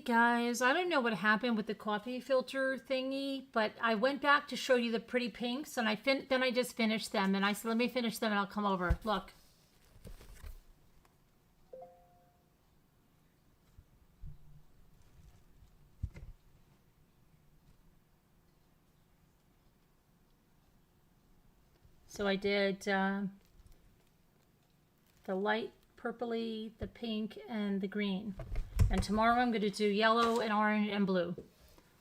Hey guys, I don't know what happened with the coffee filter thingy, but I went back to show you the pretty pinks, and then I just finished them, and I said, let me finish them and I'll come over. Look. So I did the light purpley, the pink, and the green. And tomorrow I'm going to do yellow and orange and blue.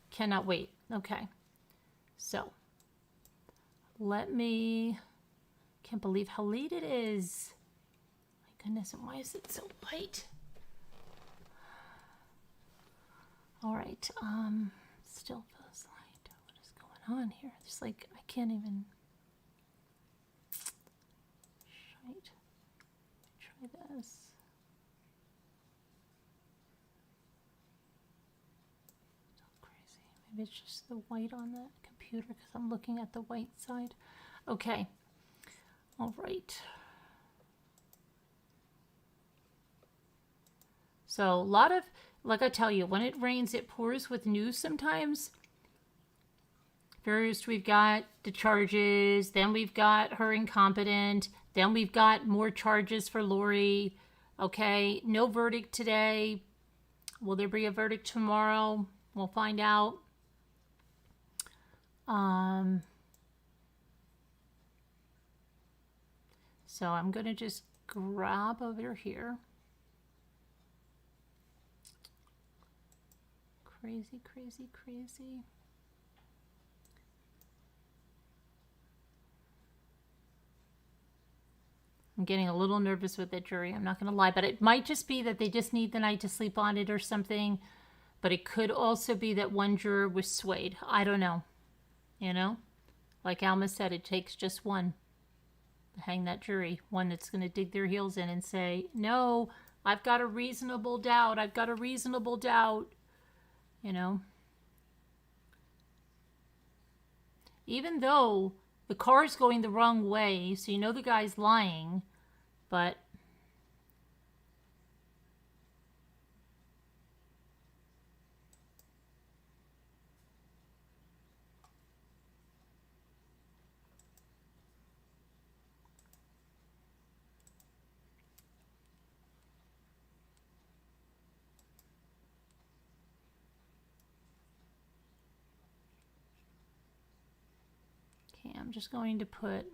Cannot wait. Okay. So, can't believe how late it is. My goodness, and why is it so light? All right. Still feels light. What is going on here? It's like, I can't even... Shite. Try this. Maybe it's just the white on the computer because I'm looking at the white side. Okay. All right. So a lot of, like I tell you, when it rains, it pours with news sometimes. First, we've got the charges. Then we've got her incompetent. Then we've got more charges for Lori. Okay. No verdict today. Will there be a verdict tomorrow? We'll find out. So I'm going to just grab over here. Crazy, crazy, crazy. I'm getting a little nervous with that jury. I'm not going to lie, but it might just be that they just need the night to sleep on it or something. But it could also be that one juror was swayed. I don't know. You know, like Alma said, it takes just one to hang that jury. One that's going to dig their heels in and say, no, I've got a reasonable doubt. I've got a reasonable doubt. You know, even though the car's going the wrong way, so you know the guy's lying, but I'm just going to put,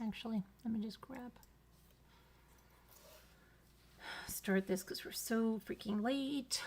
actually, let me just start this because we're so freaking late.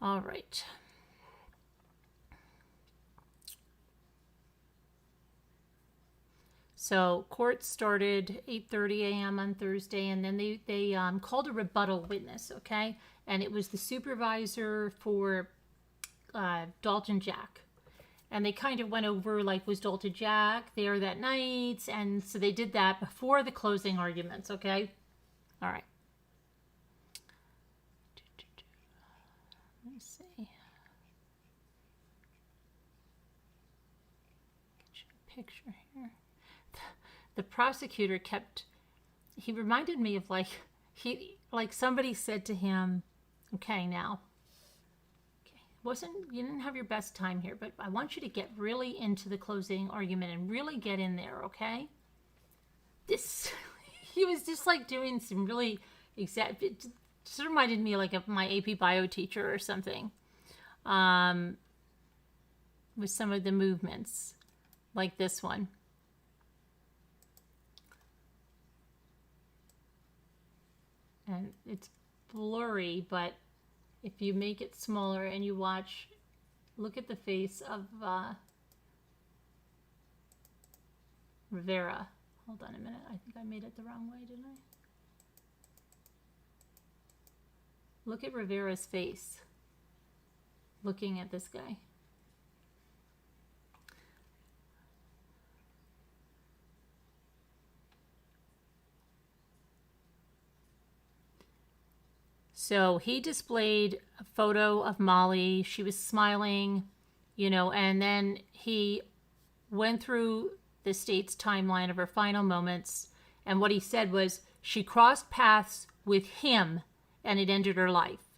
All right. So court started 8:30 a.m. on Thursday, and then they called a rebuttal witness, okay? And it was the supervisor for Dalton Jack. And they kind of went over, like, was Dalton Jack there that night? And so they did that before the closing arguments, okay? All right. Let me see. Get you a picture here. The prosecutor he reminded me of like somebody said to him, okay, now, you didn't have your best time here, but I want you to get really into the closing argument and really get in there, okay? He was just like doing some really exact, it just reminded me like of my AP bio teacher or something, with some of the movements, like this one. And it's blurry, but if you make it smaller and you watch, look at the face of Rivera. Hold on a minute. I think I made it the wrong way, didn't I? Look at Rivera's face looking at this guy. So he displayed a photo of Mollie. She was smiling, you know, and then he went through the state's timeline of her final moments. And what he said was she crossed paths with him and it ended her life.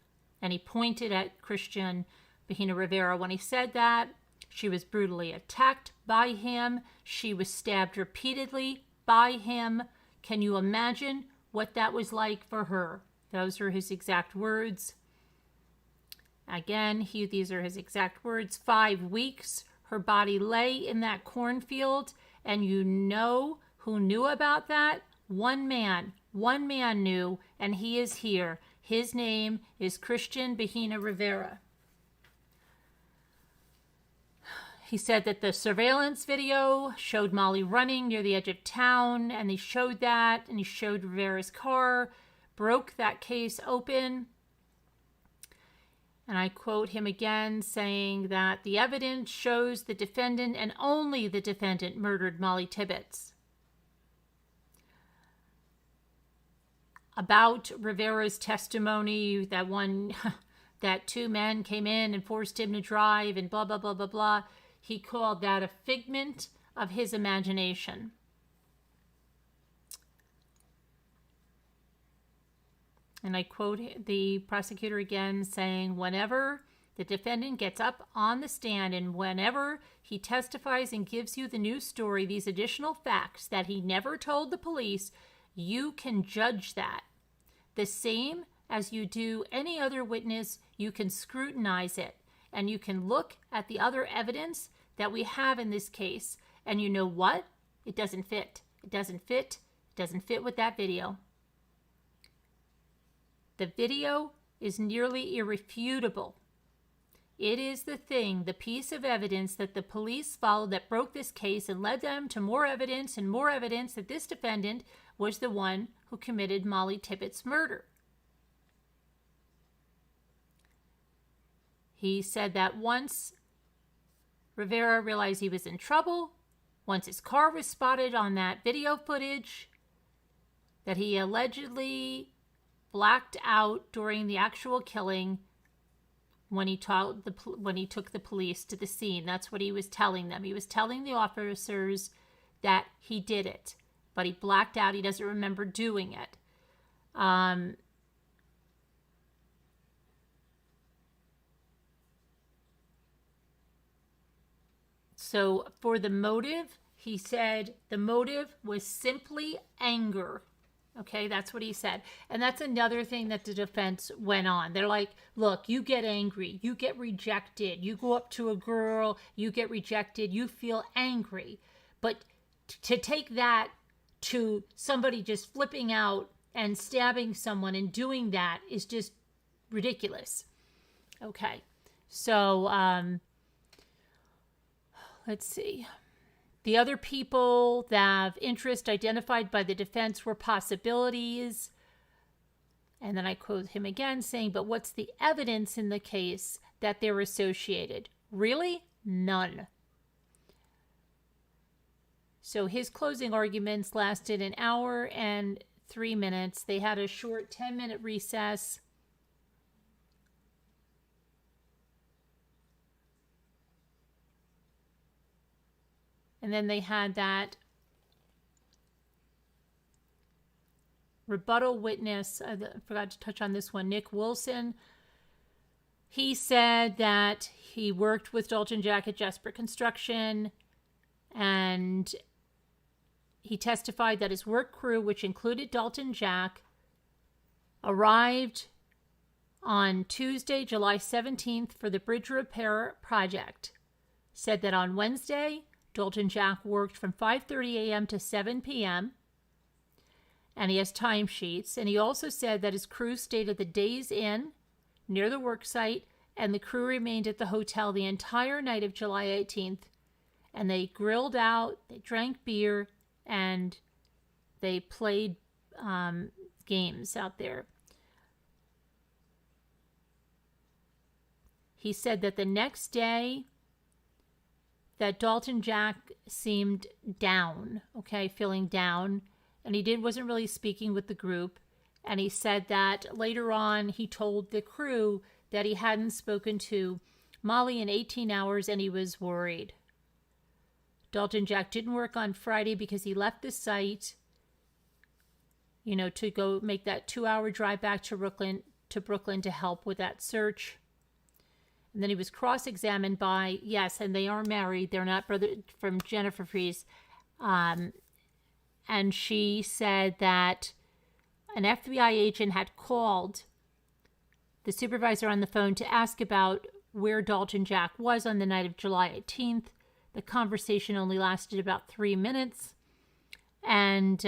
And he pointed at Christian Bahena Rivera. When he said that, she was brutally attacked by him. She was stabbed repeatedly by him. Can you imagine what that was like for her? Those are his exact words. Again, these are his exact words. 5 weeks, her body lay in that cornfield. And you know who knew about that? One man knew, and he is here. His name is Christian Bahena Rivera. He said that the surveillance video showed Mollie running near the edge of town, and they showed that, and he showed Rivera's car, broke that case open. And I quote him again, saying that the evidence shows the defendant and only the defendant murdered Mollie Tibbetts. About Rivera's testimony that 2 men came in and forced him to drive and blah, blah, blah, blah, blah. He called that a figment of his imagination. And I quote the prosecutor again, saying, whenever the defendant gets up on the stand and whenever he testifies and gives you the new story, these additional facts that he never told the police, you can judge that. The same as you do any other witness, you can scrutinize it. And you can look at the other evidence that we have in this case. And you know what? It doesn't fit. It doesn't fit. It doesn't fit with that video. The video is nearly irrefutable. It is the piece of evidence that the police followed that broke this case and led them to more evidence and more evidence that this defendant was the one who committed Mollie Tibbetts' murder. He said that once Rivera realized he was in trouble, once his car was spotted on that video footage, that he allegedly blacked out during the actual killing when he took the police to the scene. That's what he was telling them. He was telling the officers that he did it, but he blacked out. He doesn't remember doing it. So for the motive, he said the motive was simply anger. Okay, that's what he said. And that's another thing that the defense went on. They're like, look, you get angry, you get rejected, you go up to a girl, you get rejected, you feel angry. But to take that to somebody just flipping out and stabbing someone and doing that is just ridiculous. Okay, so let's see. The other people that have interest identified by the defense were possibilities. And then I quote him again saying, but what's the evidence in the case that they're associated? Really? None. So his closing arguments lasted 1 hour and 3 minutes. They had a short 10-minute recess. And then they had that rebuttal witness. I forgot to touch on this one, Nick Wilson. He said that he worked with Dalton Jack at Jasper Construction, and he testified that his work crew, which included Dalton Jack, arrived on Tuesday, July 17th for the bridge repair project. Said that on Wednesday, Dalton Jack worked from 5:30 a.m. to 7 p.m., and he has timesheets. And he also said that his crew stayed at the Days Inn near the work site, and the crew remained at the hotel the entire night of July 18th. And they grilled out, they drank beer, and they played games out there. He said that the next day that Dalton Jack seemed down, feeling down, and he wasn't really speaking with the group. And he said that later on he told the crew that he hadn't spoken to Mollie in 18 hours and he was worried. Dalton Jack didn't work on Friday because he left the site, to go make that 2-hour drive back to Brooklyn to help with that search. And then he was cross-examined by, yes, and they are married. They're not brother from Jennifer Fries. And she said that an FBI agent had called the supervisor on the phone to ask about where Dalton Jack was on the night of July 18th. The conversation only lasted about 3 minutes. And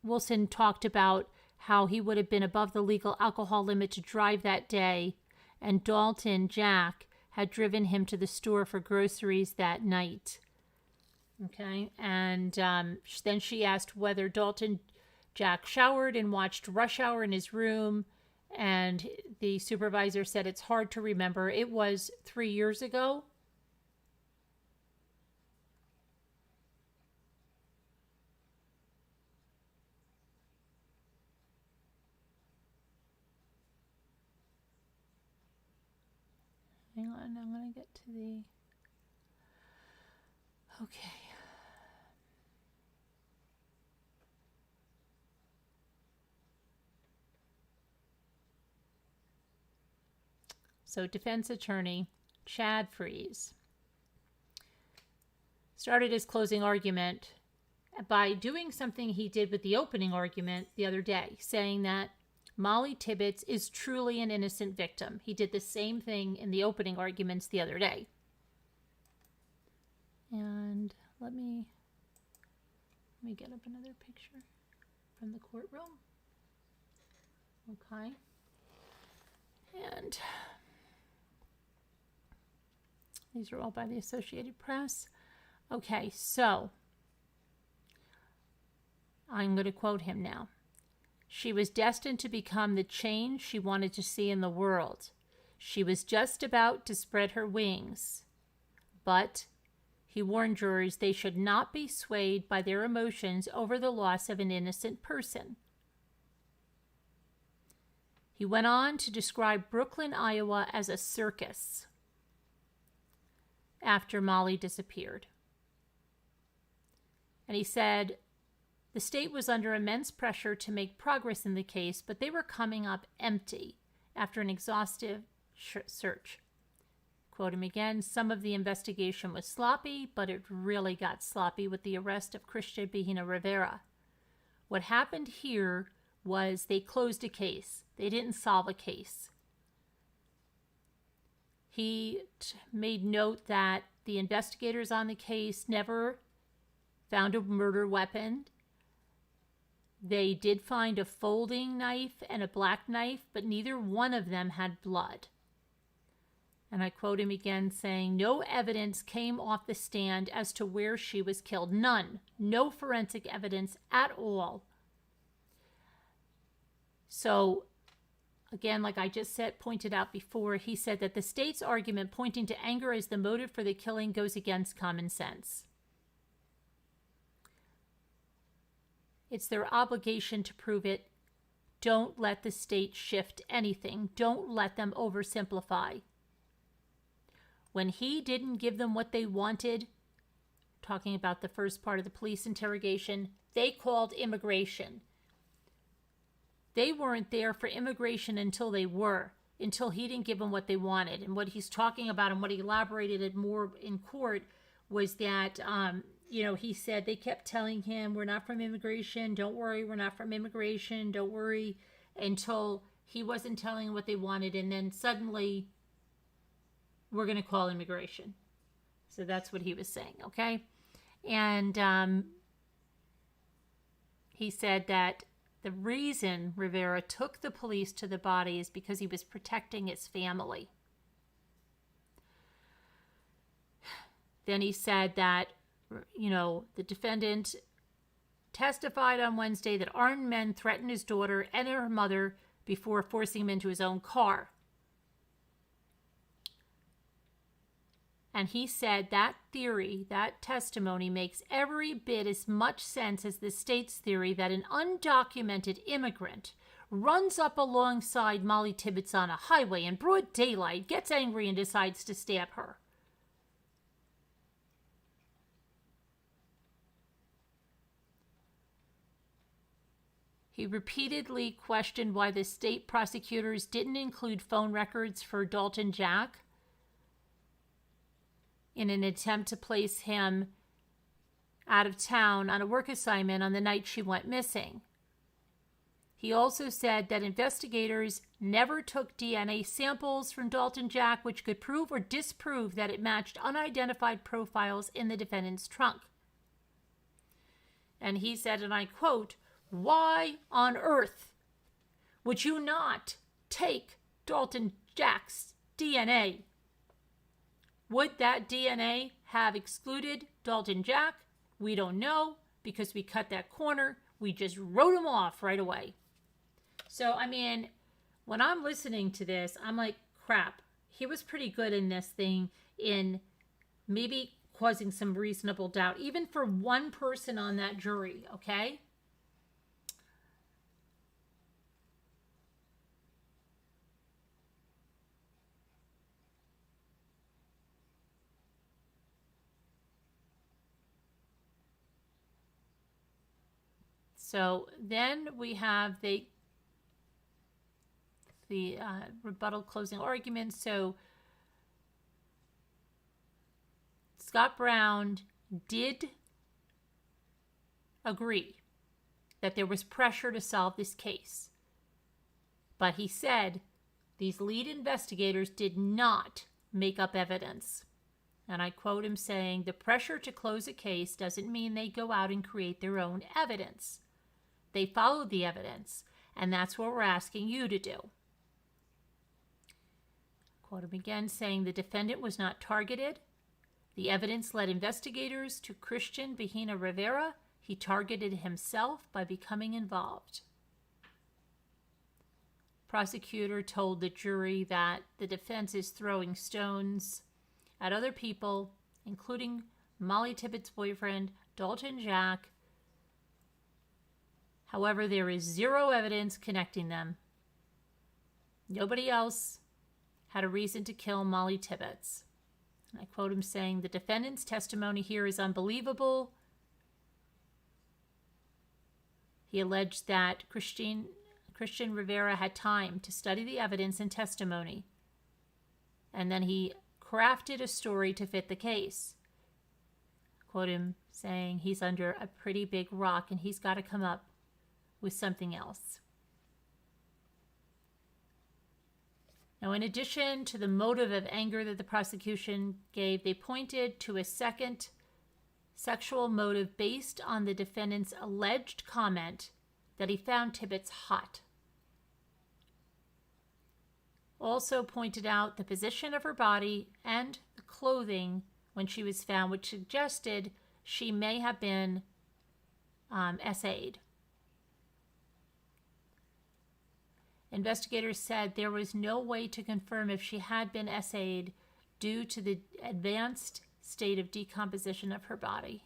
Wilson talked about how he would have been above the legal alcohol limit to drive that day, and Dalton Jack had driven him to the store for groceries that night. And then she asked whether Dalton Jack showered and watched Rush Hour in his room, and the supervisor said it's hard to remember. It was 3 years ago. Hang on, I'm going to get to the... Okay. So defense attorney Chad Fries started his closing argument by doing something he did with the opening argument the other day, saying that Mollie Tibbetts is truly an innocent victim. He did the same thing in the opening arguments the other day. And let me get up another picture from the courtroom. Okay. And these are all by the Associated Press. Okay, so I'm going to quote him now. She was destined to become the change she wanted to see in the world. She was just about to spread her wings. But he warned jurors they should not be swayed by their emotions over the loss of an innocent person. He went on to describe Brooklyn, Iowa as a circus after Mollie disappeared. And he said, the state was under immense pressure to make progress in the case, but they were coming up empty after an exhaustive search. Quote him again, some of the investigation was sloppy, but it really got sloppy with the arrest of Christian Bahina Rivera. What happened here was they closed a case. They didn't solve a case. He made note that the investigators on the case never found a murder weapon. They did find a folding knife and a black knife, but neither one of them had blood. And I quote him again saying, no evidence came off the stand as to where she was killed. None. No forensic evidence at all. So, again, like I just pointed out before, he said that the state's argument pointing to anger as the motive for the killing goes against common sense. It's their obligation to prove it. Don't let the state shift anything. Don't let them oversimplify. When he didn't give them what they wanted, talking about the first part of the police interrogation, they called immigration. They weren't there for immigration until he didn't give them what they wanted. And what he's talking about and what he elaborated more in court was that, he said they kept telling him, we're not from immigration. Don't worry, we're not from immigration. Don't worry, until he wasn't telling them what they wanted. And then suddenly, we're going to call immigration. So that's what he was saying, okay? And he said that the reason Rivera took the police to the body is because he was protecting his family. Then he said that, the defendant testified on Wednesday that armed men threatened his daughter and her mother before forcing him into his own car. And he said that theory, that testimony, makes every bit as much sense as the state's theory that an undocumented immigrant runs up alongside Mollie Tibbetts on a highway in broad daylight, gets angry, and decides to stab her. He repeatedly questioned why the state prosecutors didn't include phone records for Dalton Jack in an attempt to place him out of town on a work assignment on the night she went missing. He also said that investigators never took DNA samples from Dalton Jack, which could prove or disprove that it matched unidentified profiles in the defendant's trunk. And he said, and I quote, "Why on earth would you not take Dalton Jack's DNA? Would that DNA have excluded Dalton Jack? We don't know, because we cut that corner. We just wrote him off right away." So, when I'm listening to this, I'm like, crap, he was pretty good in this thing in maybe causing some reasonable doubt, even for one person on that jury, okay? So then we have the rebuttal closing argument. So Scott Brown did agree that there was pressure to solve this case. But he said these lead investigators did not make up evidence. And I quote him saying, "The pressure to close a case doesn't mean they go out and create their own evidence. They followed the evidence, and that's what we're asking you to do." Quote him again saying, "The defendant was not targeted. The evidence led investigators to Christian Bahena Rivera. He targeted himself by becoming involved." Prosecutor told the jury that the defense is throwing stones at other people, including Mollie Tibbetts' boyfriend, Dalton Jack. However, there is zero evidence connecting them. Nobody else had a reason to kill Mollie Tibbetts. And I quote him saying, "The defendant's testimony here is unbelievable." He alleged that Christian Rivera had time to study the evidence and testimony, and then he crafted a story to fit the case. Quote him saying he's under a pretty big rock and he's got to come up with something else. Now, in addition to the motive of anger that the prosecution gave, they pointed to a second sexual motive based on the defendant's alleged comment that he found Tibbetts hot. Also pointed out the position of her body and the clothing when she was found, which suggested she may have been SA'd. Investigators said there was no way to confirm if she had been SA'd due to the advanced state of decomposition of her body.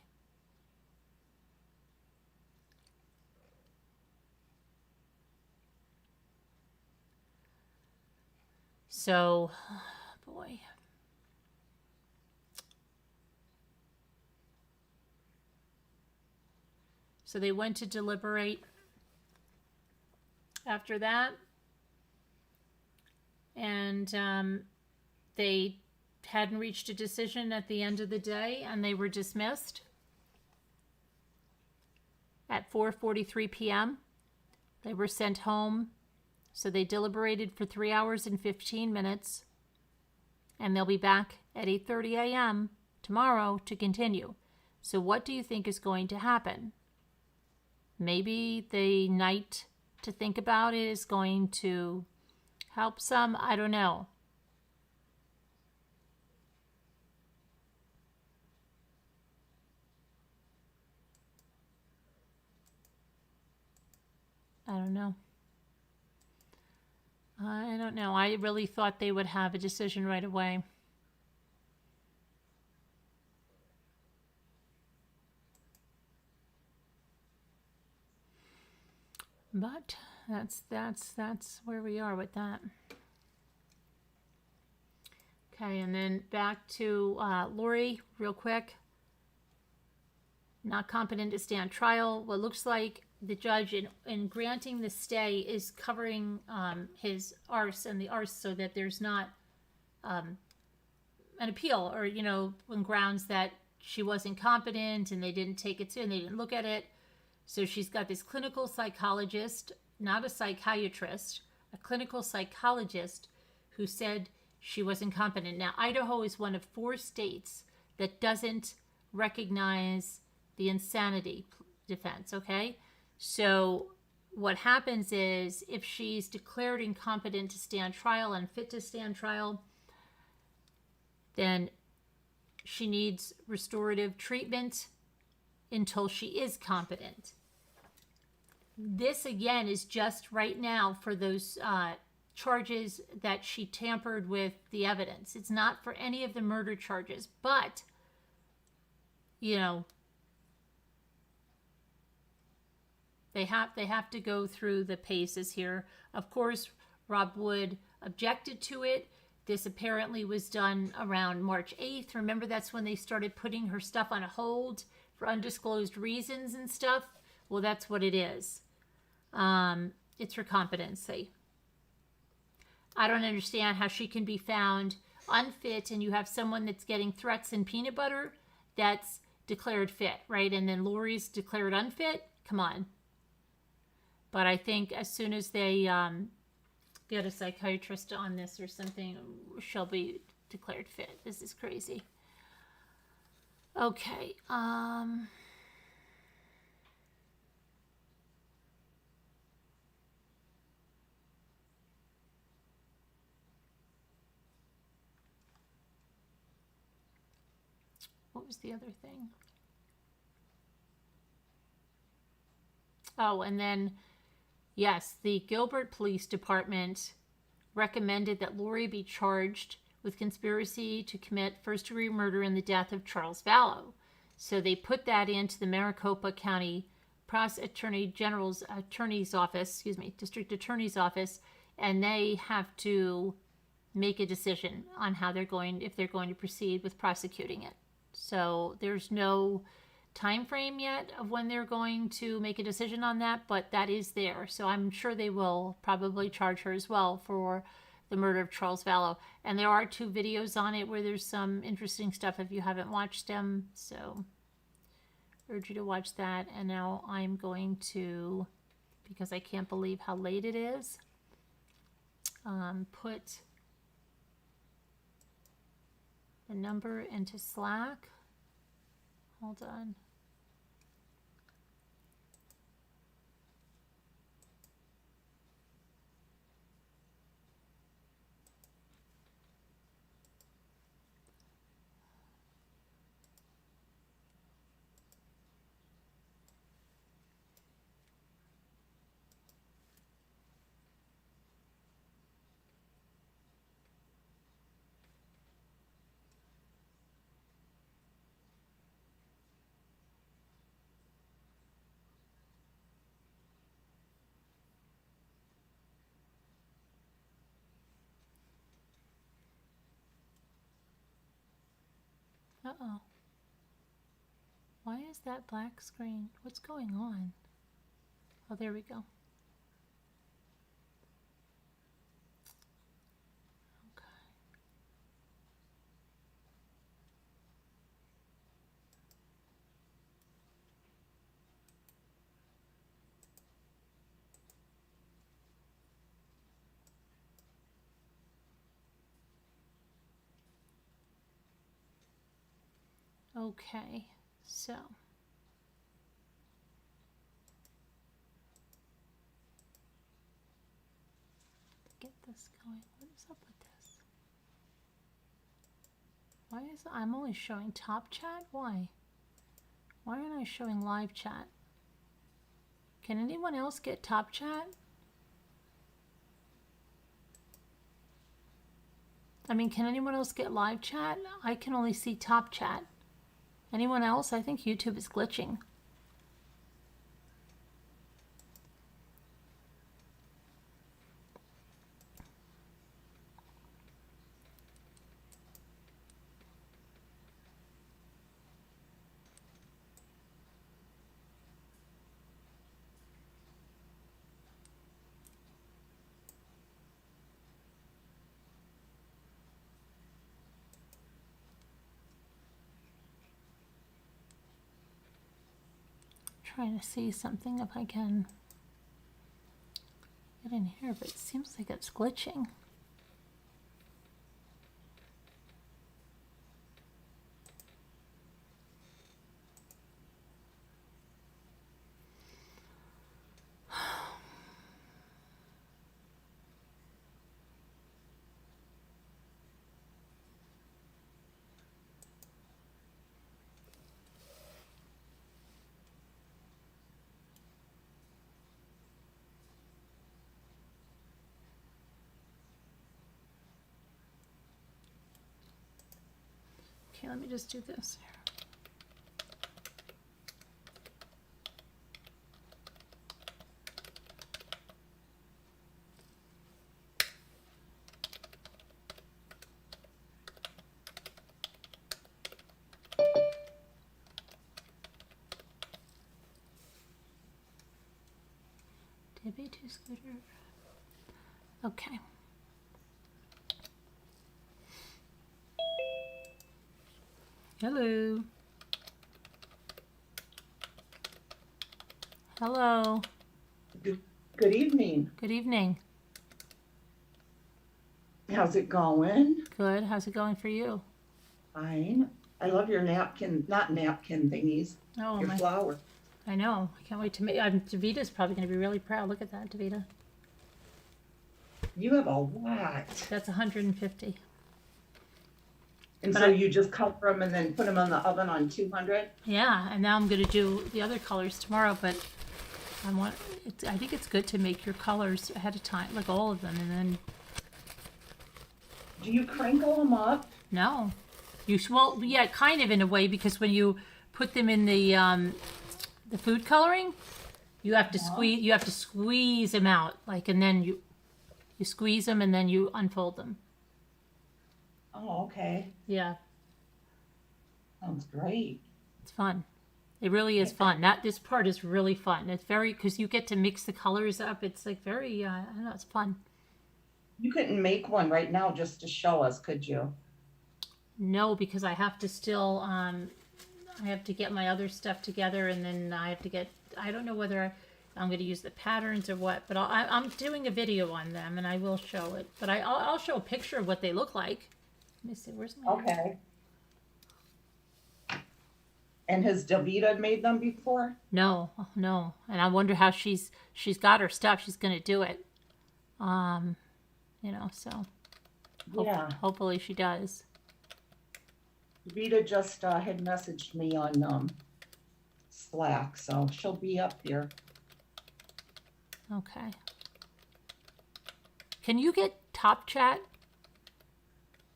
So, boy. So they went to deliberate after that. And they hadn't reached a decision at the end of the day, and they were dismissed at 4:43 p.m. They were sent home. So they deliberated for 3 hours and 15 minutes, and they'll be back at 8:30 a.m. tomorrow to continue. So what do you think is going to happen? Maybe the night to think about it is going to help some. I don't know. I don't know. I don't know. I really thought they would have a decision right away. But that's where we are with that. Okay, and then back to Lori real quick. Not competent to stand trial. What looks like the judge in granting the stay is covering his arse and the arse so that there's not an appeal or, you know, on grounds that she wasn't competent and they didn't take it to and they didn't look at it. So she's got this clinical psychologist, not a psychiatrist, a clinical psychologist who said she was incompetent. Now, Idaho is one of 4 states that doesn't recognize the insanity defense, okay? So what happens is if she's declared incompetent to stand trial, unfit to stand trial, then she needs restorative treatment until she is competent. This, again, is just right now for those charges that she tampered with the evidence. It's not for any of the murder charges, but, you know, they have to go through the paces here. Of course, Rob Wood objected to it. This apparently was done around March 8th. Remember, that's when they started putting her stuff on hold for undisclosed reasons and stuff. Well, that's what it is. It's her competency. I don't understand how she can be found unfit and you have someone that's getting threats in peanut butter that's declared fit, right? And then Lori's declared unfit. Come on. But I think as soon as they get a psychiatrist on this or something, she'll be declared fit. This is crazy. Okay. What was the other thing? Oh, and then, yes, the Gilbert Police Department recommended that Lori be charged with conspiracy to commit first-degree murder in the death of Charles Vallow. So they put that into the Maricopa County Attorney's Office, District Attorney's Office, and they have to make a decision on how if they're going to proceed with prosecuting it. So there's no time frame yet of when they're going to make a decision on that, but that is there. So I'm sure they will probably charge her as well for the murder of Charles Vallow. And there are 2 videos on it where there's some interesting stuff if you haven't watched them. So I urge you to watch that. And now I'm going to, because I can't believe how late it is, put the number into Slack. Hold on. Uh-oh. Why is that black screen? What's going on? Oh, there we go. Okay, so this going? What is up with this? Why is I'm only showing top chat? Why? Why aren't I showing live chat? Can anyone else get top chat? I mean, can anyone else get live chat? I can only see top chat. Anyone else? I think YouTube is glitching. Trying to see something if I can get in here, but it seems like it's glitching. Okay, let me just do this here. Debbie to Scooter. Okay. Hello. Hello. Good evening. Good evening. How's it going? Good. How's it going for you? Fine. I love your napkin, not napkin thingies, Oh, your flower. I know. I can't wait to make. Davita's probably going to be really proud. Look at that, Davita. You have a lot. That's 150. And But so you just cover them and then put them on the oven on 200? Yeah, and now I'm going to do the other colors tomorrow, but I think it's good to make your colors ahead of time, like all of them, and then Do you crinkle them up? no. Well, yeah, kind of in a way, because when you put them in the food coloring, you have to squeeze them out, like, and then you squeeze them and then you unfold them. Oh, okay. Yeah. Sounds great. It's fun. It really is fun. This part is really fun. It's very, because you get to mix the colors up. It's like very, I don't know, it's fun. You couldn't make one right now just to show us, could you? No, because I have to still, I have to get my other stuff together, and then I have to get, I don't know whether I'm going to use the patterns or what, but I'm doing a video on them, and I will show it. But I'll show a picture of what they look like. Let me see, where's my... Okay. And has Davita made them before? No, no. And I wonder how she's got her stuff. She's going to do it. So Yeah. hopefully she does. Davita just had messaged me on Slack, so she'll be up here. Okay. Can you get top chat?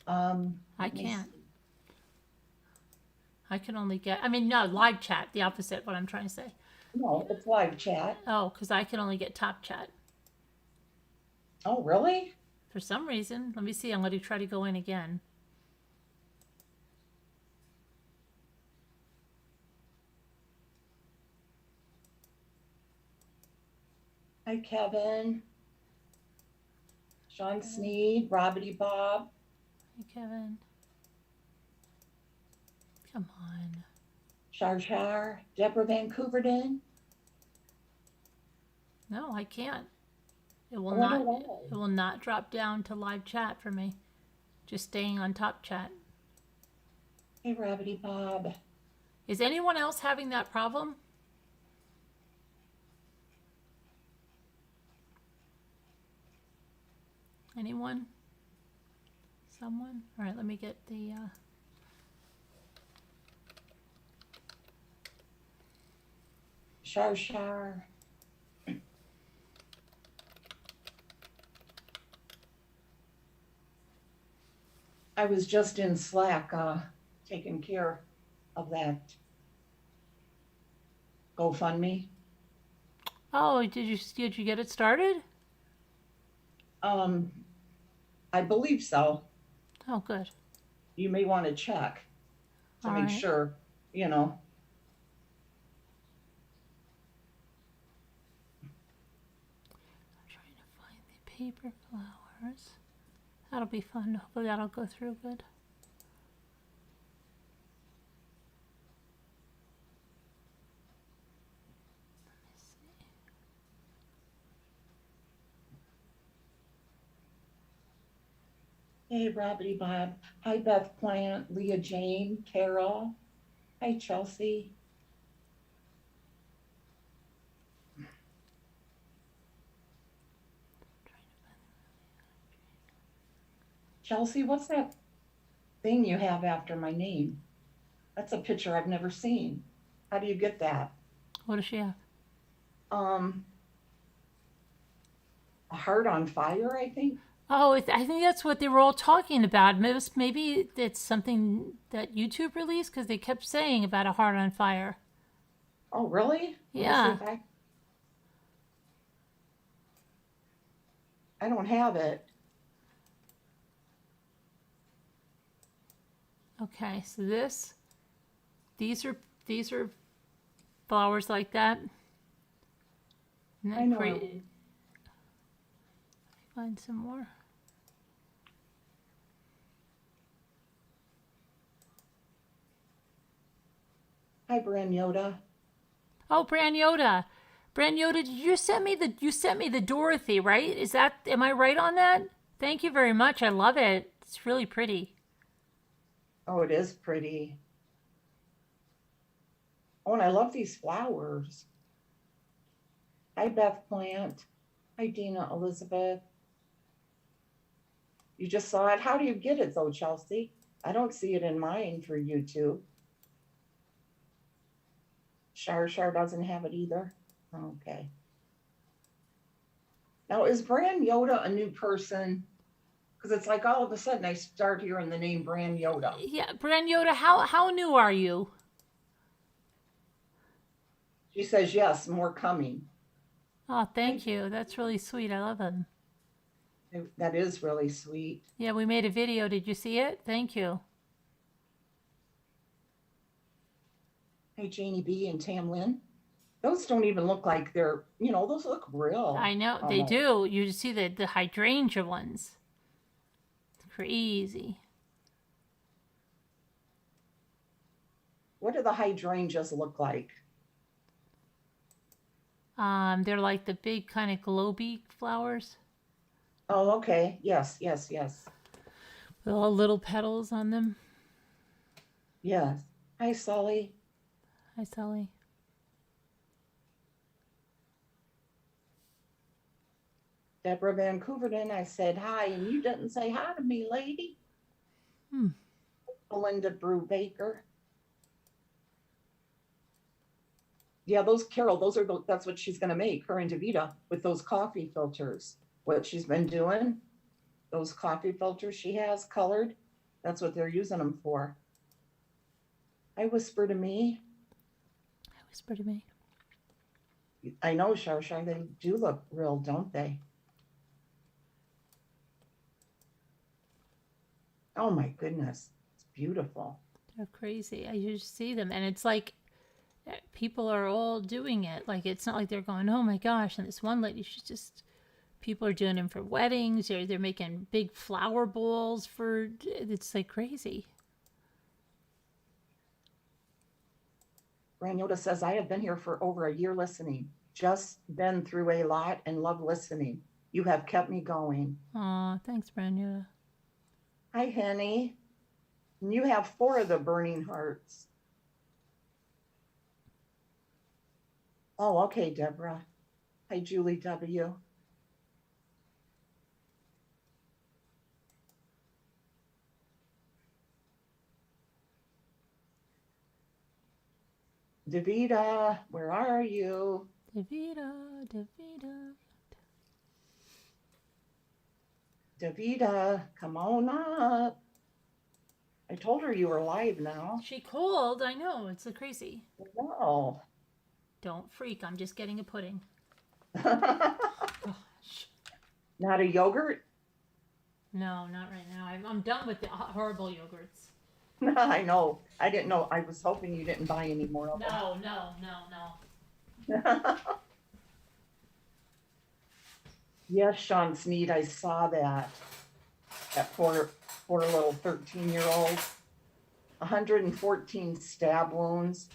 I can't. I can only get, no, live chat, the opposite, what I'm trying to say. No, it's live chat. Oh, because I can only get top chat. Oh, really? For some reason. Let me see, I'm going to try to go in again. Hi, Kevin. Sean Sneed, Robbity Bob. Hey, Kevin. Come on. Char, Deborah Vancouverden. No, I can't. It will not drop down to live chat for me. Just staying on top chat. Hey, Robbity Bob. Is anyone else having that problem? Anyone? Someone? All right, let me get the... Shar. I was just in Slack, taking care of that GoFundMe. Oh, did you get it started? I believe so. Oh, good. You may want to check to All make right. sure, you know. I'm trying to find the paper flowers. That'll be fun. Hopefully that'll go through good. Hey, Robbie Bob. Hi, Beth Plant, Leah Jane, Carol. Hi, Chelsea. Chelsea, what's that thing you have after my name? That's a picture I've never seen. How do you get that? What does she have? Um, a heart on fire, I think. Oh, I think that's what they were all talking about. Maybe it's something that YouTube released because they kept saying about a heart on fire. Oh, really? Let me see Yeah. if I don't have it. Okay, so these are flowers like that. And I then know. find some more. Hi, Brand Yoda. Oh, Brand Yoda. Brand Yoda, you sent me the Dorothy, right? Am I right on that? Thank you very much. I love it. It's really pretty. Oh, it is pretty. Oh, and I love these flowers. Hi, Beth Plant. Hi, Dina Elizabeth. You just saw it. How do you get it though, Chelsea? I don't see it in mine for YouTube. Shar doesn't have it either. Okay. Now, is Brand Yoda a new person? Because it's like all of a sudden I start hearing the name Brand Yoda. Yeah, Brand Yoda, how new are you? She says, yes, more coming. Oh, thank you. That's really sweet. I love them. That is really sweet. Yeah, we made a video. Did you see it? Thank you. Hey, Janie B and Tam Lynn. Those don't even look like they're, those look real. I know they Almost. do. You see the hydrangea ones. It's crazy. What do the hydrangeas look like? They're like the big kind of globy flowers Oh, okay. Yes. with all little petals on them. Yes. Hi, Sully. Hi, Sally. Deborah Vancouverton. I said hi, and you didn't say hi to me, lady. Belinda Brubaker. Yeah, those Carol, that's what she's going to make, her and Davita, with those coffee filters. What she's been doing, those coffee filters she has colored, that's what they're using them for. I whisper to me. Whisper to me. I know, Shar, they do look real, don't they? Oh my goodness, it's beautiful. They're crazy. I just see them, and it's like people are all doing it. Like it's not like they're going, oh my gosh. And this one lady, she's just people are doing them for weddings. Or they're making big flower bowls for. It's like crazy. Ranyoda says, I have been here for over a year listening. Just been through a lot and love listening. You have kept me going. Aw, thanks, Brenda. Hi, Henny. And you have 4 of the burning hearts. Oh, okay, Deborah. Hi, Julie W. Davita, where are you? Davida, Davida. Davita, come on up. I told her you were live now. She cold. I know. It's crazy. No. Don't freak. I'm just getting a pudding. Not Gosh. a yogurt? No, not right now. I'm done with the horrible yogurts. I know. I didn't know. I was hoping you didn't buy any more of them. No. Yes, Sean Sneed, I saw that. That poor little 13-year-old. 114 stab wounds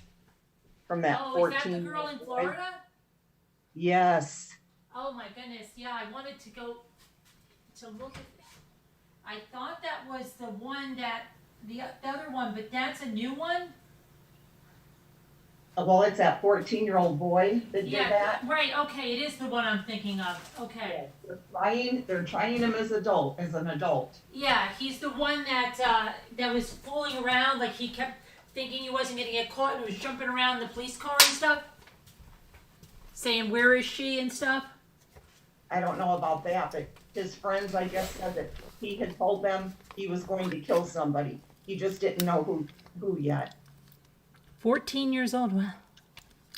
from that 14. Is that the girl in Florida? Yes. Oh my goodness. Yeah, I wanted to go to look at. I thought that was the one that the other one, but that's a new one. Well, it's that 14-year-old boy that did that. Right. Okay, it is the one I'm thinking of. Okay. Yeah, they're trying him as an adult. Yeah, he's the one that was fooling around, like he kept thinking he wasn't gonna get caught and was jumping around the police car and stuff, saying where is she and stuff. I don't know about that, but his friends, I guess, said that he had told them he was going to kill somebody. He just didn't know who yet. 14 years old. Wow.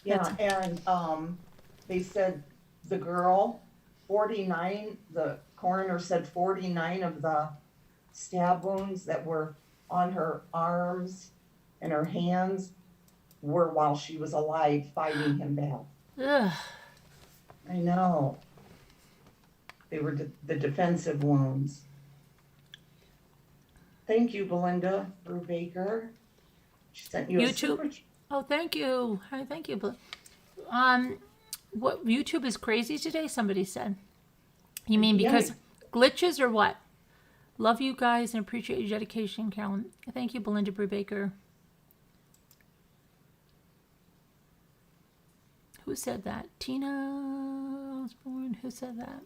Yeah, and they said the girl, 49, the coroner said 49 of the stab wounds that were on her arms and her hands were while she was alive fighting him back. Ugh. I know. They were the defensive wounds. Thank you, Belinda Brubaker. She sent you YouTube. Oh, thank you. Hi, thank you. What YouTube is crazy today? Somebody said. You mean because glitches or what? Love you guys and appreciate your dedication, Carolyn. Thank you, Belinda Brubaker. Who said that? Tina Osborne. Who said that?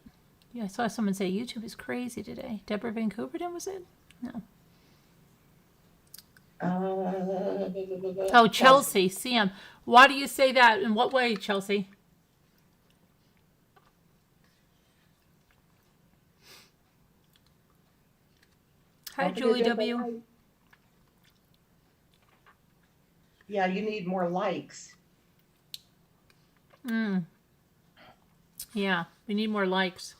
Yeah, I saw someone say YouTube is crazy today. Deborah Van Cooverton, was it? No. Oh, Chelsea. CM. Why do you say that? In what way, Chelsea? Hi, Julie W. Yeah, you need more likes. Yeah, we need more likes.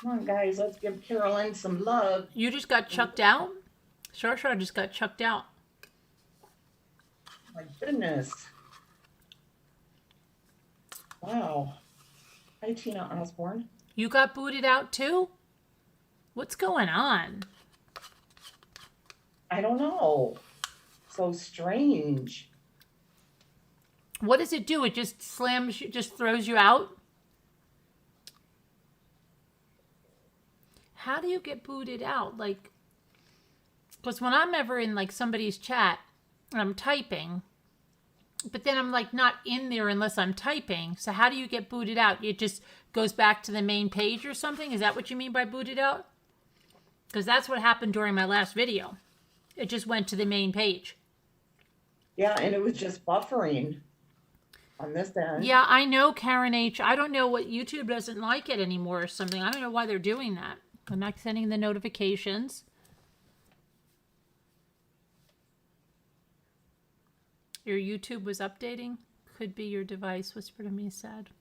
Come on, guys, let's give Carolyn some love. You just got chucked out? Shar just got chucked out. My goodness. Wow. Hi, Tina Osborne. You got booted out too? What's going on? I don't know. So strange. What does it do? It just slams you, just throws you out? How do you get booted out? Like, because when I'm ever in like somebody's chat and I'm typing, but then I'm like not in there unless I'm typing. So how do you get booted out? It just goes back to the main page or something? Is that what you mean by booted out? Because that's what happened during my last video. It just went to the main page. Yeah, and it was just buffering on this end. Yeah, I know, Karen H. I don't know what YouTube doesn't like it anymore or something. I don't know why they're doing that. I'm not sending the notifications. Your YouTube was updating? Could be your device, whisper to me, sad.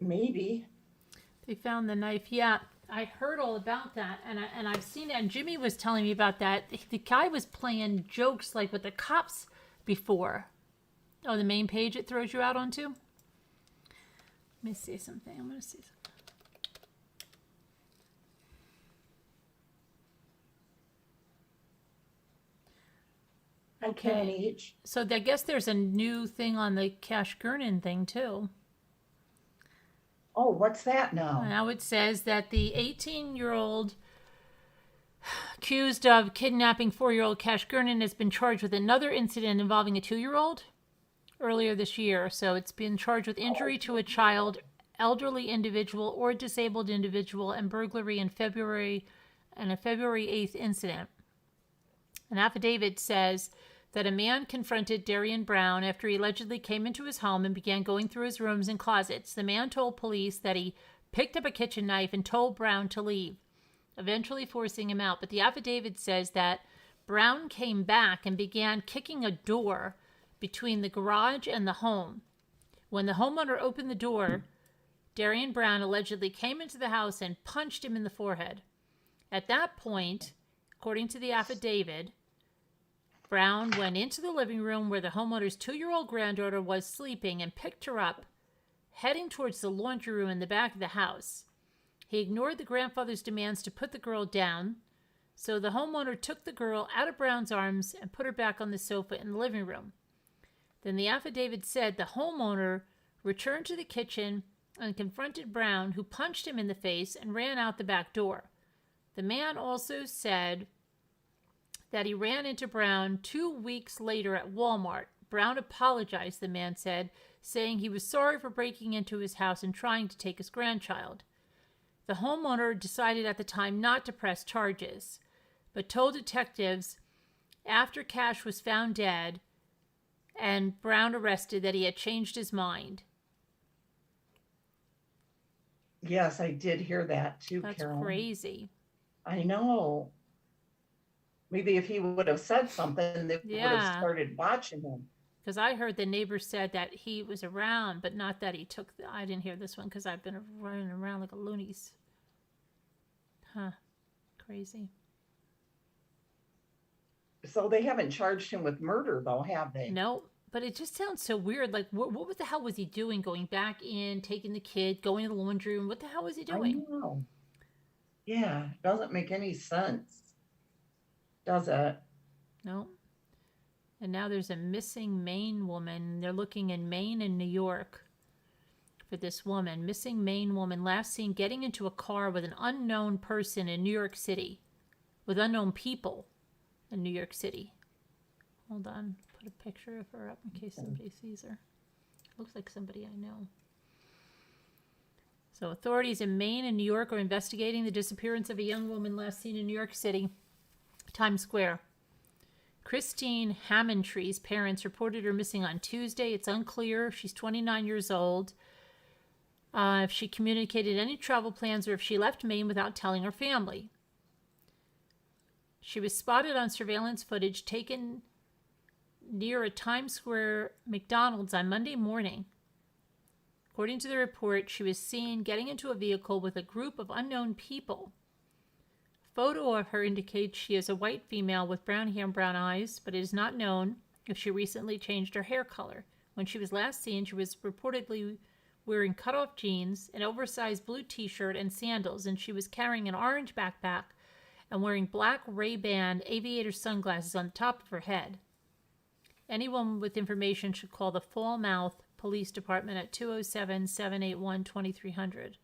Maybe. They found the knife. Yeah, I heard all about that, and I've seen it. And Jimmy was telling me about that. The guy was playing jokes like with the cops before. Oh, the main page it throws you out onto? Let me see something. I'm going to see something. Okay. So I guess there's a new thing on the Kash Gurnen thing too. Oh, what's that now? Now it says that the 18-year-old accused of kidnapping 4-year-old Kash Gurnen has been charged with another incident involving a 2-year-old earlier this year. So it's been charged with injury to a child, elderly individual, or disabled individual, and burglary in February and a February 8th incident. An affidavit says that a man confronted Darian Brown after he allegedly came into his home and began going through his rooms and closets. The man told police that he picked up a kitchen knife and told Brown to leave, eventually forcing him out. But the affidavit says that Brown came back and began kicking a door between the garage and the home. When the homeowner opened the door, Darian Brown allegedly came into the house and punched him in the forehead. At that point, according to the affidavit, Brown went into the living room where the homeowner's 2-year-old granddaughter was sleeping and picked her up, heading towards the laundry room in the back of the house. He ignored the grandfather's demands to put the girl down, so the homeowner took the girl out of Brown's arms and put her back on the sofa in the living room. Then the affidavit said the homeowner returned to the kitchen and confronted Brown, who punched him in the face and ran out the back door. The man also said that he ran into Brown 2 weeks later at Walmart. Brown apologized, the man said, saying he was sorry for breaking into his house and trying to take his grandchild. The homeowner decided at the time not to press charges, but told detectives after Kash was found dead and Brown arrested that he had changed his mind. Yes, I did hear that too, That's Carol. crazy. I know. Maybe if he would have said something, they would have started watching him. Because I heard the neighbor said that he was around, but not that he took I didn't hear this one because I've been running around like a loonies. Huh. Crazy. So they haven't charged him with murder, though, have they? No, but it just sounds so weird. Like, what the hell was he doing? Going back in, taking the kid, going to the laundry room. What the hell was he doing? I know. Yeah, it doesn't make any sense, does it? No. And now there's a missing Maine woman. They're looking in Maine and New York for this woman. Missing Maine woman last seen getting into a car with an unknown person in New York City. With unknown people in New York City. Hold on. Put a picture of her up in case somebody sees her. Looks like somebody I know. So authorities in Maine and New York are investigating the disappearance of a young woman last seen in New York City, Times Square. Christine Hammontree's parents reported her missing on Tuesday. It's unclear. She's 29 years old. If she communicated any travel plans or if she left Maine without telling her family. She was spotted on surveillance footage taken near a Times Square McDonald's on Monday morning. According to the report, she was seen getting into a vehicle with a group of unknown people. A photo of her indicates she is a white female with brown hair and brown eyes, but it is not known if she recently changed her hair color. When she was last seen, she was reportedly wearing cut-off jeans, an oversized blue t-shirt, and sandals, and she was carrying an orange backpack and wearing black Ray-Ban aviator sunglasses on the top of her head. Anyone with information should call the Falmouth Police Department at 207-781-2300.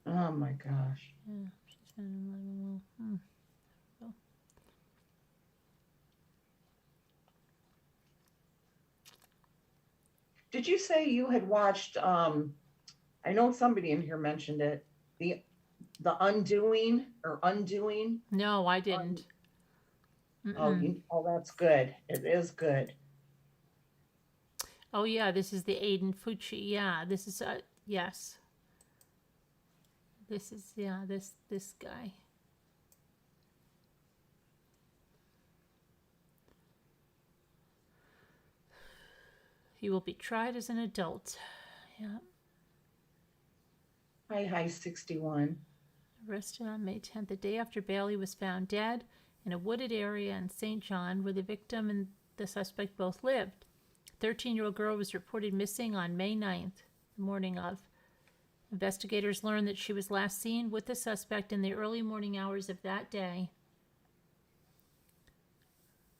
Oh my gosh. Yeah, she's been Did you say you had watched, I know somebody in here mentioned it, the Undoing or Undoing? No, I didn't. Oh, that's good. It is good. Oh, yeah, this is the Aiden Fucci. Yeah, this is, yes. This is, yeah, this guy. He will be tried as an adult. Yeah. Hi, 61. Arrested on May 10th, the day after Bailey was found dead in a wooded area in St. John where the victim and the suspect both lived. A 13-year-old girl was reported missing on May 9th, the morning of. Investigators learned that she was last seen with the suspect in the early morning hours of that day.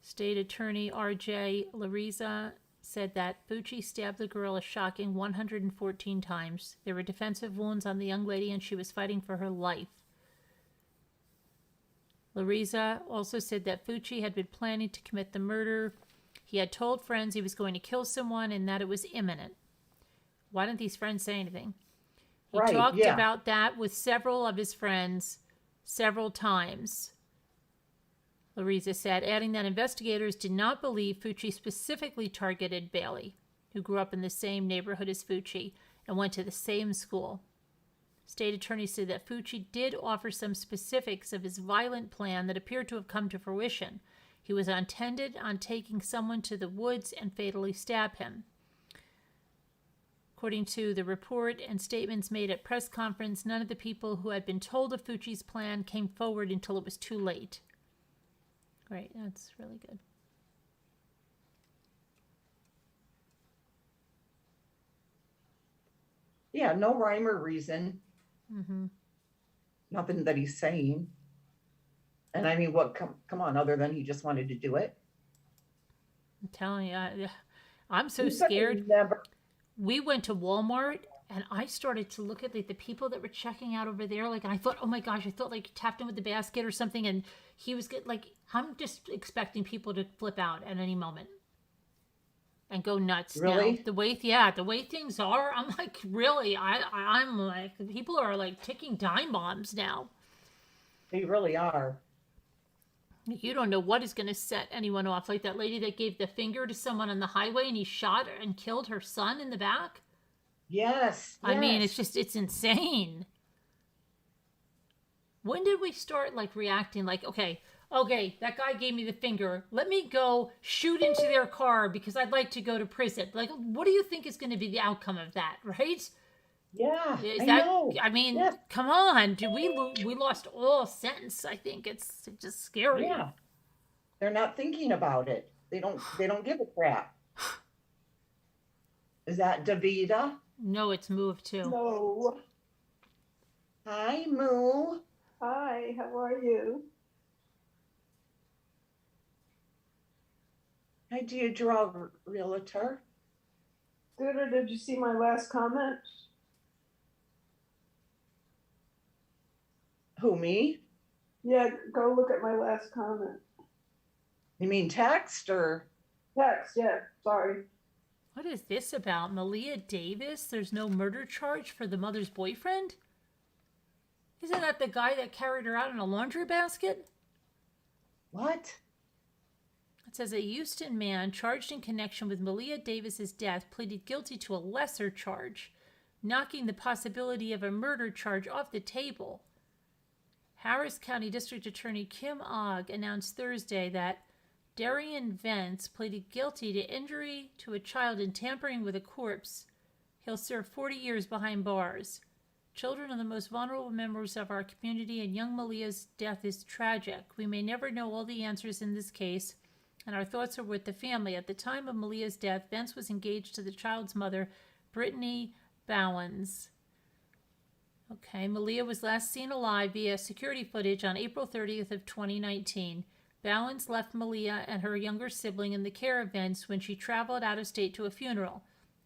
State Attorney R.J. Lariza said that Fucci stabbed the girl a shocking 114 times. There were defensive wounds on the young lady and she was fighting for her life. Lariza also said that Fucci had been planning to commit the murder. He had told friends he was going to kill someone and that it was imminent. Why didn't these friends say anything? He talked about that with several of his friends several times, Larisa said, adding that investigators did not believe Fucci specifically targeted Bailey, who grew up in the same neighborhood as Fucci and went to the same school. State attorney said that Fucci did offer some specifics of his violent plan that appeared to have come to fruition. He was intended on taking someone to the woods and fatally stab him. According to the report and statements made at press conference, none of the people who had been told of Fucci's plan came forward until it was too late. Great, that's really good. Yeah, no rhyme or reason. Mm-hmm. Nothing that he's saying. And I mean, what, come on, other than he just wanted to do it? I'm telling you, I'm so He said he scared. never- We went to Walmart and I started to look at the people that were checking out over there. Like, and I thought, oh my gosh, I thought like he tapped him with the basket or something. And he was good. Like, I'm just expecting people to flip out at any moment and go nuts. Really? Now. The way things are, I'm like, really, I'm like, people are like ticking time bombs now. They really are. You don't know what is going to set anyone off. Like that lady that gave the finger to someone on the highway and he shot and killed her son in the back. Yes. I mean, it's insane. When did we start like reacting like, okay, that guy gave me the finger. Let me go shoot into their car because I'd like to go to prison. Like, what do you think is going to be the outcome of that, right? Yeah, Is I that, know. I mean, Yeah. come on. We lost all sense. I think it's just scary. Yeah. They're not thinking about it. They don't give a crap. Is that Davida? No, it's moved too. No. Hi, Moo. Hi, how are you? Hi, do you draw realtor? Scooter, did you see my last comment? Who, me? Yeah, go look at my last comment. You mean text or? Text, yeah, sorry. What is this about? Maliah Davis? There's no murder charge for the mother's boyfriend? Isn't that the guy that carried her out in a laundry basket? What? It says a Houston man charged in connection with Maliah Davis's death pleaded guilty to a lesser charge, knocking the possibility of a murder charge off the table. Harris County District Attorney Kim Ogg announced Thursday that Darian Vance pleaded guilty to injury to a child and tampering with a corpse. He'll serve 40 years behind bars. Children are the most vulnerable members of our community, and young Maliah's death is tragic. We may never know all the answers in this case, and our thoughts are with the family. At the time of Maliah's death, Vance was engaged to the child's mother, Brittany Bowens. Okay, Maliah was last seen alive via security footage on April 30th of 2019. Bowens left Maliah and her younger sibling in the care of Vance when she traveled out of state to a funeral.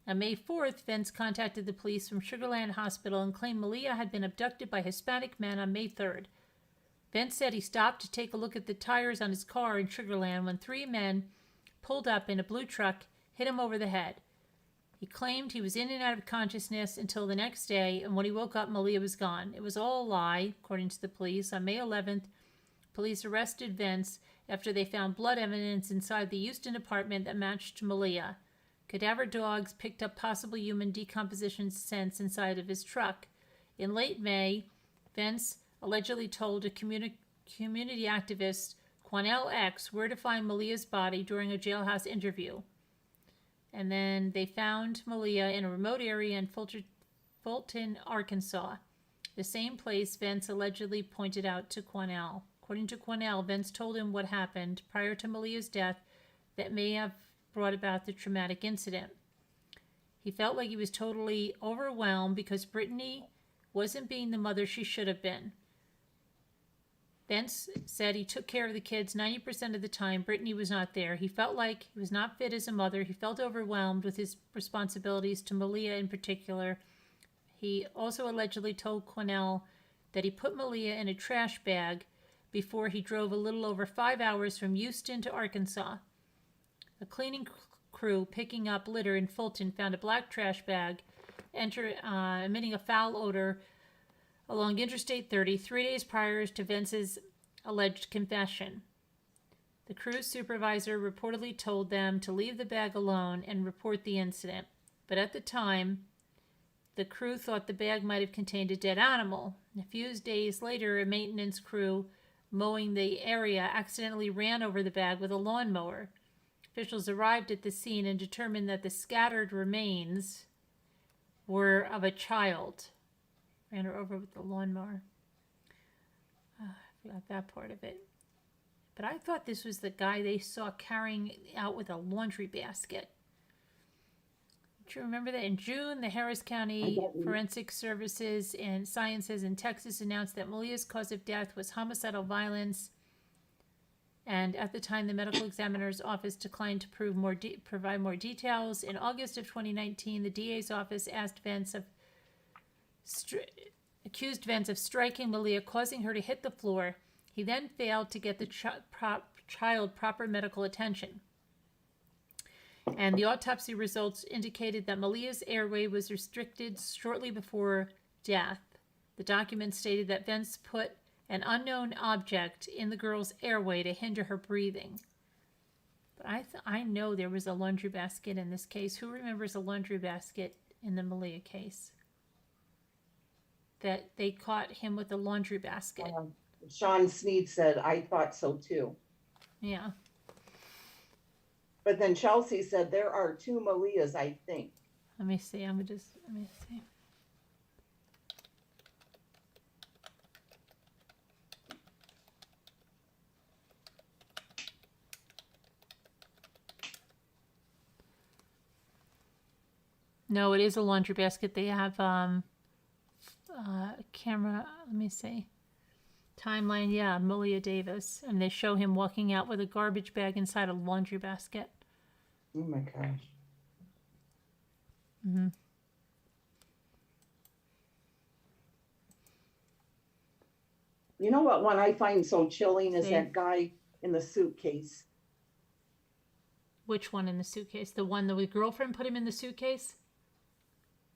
On May 4th, Vance contacted the police from Sugar Land Hospital and claimed Maliah had been abducted by Hispanic men on May 3rd. Vance said he stopped to take a look at the tires on his car in Sugar Land when three men pulled up in a blue truck, hit him over the head. He claimed he was in and out of consciousness until the next day, and when he woke up, Maliah was gone. It was all a lie, according to the police. On May 11th, police arrested Vance after they found blood evidence inside the Houston apartment that matched Maliah. Cadaver dogs picked up possible human decomposition scents inside of his truck. In late May, Vance allegedly told a community activist, Quanell X, where to find Maliah's body during a jailhouse interview. And then they found Maliah in a remote area in Fulton, Arkansas, the same place Vance allegedly pointed out to Quanell. According to Quanell, Vance told him what happened prior to Maliah's death that may have brought about the traumatic incident. He felt like he was totally overwhelmed because Brittany wasn't being the mother she should have been. Vance said he took care of the kids 90% of the time Brittany was not there. He felt like he was not fit as a mother. He felt overwhelmed with his responsibilities to Maliah in particular. He also allegedly told Quanell that he put Maliah in a trash bag before he drove a little over 5 hours from Houston to Arkansas. A cleaning crew picking up litter in Fulton found a black trash bag emitting a foul odor along Interstate 30 3 days prior to Vince's alleged confession. The crew's supervisor reportedly told them to leave the bag alone and report the incident, but at the time, the crew thought the bag might have contained a dead animal. A few days later, a maintenance crew mowing the area accidentally ran over the bag with a lawnmower. Officials arrived at the scene and determined that the scattered remains were of a child. Ran her over with the lawnmower. I forgot that part of it. But I thought this was the guy they saw carrying out with a laundry basket. Do you remember that? In June, the Harris County Forensic Services and Sciences in Texas announced that Maliah's cause of death was homicidal violence. And at the time, the medical examiner's office declined to provide more details. In August of 2019, the DA's office accused Vance of striking Maliah, causing her to hit the floor. He then failed to get the child proper medical attention. And the autopsy results indicated that Maliah's airway was restricted shortly before death. The document stated that Vance put an unknown object in the girl's airway to hinder her breathing. But I know there was a laundry basket in this case. Who remembers a laundry basket in the Maliah case? That they caught him with a laundry basket. Sean Sneed said, I thought so too. Yeah. But then Chelsea said, there are two Maliahs, I think. Let me see. Let me see. No, it is a laundry basket. They have camera. Let me see. Timeline, yeah, Maliah Davis. And they show him walking out with a garbage bag inside a laundry basket. Oh my gosh. Mm-hmm. You know what one I find so chilling is that guy in the suitcase. Which one in the suitcase? The one that the girlfriend put him in the suitcase?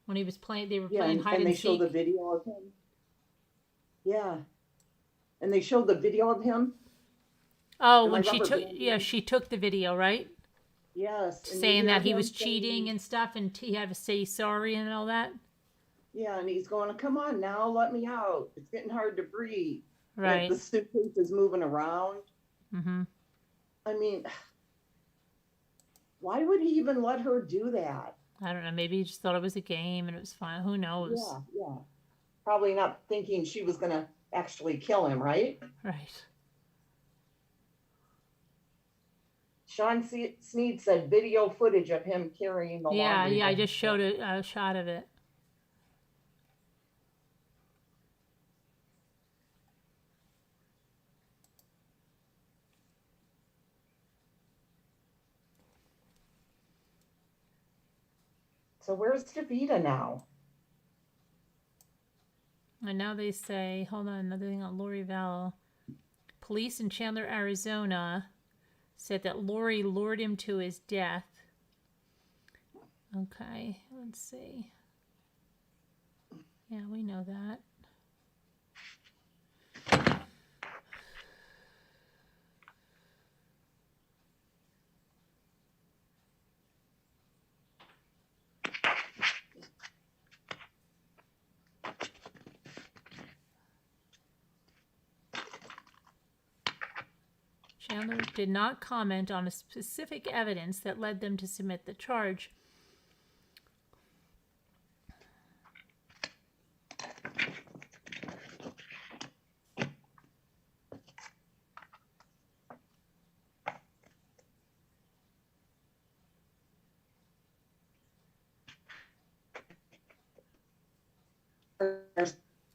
When he was playing, they were playing hide and seek. And they showed the video of him. Yeah. And they showed the video of him. Oh, when she took the video, right? Yes. Saying that he was cheating and stuff, and he had to say sorry and all that. Yeah, and he's going, come on now, let me out. It's getting hard to breathe. Right. The suitcase is moving around. Mm-hmm. I mean, why would he even let her do that? I don't know. Maybe he just thought it was a game and it was fun. Who knows? Yeah. Probably not thinking she was going to actually kill him, right? Right. Sean Sneed said video footage of him carrying the laundry. Yeah, I just showed a shot of it. So where's Davida now? And now they say, hold on, another thing on Lori Vallow. Police in Chandler, Arizona said that Lori lured him to his death. Okay, let's see. Yeah, we know that. Chandler did not comment on a specific evidence that led them to submit the charge.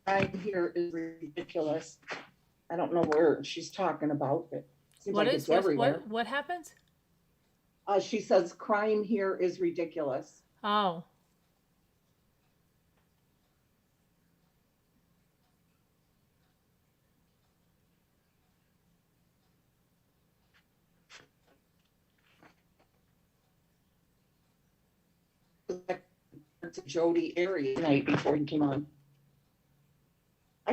Right here is ridiculous. I don't know where she's talking about, but seems like it's everywhere. What happens? She says crime here is ridiculous. Oh. It's a Jody area night before he came on.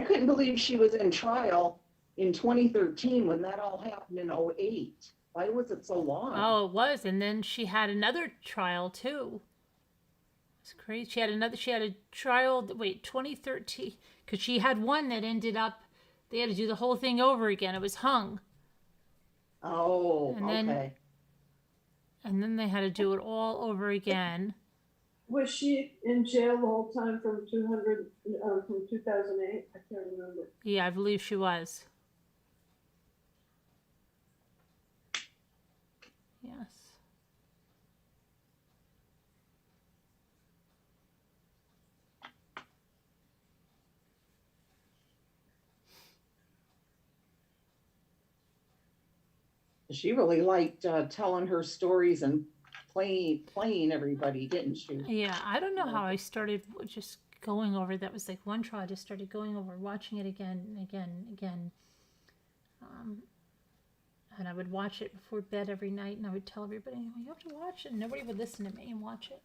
couldn't believe she was in trial in 2013 when that all happened in '08. Why was it so long? Oh, it was. And then she had another trial too. It's crazy. She had a trial, wait, 2013, because she had one that ended up, they had to do the whole thing over again. It was hung. Oh, And then, okay. and then they had to do it all over again. Was she in jail the whole time from 2008? I can't remember. Yeah, I believe she was. Yes. She really liked telling her stories and playing everybody, didn't she? Yeah, I don't know how I started just going over. That was like one trial. I just started going over, watching it again and again and again. And I would watch it before bed every night, and I would tell everybody, "You have to watch it." And nobody would listen to me and watch it.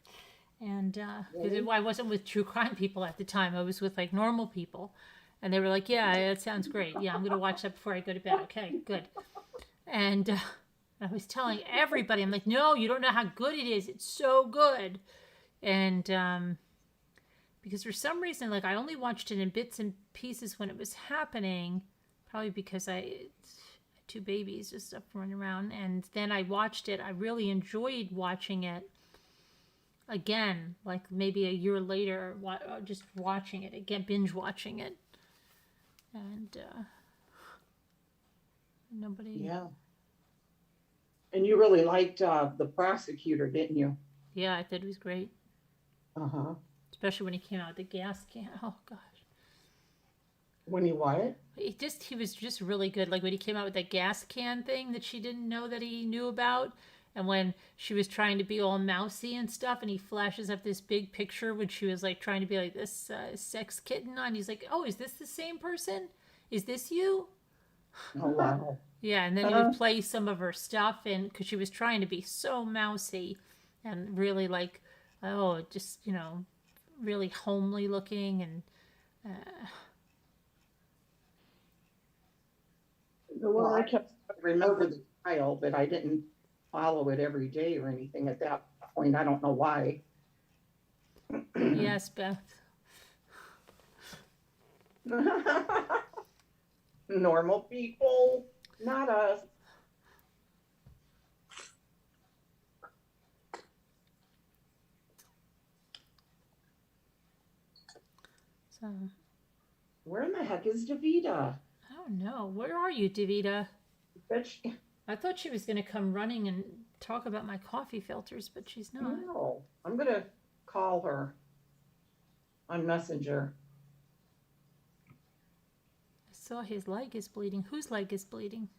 And because I wasn't with true crime people at the time, I was with like normal people, and they were like, "Yeah, it sounds great. Yeah, I'm gonna watch that before I go to bed." Okay, good. And I was telling everybody, I'm like, "No, you don't know how good it is. It's so good." And because for some reason, like I only watched it in bits and pieces when it was happening, probably because I had two babies and stuff running around. And then I watched it. I really enjoyed watching it again, like maybe a year later, just watching it again, binge watching it. And nobody. Yeah. And you really liked the prosecutor, didn't you? Yeah, I thought it was great. Uh-huh. Especially when he came out with the gas can. Oh gosh. When you what? He was just really good. Like when he came out with that gas can thing that she didn't know that he knew about, and when she was trying to be all mousy and stuff, and he flashes up this big picture when she was like trying to be like this sex kitten on. He's like, "Oh, is this the same person? Is this you?" Oh wow. Yeah, and then he would play some of her stuff, and because she was trying to be so mousy, and really like, just really homely looking, and The one Well, I kept. I remember the trial, but I didn't follow it every day or anything at that point. I don't know why. yes, Beth. Normal people, not us. So Where in the heck is Davida? I don't know. Where are you, Davida? I thought she was going to come running and talk about my coffee filters, but she's not. No, I'm gonna call her on Messenger. I saw his leg is bleeding. Whose leg is bleeding?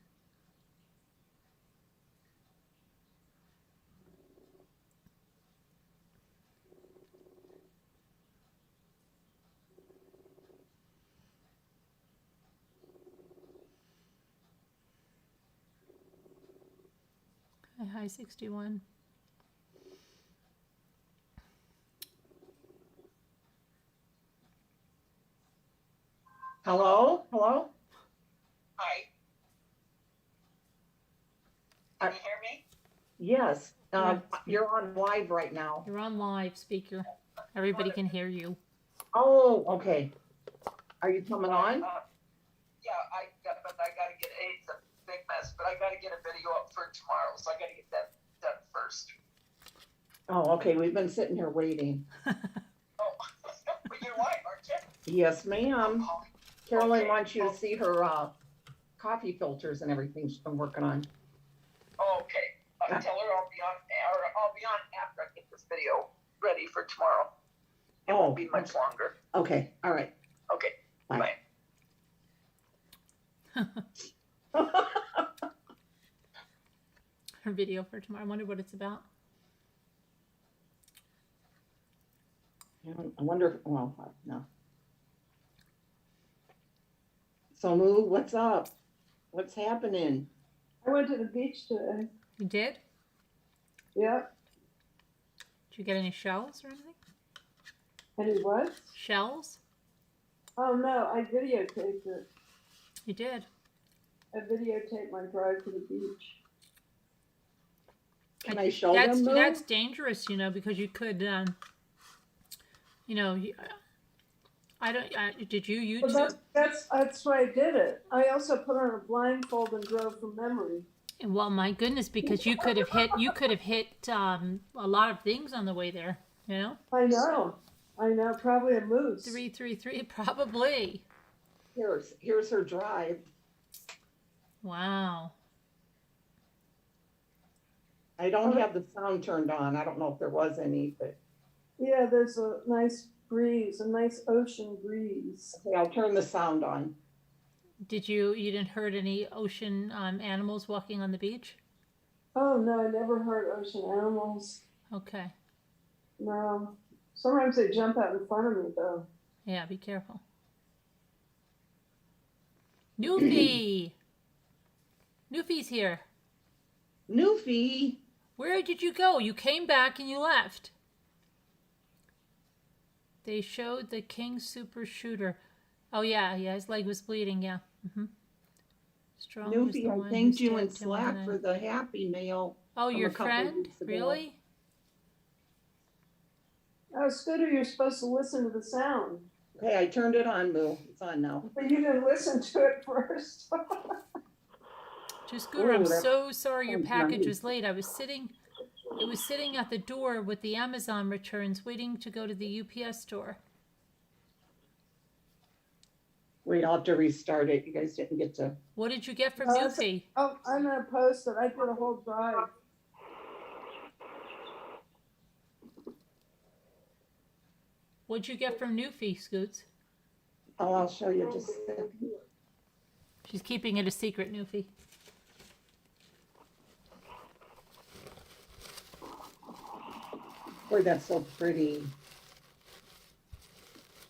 Hi, 61. Hello? Hello? Hi. Can you hear me? Yes, Yeah. you're on live right now. You're on live speaker. Everybody can hear you. Oh, okay. Are you coming on? Yeah, but I gotta get it's a big mess, but I gotta get a video up for tomorrow, so I gotta get that done first. Oh, okay. We've been sitting here waiting. Oh, but you're live, aren't you? Yes, ma'am. Oh, Carolyn okay. wants you to see her coffee filters and everything she's been working on. Oh, okay. Tell her I'll be on after I get this video ready for tomorrow. It won't be much longer. Okay. All right. Okay. Bye. Her video for tomorrow. I wonder what it's about. I wonder. Well, no. So, Moo, what's up? What's happening? I went to the beach today. You did? Yep. Did you get any shells or anything? And it was? Shells? Oh no, I videotaped it. You did. I videotaped my drive to the beach. Can I show That's them, Moo? that's dangerous, because you could, I don't. Did you But YouTube? that's why I did it. I also put on a blindfold and drove from memory. Well, my goodness, because you could have hit a lot of things on the way there. I know, probably a moose. 333 probably. Here's her drive. Wow. I don't have the sound turned on. I don't know if there was any, but Yeah, there's a nice breeze, a nice ocean breeze. okay, I'll turn the sound on. You didn't hurt any ocean animals walking on the beach? Oh no, I never heard ocean animals. Okay. No. Sometimes they jump out in front of me though. Yeah, be careful. Newfie! Newfie's here. Newfie. Where did you go? You came back and you left. They showed the King Super Shooter. Oh yeah, his leg was bleeding. Yeah. Strong was the Newfie, I one thanked who you in stabbed him Slack with a for knife. the Happy Mail. Oh, from your a couple friend? weeks ago. Really? Oh, Scooter, you're supposed to listen to the sound. Okay, I turned it on, Moo. It's on now. But you didn't listen to it first. Scooter, I'm Ooh, that's so sorry your sounds package nice. was late. It was sitting at the door with the Amazon returns, waiting to go to the UPS store. Wait, I'll have to restart it. You guys didn't get to. What did you get from Oh, Newfie? Oh, I'm gonna post it. I did a whole drive. What'd you get from Newfie, Scoots? Oh, I'll show you just a second. She's keeping it a secret, Newfie. Boy, that's so pretty.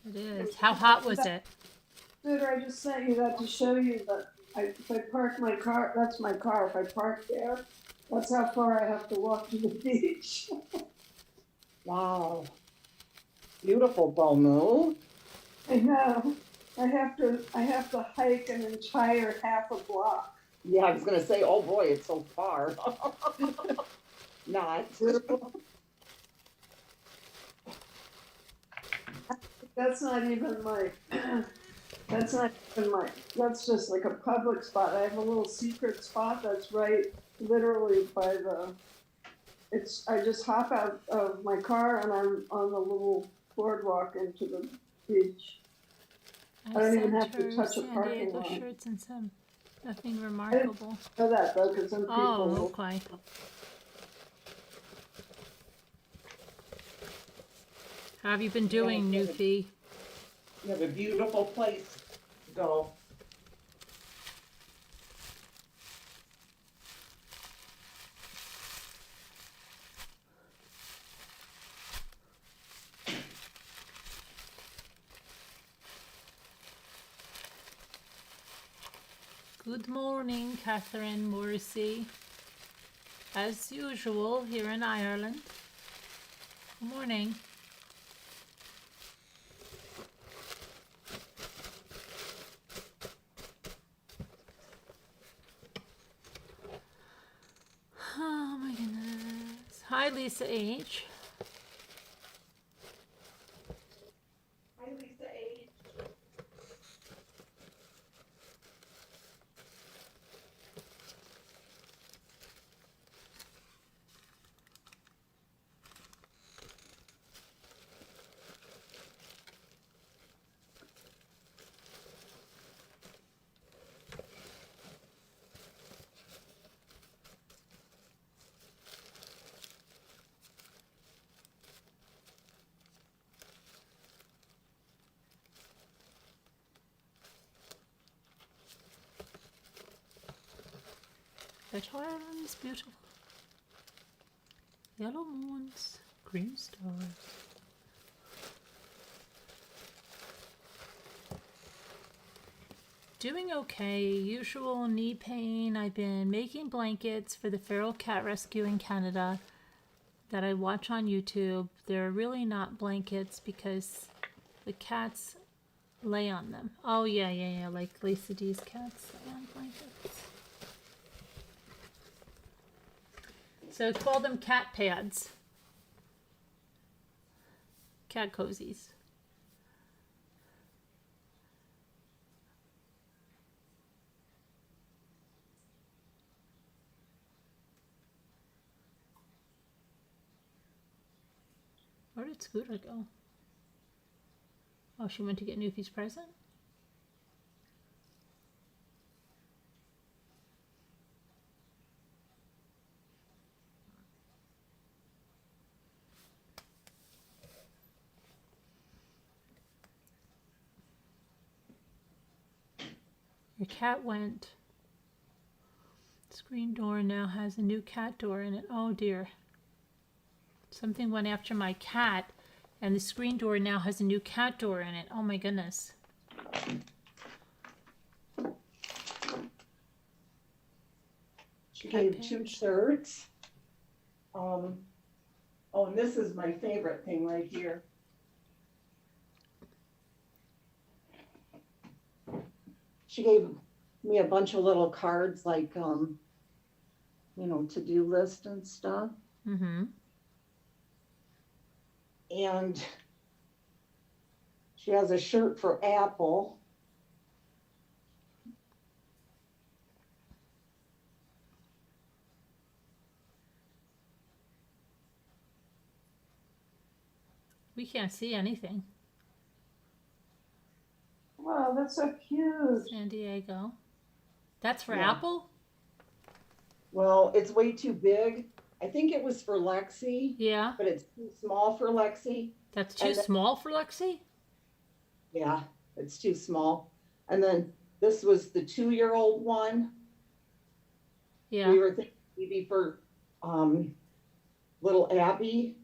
It is. How hot was it? Scooter, I just sent you that to show you that if I park my car, that's my car. If I park there, that's how far I have to walk to the beach. Wow. Beautiful, Moo. I know. I have to hike an entire half a block. Yeah, I was gonna say, oh boy, it's so far. Not. That's not even my. That's just like a public spot. I have a little secret spot that's right, literally by the. I just hop out of my car and I'm on the little boardwalk into the beach. I don't even have to touch a San parking Diego lot. shirts and some nothing remarkable. Know that though, because some people. Oh, okay. How have you been doing, Newfie? You have a beautiful place to go. Good morning, Catherine Morrissey. As usual, here in Ireland. Good morning. Oh my goodness. Hi, Lisa H. Hi, Lisa H. That Ireland is beautiful. Yellow moons, green stars. Doing okay. Usual knee pain. I've been making blankets for the feral cat rescue in Canada that I watch on YouTube. They're really not blankets because the cats lay on them. Oh, yeah, like Lisa D's cats lay on blankets. So call them cat pads. Cat cozies. Where did Scooter go? Oh, she went to get Newfie's present? Your cat went. Screen door now has a new cat door in it. Oh dear. Something went after my cat, and the screen door now has a new cat door in it. Oh my goodness. She gave 2 shirts. Oh, and this is my favorite thing right here. She gave me a bunch of little cards like, you know, to-do list and stuff. Mm-hmm. And she has a shirt for Apple. We can't see anything. Wow, that's so cute. San Diego. That's for Yeah. Apple? Well, it's way too big. I think it was for Lexi, Yeah. but it's too small for Lexi. That's too And then- small for Lexi? Yeah, it's too small. And then this was the 2-year-old one. Yeah. We were thinking maybe for little Abby,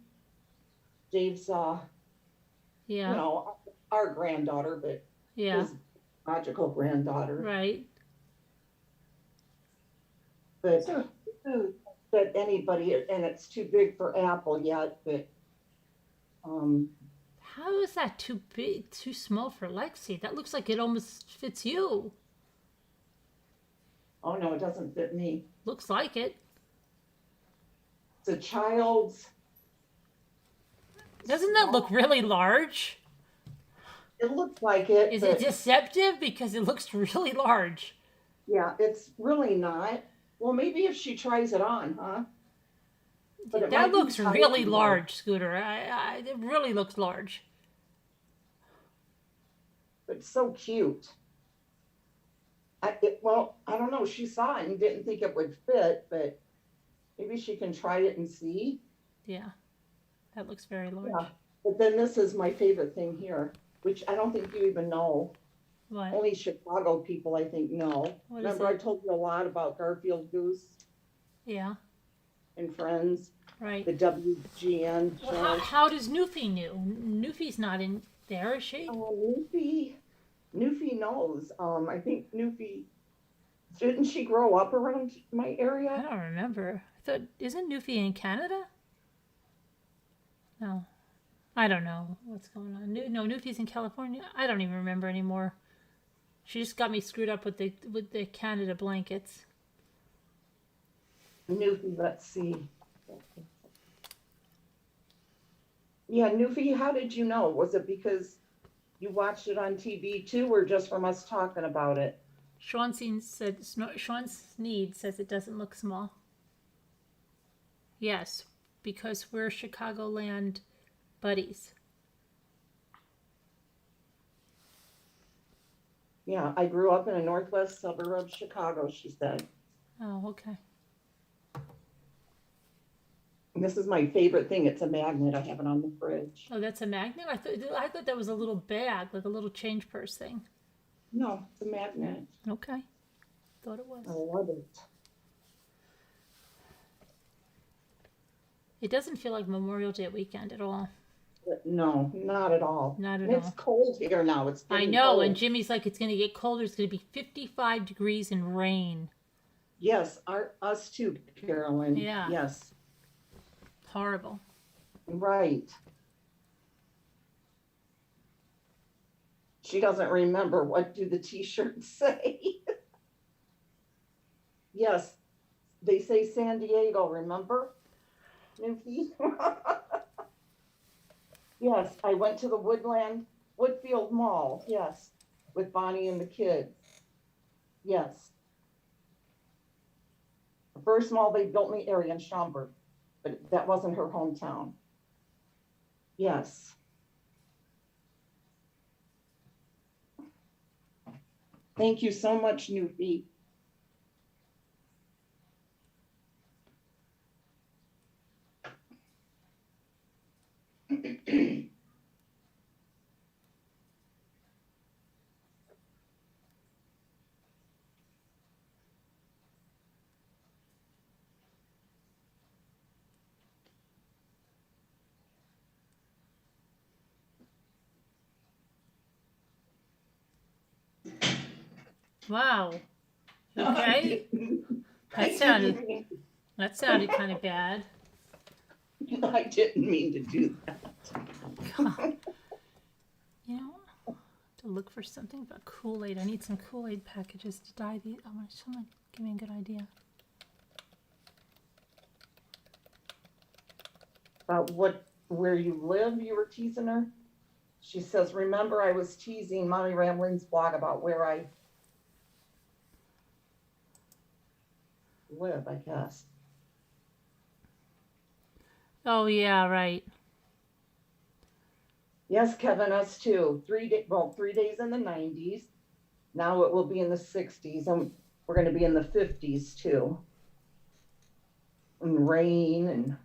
Dave's, Yeah. you know, our granddaughter, but Yeah. his logical granddaughter. Right. But So cute. that anybody, and it's too big for Apple yet, but How is that too big, too small for Lexi? That looks like it almost fits you. oh no, it doesn't fit me. Looks like it. It's a child's. Doesn't that look really large? It looks like it. Is but it deceptive? Because it looks really large. Yeah, it's really not. Well, maybe if she tries it on, huh? But it might That be looks tight really and large, Scooter. It really looks large. But it's so cute. Well, I don't know. She saw it and didn't think it would fit, but maybe she can try it and see. Yeah. That looks very large. Yeah. But then this is my favorite thing here, which I don't think you even know. What? Only Chicago people, I think, know. What is Remember, I it? told you a lot about Garfield Goose Yeah. and Friends, Right. the WGN Well, show. how does Newfie know? Newfie's not in there, is she? Newfie knows. I think Newfie, didn't she grow up around my I area? don't remember. I thought, isn't Newfie in Canada? No. I don't know what's going on. No, Newfie's in California. I don't even remember anymore. She just got me screwed up with the Canada blankets. Newfie, let's see. Yeah, Newfie, how did you know? Was it because you watched it on TV too, or just from us talking about it? Sean Sneed says it doesn't look small. Yes, because we're Chicagoland buddies. Yeah, I grew up in a northwest suburb of Chicago, she said. Oh, okay. And this is my favorite thing. It's a magnet. I have it on the fridge. Oh, that's a magnet? I thought that was a little bag, like a little change purse thing. No, it's a magnet. Okay. Thought it was. I love it. It doesn't feel like Memorial Day weekend at all. But no, not at all. Not at And it's all. cold here now. It's I getting know, cold. and Jimmy's like, it's going to get colder. It's going to be 55 degrees and rain. Yes, us too, Carolyn. Yeah. Yes, Horrible. right. She doesn't remember. What do the t-shirts say? Yes, they say San Diego, remember? Newfie? Yes, I went to the Woodfield Mall, yes, with Bonnie and the kids. Yes. The first mall they built in the area in Schaumburg, but that wasn't her hometown. Yes. Thank you so much, Newfie. Wow. Okay. That sounded kind of bad. I didn't mean to do that. God. You know, to look for something about Kool-Aid. I need some Kool-Aid packages to dye these. I want someone give me a good idea. About where you live, you were teasing her? She says, remember I was teasing Mommy Rambling's blog about where I live, I guess. Oh yeah, right. Yes, Kevin, us too. 3 days in the 90s. Now it will be in the 60s, and we're going to be in the 50s too. And rain and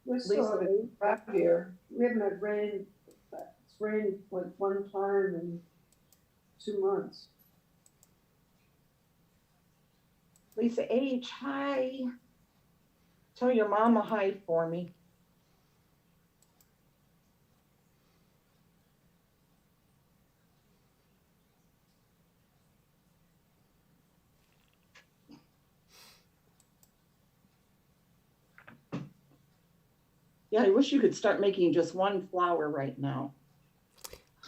We're still Lisa. having crap here. We haven't had rain. It's rained like one time in 2 months. Lisa H, hi. Tell your mama hi for me. Yeah, I wish you could start making just one flower right now.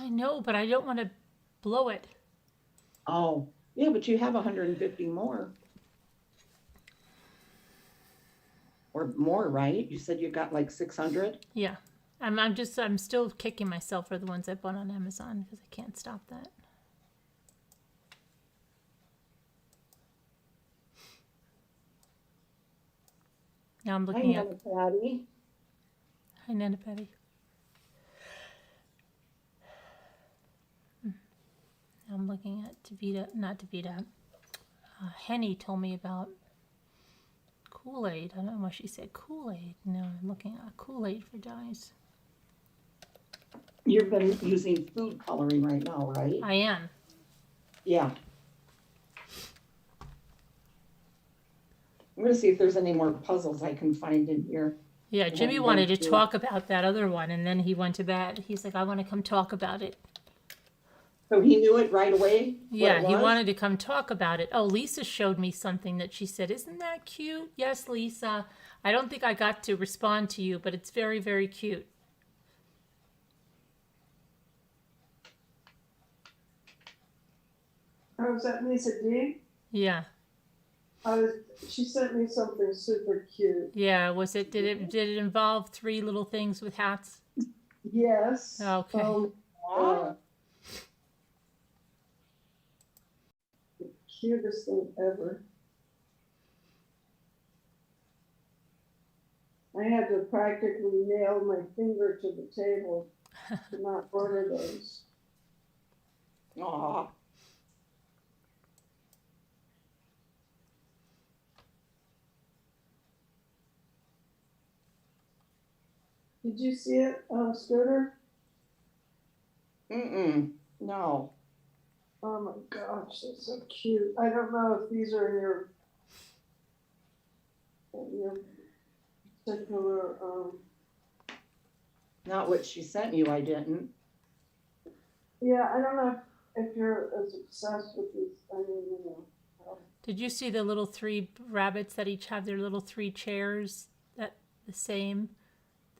I know, but I don't want to blow it. Oh, yeah, but you have 150 more. Or more, right? You said you got like 600? Yeah. I'm still kicking myself for the ones I bought on Amazon because I can't stop that. Now I'm Hi, looking at. Nana Patty. Hi, Nana Patty. Now I'm looking at not Davita. Henny told me about Kool-Aid. I don't know why she said Kool-Aid. No, I'm looking at Kool-Aid for dyes. You've been using food coloring right now, right? I am. Yeah. I'm going to see if there's any more puzzles I can find in here. Yeah, Jimmy wanted to talk about that other one, and then he went to bed. He's like, I want to come talk about it. So he knew it right away? Yeah, he wanted to come talk about it. Oh, Lisa showed me something that she said, isn't that cute? Yes, Lisa. I don't think I got to respond to you, but it's very, very cute. Oh, was that Lisa D? Yeah. She sent me something super cute. Yeah, was it? Did it involve 3 little things with hats? Yes. Okay. The cutest thing ever. I had to practically nail my finger to the table to not order those. Aw. Did you see it, Scooter? No. Oh my gosh, that's so cute. I don't know if these are in your particular, Not what she sent you, I didn't. yeah, I don't know if you're as obsessed with these, I mean, you know. Did you see the little 3 rabbits that each have their little 3 chairs that the same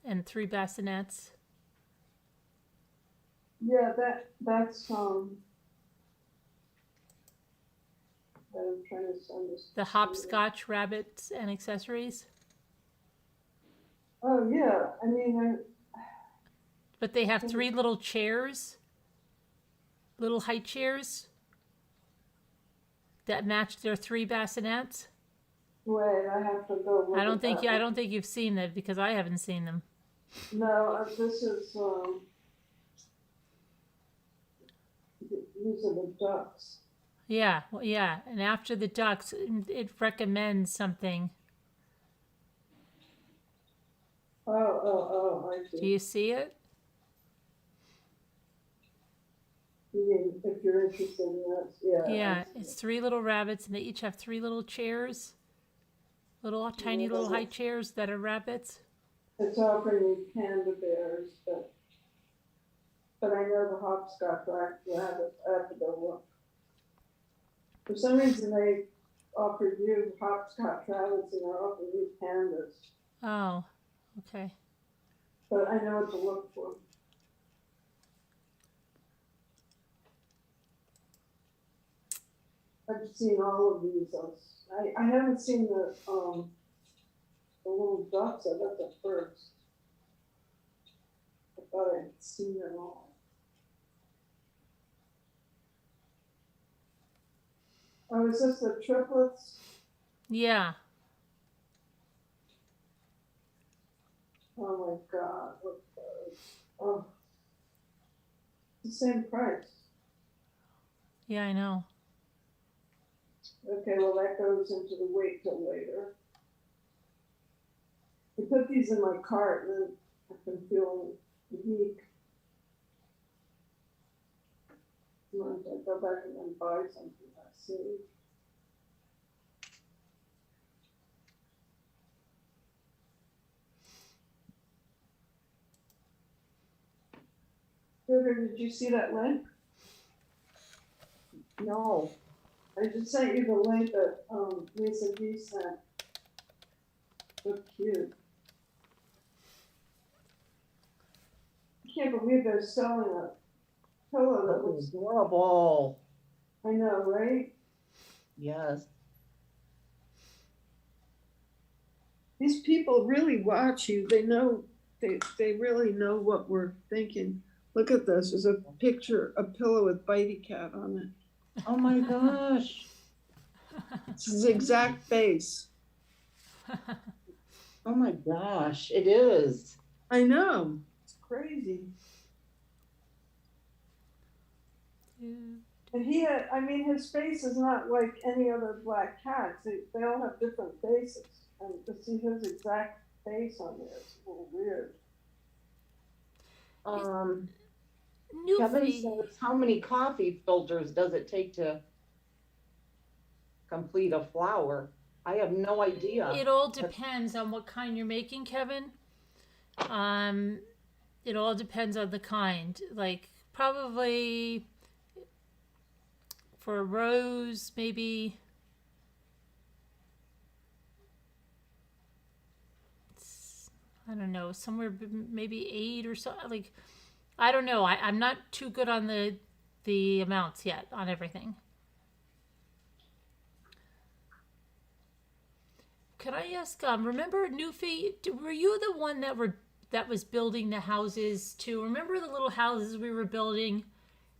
and 3 bassinets. Yeah, that's that I'm trying to understand. The hopscotch rabbits and accessories. Oh yeah, I mean, But they have 3 little chairs, little high chairs that match their 3 bassinets. wait, I have to go look I don't at think that. I don't think you've seen that because I haven't seen them. No, this is these are the ducks. Yeah, well, yeah. And after the ducks, it recommends something. Oh, I Do see. you see it? You mean if you're interested in that, yeah. Yeah, I see. it's 3 little rabbits, and they each have 3 little chairs, little tiny Yeah, little high chairs that are rabbits. It's offering me panda bears, but I know the hopscotch rabbits. I have to go look. For some reason, they offered you hopscotch rabbits and they're offering you pandas. Oh, okay. But I know what to look for. I've seen all of these. I haven't seen the little ducks. I got the first. I thought I had seen them all. Oh, is this the triplets? Yeah. Oh my God, look at those. Oh, it's the same price. Yeah, I know. Okay, well, that goes into the wait till later. I put these in my cart and then I've been feeling weak. Sometimes I go back and then buy something I see. Sugar, did you see that link? No, I just sent you the link that Lisa D sent. So cute. I can't believe they're selling a pillow that that's looks. adorable. I know, right? Yes. These people really watch you. They know. They really know what we're thinking. Look at this. There's a picture, a pillow with Bitey Cat on it. Oh my gosh. It's his exact face. Oh my gosh, it is. I know. It's crazy. And he had, I mean, his face is not like any other black cats. They all have different faces. And to see his exact face on there is a little weird. Kevin Newfie. says, how many coffee filters does it take to complete a flower? I have no idea. It all depends on what kind you're making, Kevin. It all depends on the kind. Like probably for a rose, maybe I don't know, somewhere maybe 8 or so. Like I don't know. I'm not too good on the amounts yet on everything. Can I ask? Remember, Newfie? Were you the one that was building the houses too? Remember the little houses we were building,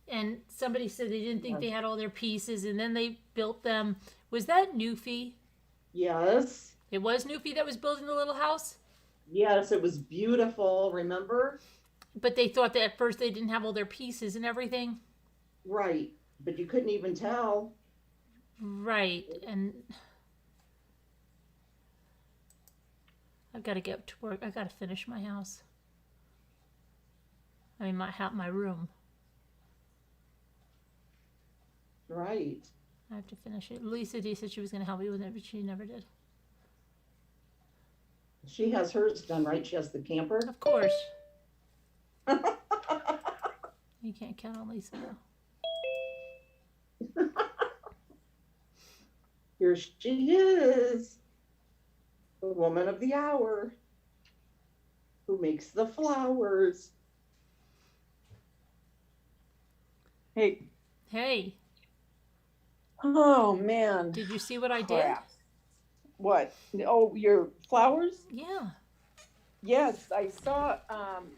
and somebody said they didn't think they had all their pieces, and then they built them. Was that Newfie? Yes. It was Newfie that was building the little house. Yes, it was beautiful. Remember? But they thought that at first they didn't have all their pieces and everything. Right, but you couldn't even tell. Right, and I've got to get to work. I got to finish my house. I mean, my room. Right. I have to finish it. Lisa D said she was going to help me with it, but she never did. She has hers done, right? She has the camper. Of course. You can't count on Lisa though. Here she is. The woman of the hour. who makes the flowers. Hey, Hey, oh man, did you see what I did? crap. What? Oh, your flowers? Yeah. Yes, I saw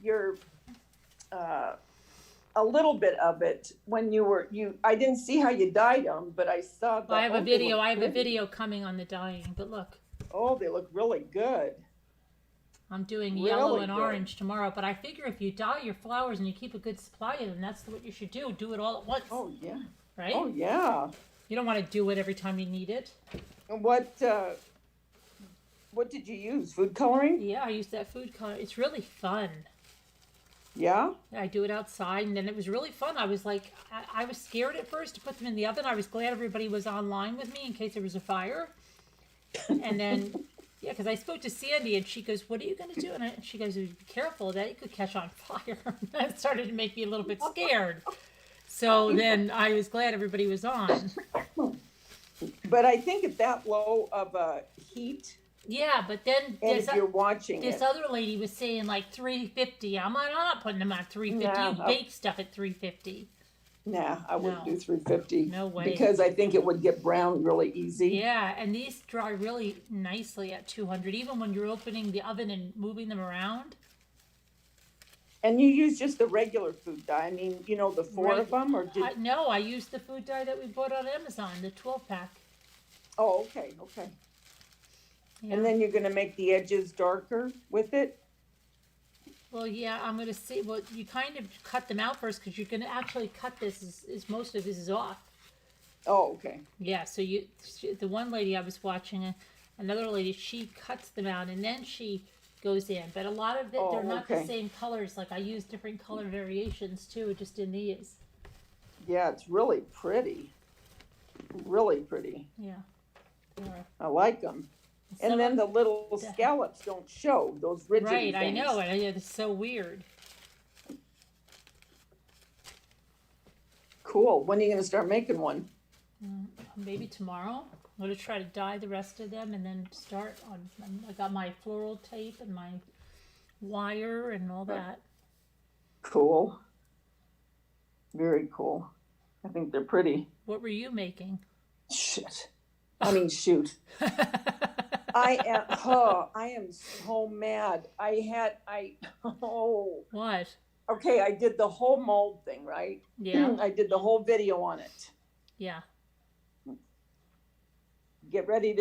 your a little bit of it when you. I didn't see how you dyed them, but I saw that. Well, I have a they video. look I have a pretty. video coming on the dyeing, but look, Oh, they look really good. I'm doing Really yellow and good. orange tomorrow. But I figure if you dye your flowers and you keep a good supply of them, that's what you should do. Do it all at once, Oh yeah. right? Oh yeah. You don't want to do it every time you need it. And what did you use? Food coloring? Yeah, I use that food color. It's really fun. Yeah. I do it outside, and then it was really fun. I was like, I was scared at first to put them in the oven. I was glad everybody was online with me in case there was a fire. And then, yeah, because I spoke to Sandy, and she goes, "What are you going to do?" And she goes, "Be careful, that it could catch on fire." That started to make me a little bit scared. So then I was glad everybody was on. But I think at that low of a heat, Yeah, but then and there's if you're watching this it, other lady was saying like 350. I'm not putting them on 350. Nah, You bake stuff at 350. nah, I wouldn't No. do 350. No way. Because I think it would get brown really easy. Yeah, and these dry really nicely at 200, even when you're opening the oven and moving them around. And you use just the regular food dye. I mean, the four Right. of them, or did? No, I used the food dye that we bought on Amazon, the 12-pack. Oh, okay, okay. Yeah. And then you're gonna make the edges darker with it. Well, yeah, I'm going to see. Well, you kind of cut them out first because you're going to actually cut this is most of this is off. Oh, okay. Yeah, so the one lady I was watching, another lady, she cuts them out and then she goes in. But a lot of it, Oh, they're not okay. the same colors. Like I use different color variations too, just in these. Yeah, it's really pretty. Really pretty. Yeah. Or- I like them. some And then of- the little scallops don't show, those rigid Right, I things. know, and it's so weird. Cool. When are you gonna start making one? Maybe tomorrow. I'm going to try to dye the rest of them and then start on. I got my floral tape and my wire and all that. Cool. Very cool. I think they're pretty. What were you making? Shit. I mean, shoot. I am so mad. What? Okay, I did the whole mold thing, right? Yeah. I did the whole video on it. Yeah. Get ready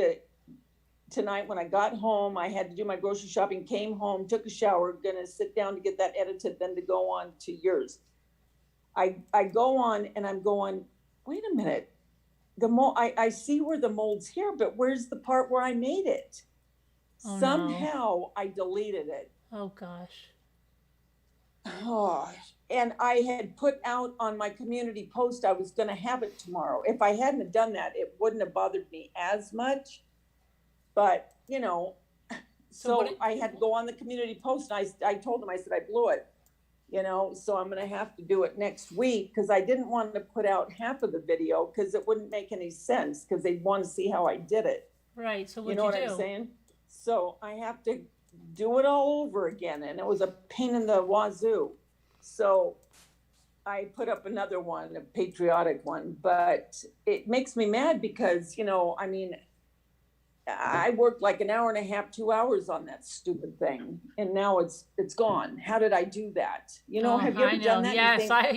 tonight when I got home, I had to do my grocery shopping, came home, took a shower, gonna sit down to get that edited, then to go on to yours. I go on and I'm going, wait a minute. The mold, I see where the mold's here, but where's the part where I made it? Oh, no. Somehow I deleted it. Oh gosh. Oh, and I had put out on my community post I was going to have it tomorrow. If I hadn't have done that, it wouldn't have bothered me as much. But, so I had to go on the community post and I told them, I said, I blew it, so I'm going to have to do it next week because I didn't want to put out half of the video because it wouldn't make any sense because they'd want to see how I did it. Right. So You what'd know what do? I'm saying? So I have to do it all over again. And it was a pain in the wazoo. So I put up another one, a patriotic one, but it makes me mad because, I worked like an hour and a half, 2 hours on that stupid thing. And now it's gone. How did I do that? Have you I ever know. done that?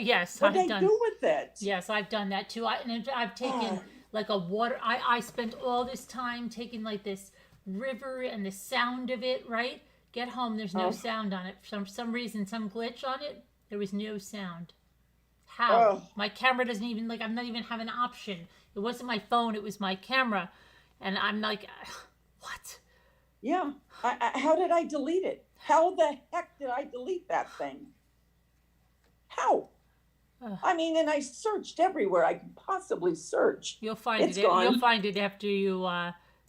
Yes, What did I've I done. do with it? Yes, I've done that too. I've taken like a water. I spent all this time taking like this river and the sound of it. Right? Get home. There's no sound on it. For some reason, some glitch on it. There was no sound. How? My camera doesn't even I'm not even have an option. It wasn't my phone. It was my camera, and I'm like, what? Yeah. How did I delete it? How the heck did I delete that thing? How? And I searched everywhere I could possibly search. You'll find It's it. gone. You'll find it after you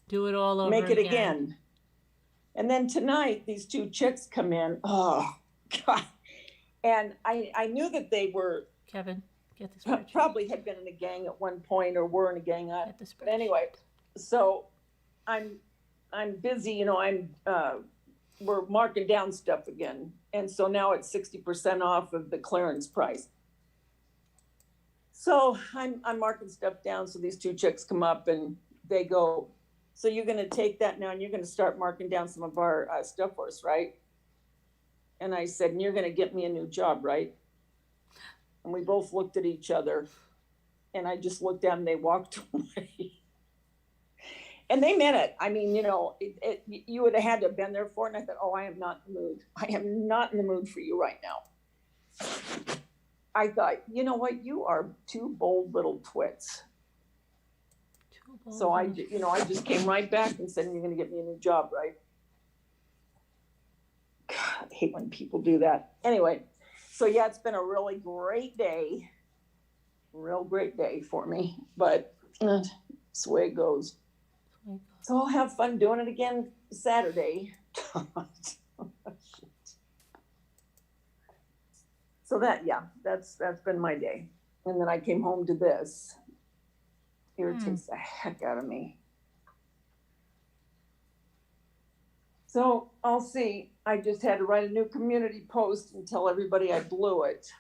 do it all over. Make it again. And then tonight, these two chicks come in. Oh, God. And I knew that they were Kevin, get this spreadsheet. probably had been in a gang at one point or were in a gang. Get the But anyway, so I'm busy. I'm we're marking down stuff again. And so now it's 60% off of the clearance price. So I'm marking stuff down. So these two chicks come up and they go, so you're going to take that now and you're going to start marking down some of our stuff for us, right? And I said, and you're going to get me a new job, right? And we both looked at each other and I just looked at them and they walked away. And they meant it. I mean, you know, you would have had to have been there for it. And I thought, oh, I am not in the mood. I am not in the mood for you right now. I thought, you know what? You are two bold little twits. So I just came right back and said, you're going to get me a new job, right? God, I hate when people do that. Anyway, so yeah, it's been a really great day. Real great day for me. But that's the way it goes. So I'll have fun doing it again Saturday. So that's been my day. And then I came home to this. Irritates the heck out of me. So I'll see. I just had to write a new community post and tell everybody I blew it.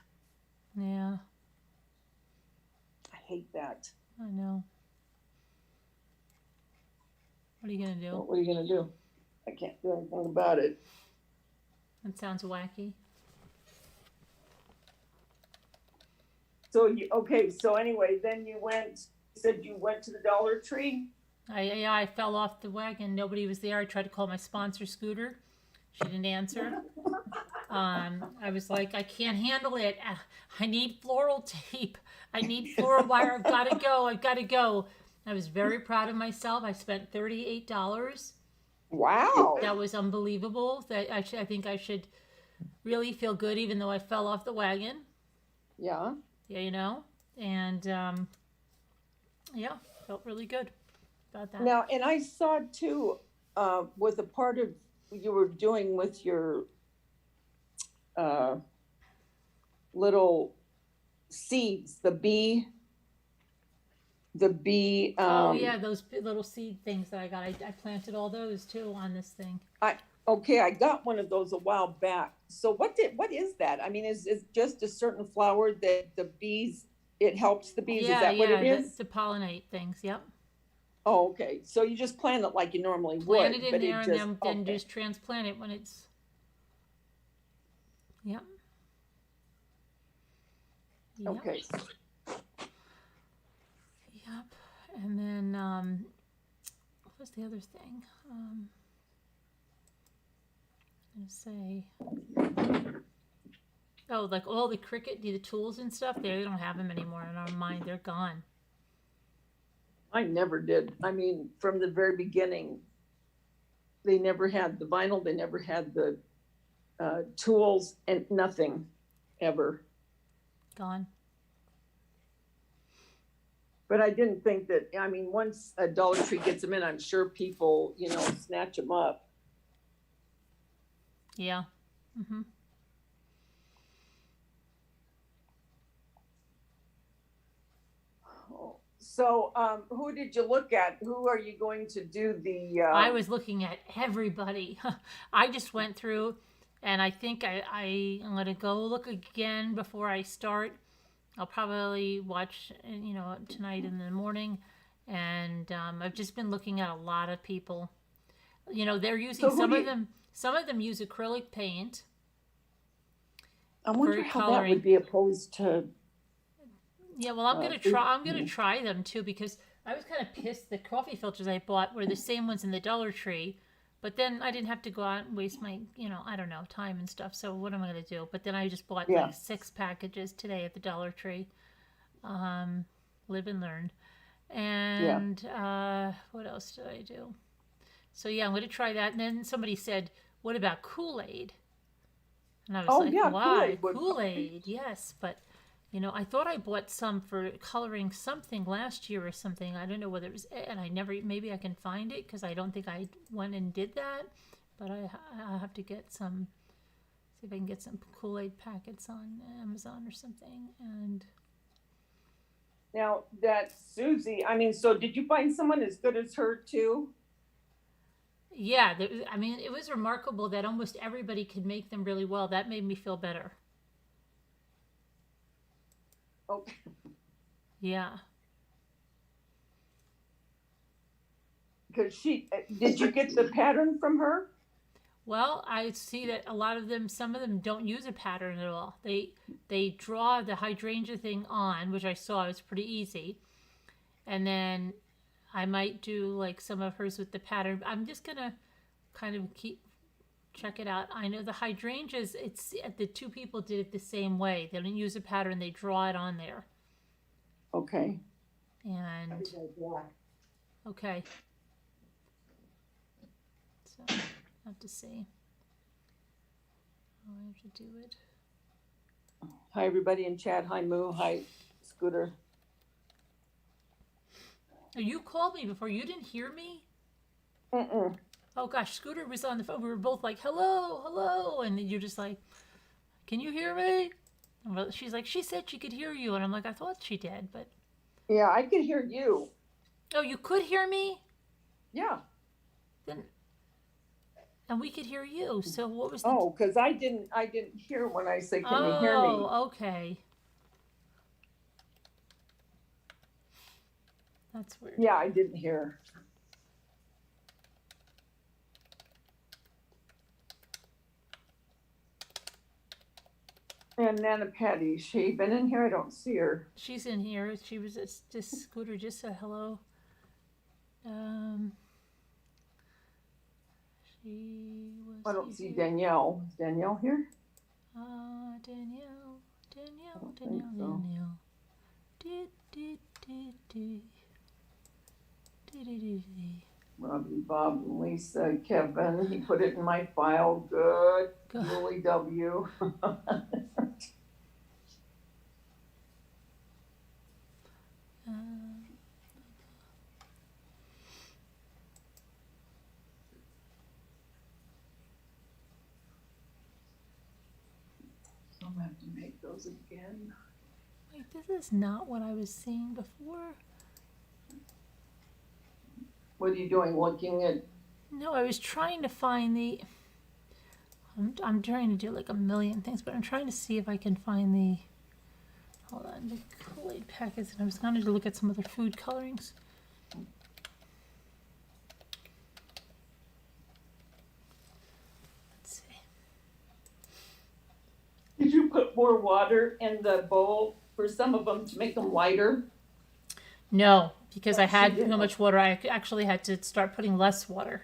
Yeah, I hate that. I know. What are you going to do? What are you going to do? I can't do anything about it. That sounds wacky. So so anyway, then you said you went to the Dollar Tree? I fell off the wagon. Nobody was there. I tried to call my sponsor, Scooter. She didn't answer. I was like, I can't handle it. I need floral tape. I need floral wire. I've got to go. I was very proud of myself. I spent $38. Wow. That was unbelievable. I think I should really feel good, even though I fell off the wagon. Yeah. Yeah, you know, and felt really good about that. Now, and I saw too, with a part of you were doing with your little seeds, the bee. Oh yeah, those little seed things that I got. I planted all those too on this thing. I got one of those a while back. So what is that? I mean, is it just a certain flower that the bees, it helps the bees? Yeah, is that what it is? To pollinate things. Yep. Oh, okay. So you just plant it like you normally Plant would. it in there and then just transplant it when it's. Yep. Okay. Yep. And then what was the other thing? I'm gonna say. Oh, like all the the tools and stuff. They don't have them anymore in our mind. They're gone. I never did. I mean, from the very beginning, they never had the vinyl. They never had the tools and nothing ever. Gone. But I didn't think that, I mean, once a Dollar Tree gets them in, I'm sure people, snatch them up. Yeah. Mm-hmm. So who did you look at? Who are you going to do the... I was looking at everybody. I just went through, and I think I'm going to go look again before I start. I'll probably watch, tonight in the morning. And I've just been looking at a lot of people. They're using some of them use acrylic paint. I wonder how that would be opposed to... Yeah, well, I'm gonna try them too, because I was kind of pissed the coffee filters I bought were the same ones in the Dollar Tree, but then I didn't have to go out and waste my, I don't know, time and stuff. So what am I gonna do? But then I just bought like 6 packages today at the Dollar Tree. Live and learn. And what else did I do? So yeah, I'm gonna try that. And then somebody said, "What about Kool-Aid?" And I was why Kool-Aid? Yes, but. I thought I bought some for coloring something last year or something. I don't know whether it was, and maybe I can find it because I don't think I went and did that. But I'll have to get some, see if I can get some Kool-Aid packets on Amazon or something. And now that Susie, so did you find someone as good as her too? Yeah, I mean, it was remarkable that almost everybody could make them really well. That made me feel better. Okay. Yeah. Because did you get the pattern from her? Well, I see that a lot of them, some of them don't use a pattern at all. They draw the hydrangea thing on, which I saw was pretty easy. And then I might do like some of hers with the pattern. I'm just gonna kind of check it out. I know the hydrangeas, it's the two people did it the same way. They didn't use a pattern, they draw it on there. Okay. And okay. So I have to see how I have to do it. Hi, everybody in chat. Hi, Moo. Hi, Scooter. Oh, you called me before. You didn't hear me? Mm-mm. Oh gosh, Scooter was on the phone. We were both like, hello, hello. And then you're just like, can you hear me? And she's like, she said she could hear you. And I'm like, I thought she did, but. Yeah, I could hear you. Oh, you could hear me? Yeah. Then, and we could hear you. So what was the... Oh, because I didn't hear when I said, can you hear me? Oh, okay. That's weird. Yeah, I didn't hear. And Nana Patty, she been in here? I don't see her. She's in here. She was just Scooter just said hello. She was. I don't see Danielle. Is Danielle here? Danielle. I don't think so. Robbie, Bob, Lisa, Kevin. He put it in my file. Good. Julie W. I'll have to make those again. Wait, this is not what I was seeing before. What are you doing? Looking at? No, I was trying to find the. I'm trying to do like a million things, but I'm trying to see if I can find the. Hold on, the Kool-Aid packets, and I was going to look at some other food colorings. Let's see. Did you put more water in the bowl for some of them to make them lighter? No, because I had She did. too much water. I actually had to start putting less water.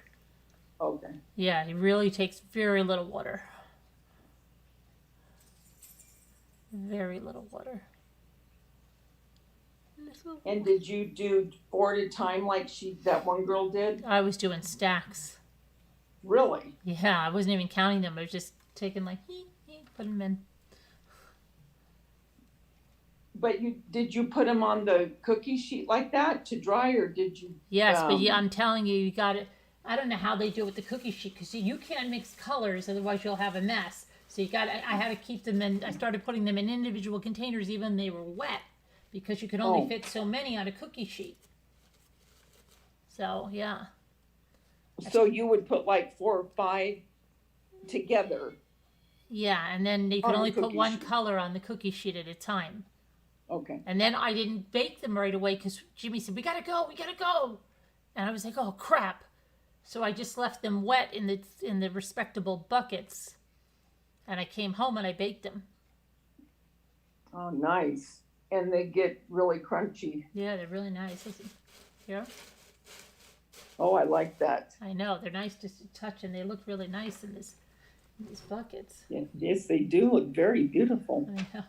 Okay. Yeah, it really takes very little water. Very little water. And did you do 4 at a time like that one girl did? I was doing stacks. Really? Yeah, I wasn't even counting them. I was just taking like, put them in. But did you put them on the cookie sheet like that to dry, or did you? Yes, but yeah, I'm telling you, you got it. I don't know how they do it with the cookie sheet because you can't mix colors, otherwise you'll have a mess. So I had to keep them in. I started putting them in individual containers, even when they were wet, because you could only fit so many on a cookie sheet. So yeah. So you would put like 4 or 5 together. Yeah, and then you could On the only put cookie one sheet. color on the cookie sheet at a time. Okay. And then I didn't bake them right away because Jimmy said, we gotta go. And I was like, oh crap. So I just left them wet in the respectable buckets. And I came home and I baked them. Oh, nice. And they get really crunchy. Yeah, they're really nice. Listen, here. Oh, I like that. I know, they're nice to touch and they look really nice in these buckets. Yeah, yes, they do look very beautiful. I know.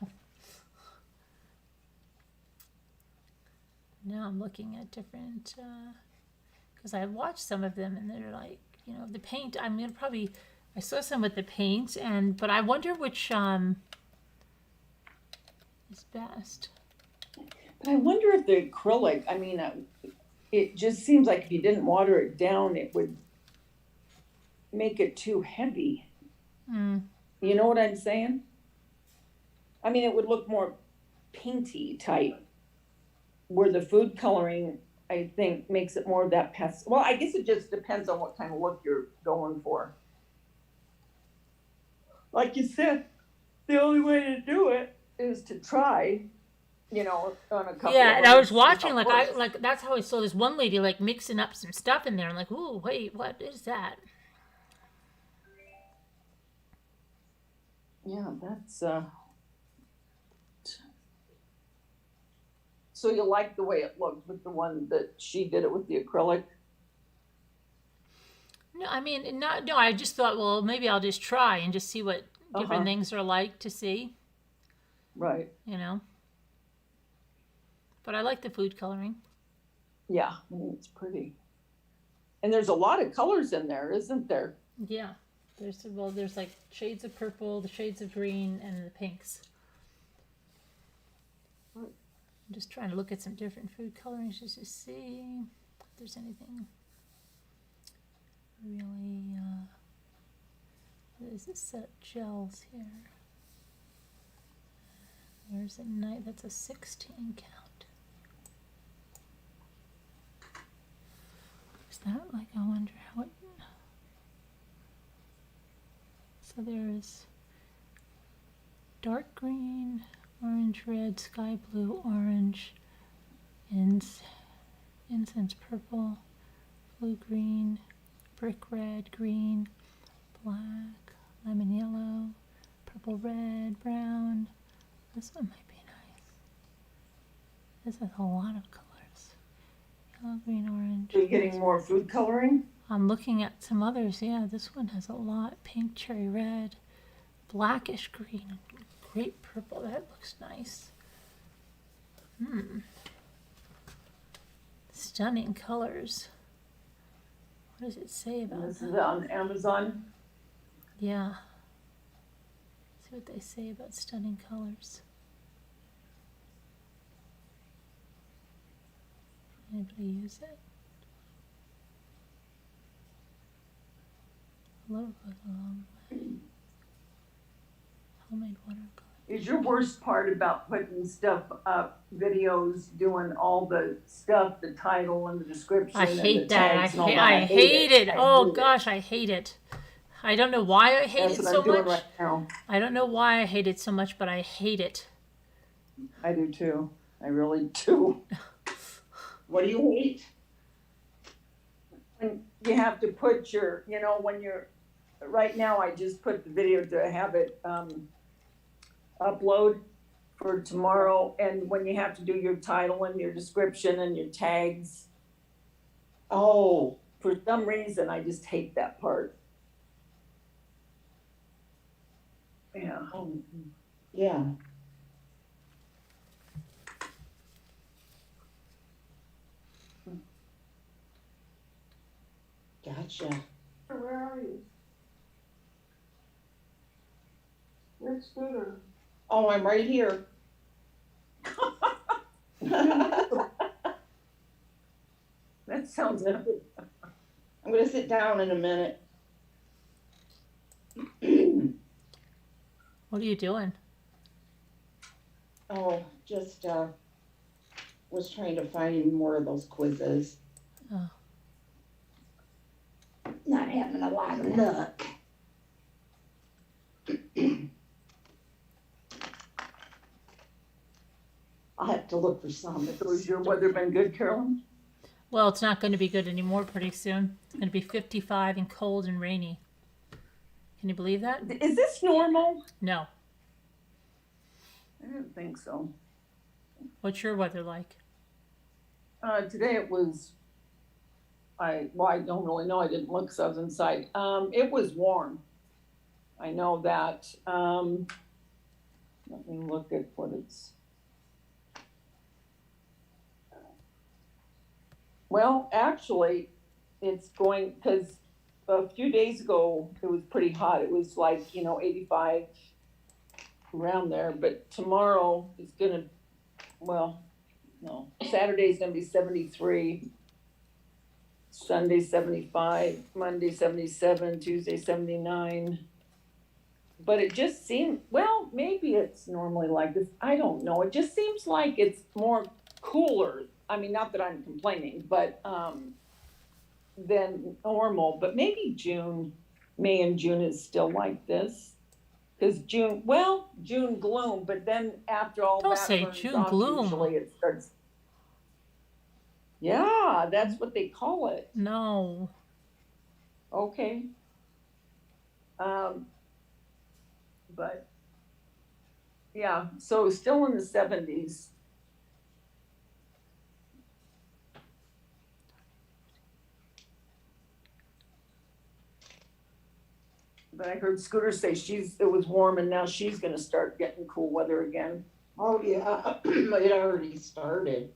Now I'm looking at different, because I watched some of them and they're like, the paint, I'm going to probably, I saw some with the paint, but I wonder which is best. But I wonder if the acrylic, it just seems like if you didn't water it down, it would make it too heavy. Mm. You know what I'm saying? It would look more painty type, where the food coloring I think makes it more of that well, I guess it just depends on what kind of look you're going for. Like you said, the only way to do it is to try, you know, on a couple Yeah, of and I was them, watching, see like, how it works. like, that's how I saw this one lady, like, mixing up some stuff in there. I'm like, ooh, wait, what is that? Yeah, that's, so you like the way it looked with the one that she did it with the acrylic? No, I mean, not, no, I just thought, well, maybe I'll just try and just see what different Uh-huh. things are like to see, Right. you know? But I like the food coloring. Yeah, it's pretty. And there's a lot of colors in there, isn't there? Yeah. There's like shades of purple, the shades of green, and the pinks. I'm just trying to look at some different food colorings just to see if there's anything really, what is this set of gels here? There's a night, that's a 16 count. Is that like, I wonder how it, so there's dark green, orange, red, sky blue, orange, incense purple, blue green, brick red, green, black, lemon yellow, purple red, brown. This one might be nice. This has a lot of colors. Yellow, green, orange. Are you getting more food coloring? I'm looking at some others. Yeah, this one has a lot. Pink, cherry red, blackish green, grape purple. That looks nice. Stunning colors. What does it say about This that? is on Amazon. Yeah. See what they say about stunning colors. Anybody use it? Logo goes a long way. Homemade watercolor. Is your worst part about putting stuff up, videos, doing all the stuff, the title and the description I and the hate that. tags and all that? I hate it. I Oh hate it. gosh, I hate it. I don't know why I hate That's it what so I'm doing much. right now. I don't know why I hate it so much, but I hate it. I do too. I really do. What do you hate? When you have to put your, you know, when you're, right now I just put the video to have it upload for tomorrow, and when you have to do your title and your description and your tags, Oh, for some reason I just hate that part. Yeah. yeah. Gotcha. Where are you? Which scooter? Oh, I'm right here. That sounds good. I'm gonna sit down in a minute. What are you doing? Oh, just was trying to find more of those quizzes. Oh. Not having a lot of luck. I'll have to look for some. So has your weather been good, Carolyn? Well, it's not going to be good anymore pretty soon. It's going to be 55 and cold and rainy. Can you believe that? Is this normal? No. I didn't think so. What's your weather like? Today it was, I don't really know. I didn't look because I was inside. It was warm. I know that. Let me look at what it's. Well, actually, it's going, because a few days ago, it was pretty hot. It was like, 85 around there. But tomorrow is going to, no, Saturday's going to be 73. Sunday 75, Monday 77, Tuesday 79. But it just seemed, maybe it's normally like this. I don't know. It just seems like it's more cooler. I mean, not that I'm complaining, but, than normal, but maybe May and June is still like this. Cause June gloom, but then after all Don't that say burns June off, gloom. usually it starts. Yeah, that's what they call it. No. Okay. But yeah, so still in the 70s. But I heard Scooter say it was warm and now she's gonna start getting cool weather again. Oh, yeah, it already started.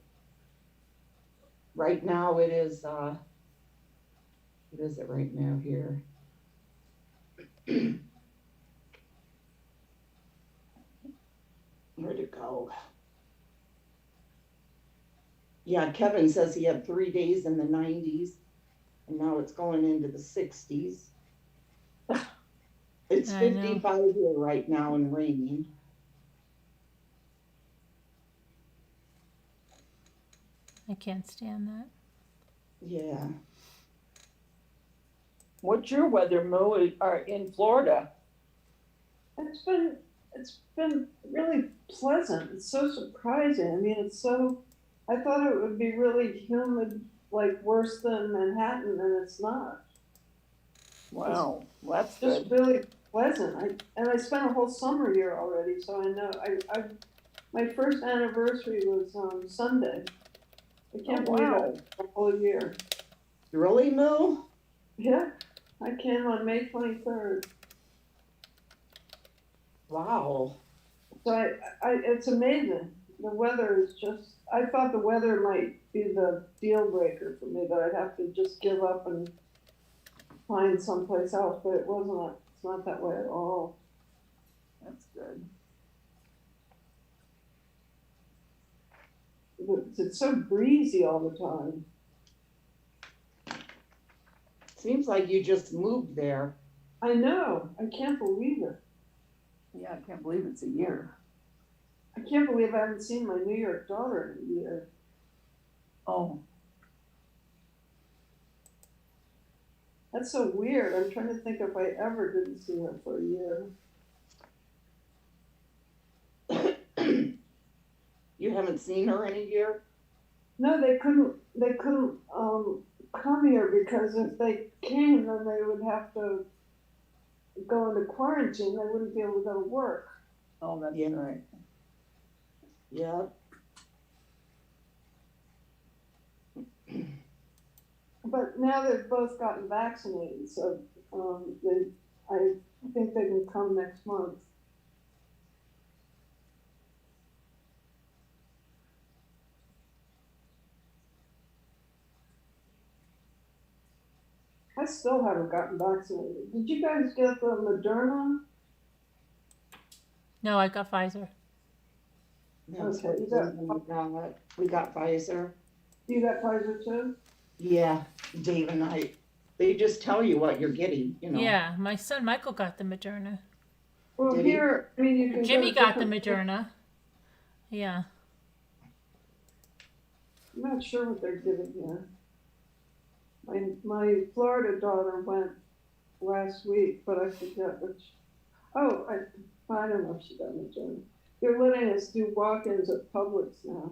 Right now it is, what is it right now here? Where'd it go? Yeah, Kevin says he had 3 days in the 90s, and now it's going into the 60s. It's I know. 55 here right now and raining. I can't stand that. Yeah. What's your weather, Mo, are in Florida? It's been really pleasant. It's so surprising. I mean, I thought it would be really humid, like worse than Manhattan, and it's not. Wow, well, that's It's just good. really pleasant. I spent a whole summer here already, so I know. My first anniversary was on Sunday. I can't believe wow. it. A whole year. Really, Moo? Yeah, I came on May 23rd. Wow. So it's amazing. The weather is just, I thought the weather might be the deal breaker for me, that I'd have to just give up and find someplace else, but it wasn't, it's not that way at all. That's good. It's so breezy all the time. Seems like you just moved there. I know, I can't believe it. Yeah, I can't believe it's a year. I can't believe I haven't seen my New York daughter in a year. Oh, That's so weird. I'm trying to think if I ever didn't see her for a year. You haven't seen her in a year? No, they couldn't come here because if they came, then they would have to go into quarantine. They wouldn't be able to go to work. oh, that's Yeah. right. Yeah. But now they've both gotten vaccinated, so I think they can come next month. I still haven't gotten vaccinated. Did you guys get the Moderna? No, I got Pfizer. That's Okay, what you we got Pfizer. You got Pfizer too? Yeah, Dave and I. They just tell you what you're getting, you know. Yeah, my son Michael got the Moderna. Well, Did he? here, I mean, you can Jimmy go to got the different- Moderna. Yeah. I'm not sure what they're giving here. My Florida daughter went last week, but I forget which. Oh, I don't know if she got Moderna. They're letting us do walk-ins at Publix now.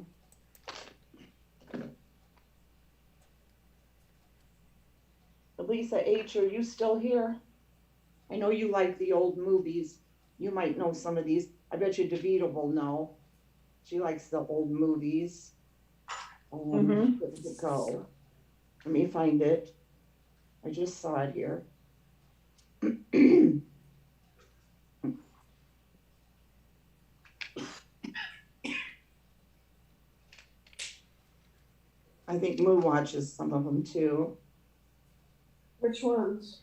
Lisa H., are you still here? I know you like the old movies. You might know some of these. I bet you DeVita will know. She likes the old movies. Where did it go? Let me find it. I just saw it here. I think Moo watches some of them too. Which ones?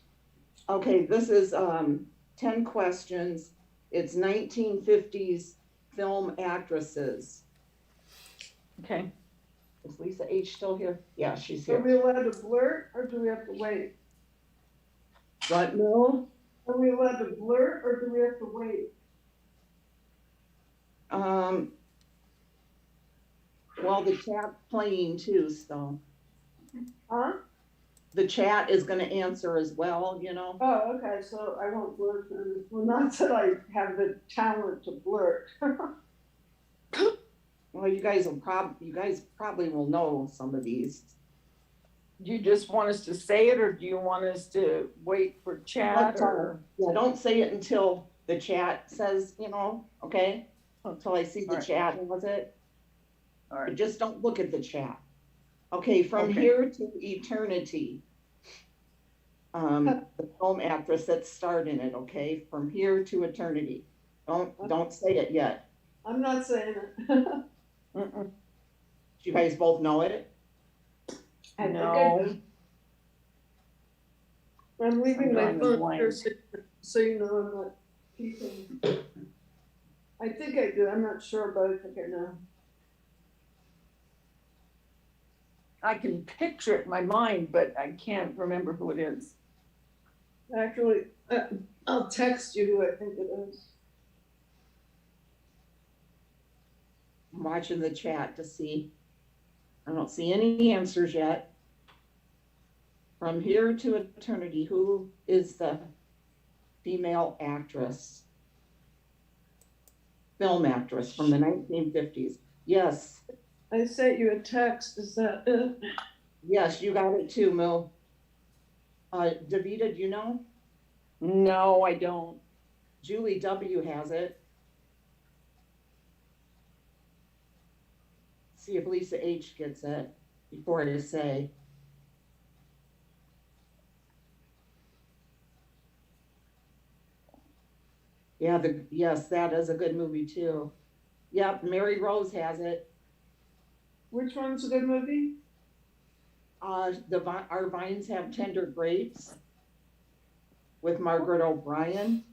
Okay, this is 10 questions. It's 1950s film actresses. Okay. Is Lisa H. still here? Yeah, she's Are here. we allowed to blurt, or do we have to wait? What, Moo? Are we allowed to blurt, or do we have to wait? Well, the chat's playing too, so Huh? the chat is gonna answer as well, you know? Oh, okay, so I won't blurt then. Well, not that I have the talent to blurt. Well, you guys probably will know some of these. Do you just want us to say it, or do you want us to wait for chat, or? Yeah, don't say it until the chat says, you know, okay? Until I see the Alright. chat was it. All But right, just don't look at the chat. Okay, from Okay. here to eternity. The film actress that starred in it, okay? From here to eternity. Don't say it yet. I'm not saying it. Mm-mm. You guys both know it? I think I No. do. I'm leaving I'm my drawing a phone blank. here so you know I'm not peeking. I think I do. I'm not sure, but I think I know. I can picture it in my mind, but I can't remember who it is. Actually, I'll text you who I think it is. I'm watching the chat to see. I don't see any answers yet. From here to eternity, who is the female actress? Film actress from the 1950s. Yes, I sent you a text. Is that it? yes, you got it too, Mo. Davida, do you know? No, I don't. Julie W has it. See if Lisa H gets it before I say. Yeah, yes, that is a good movie too. Yep, Mary Rose has it. Which one's a good movie? Our Vines Have Tender Grapes with Margaret O'Brien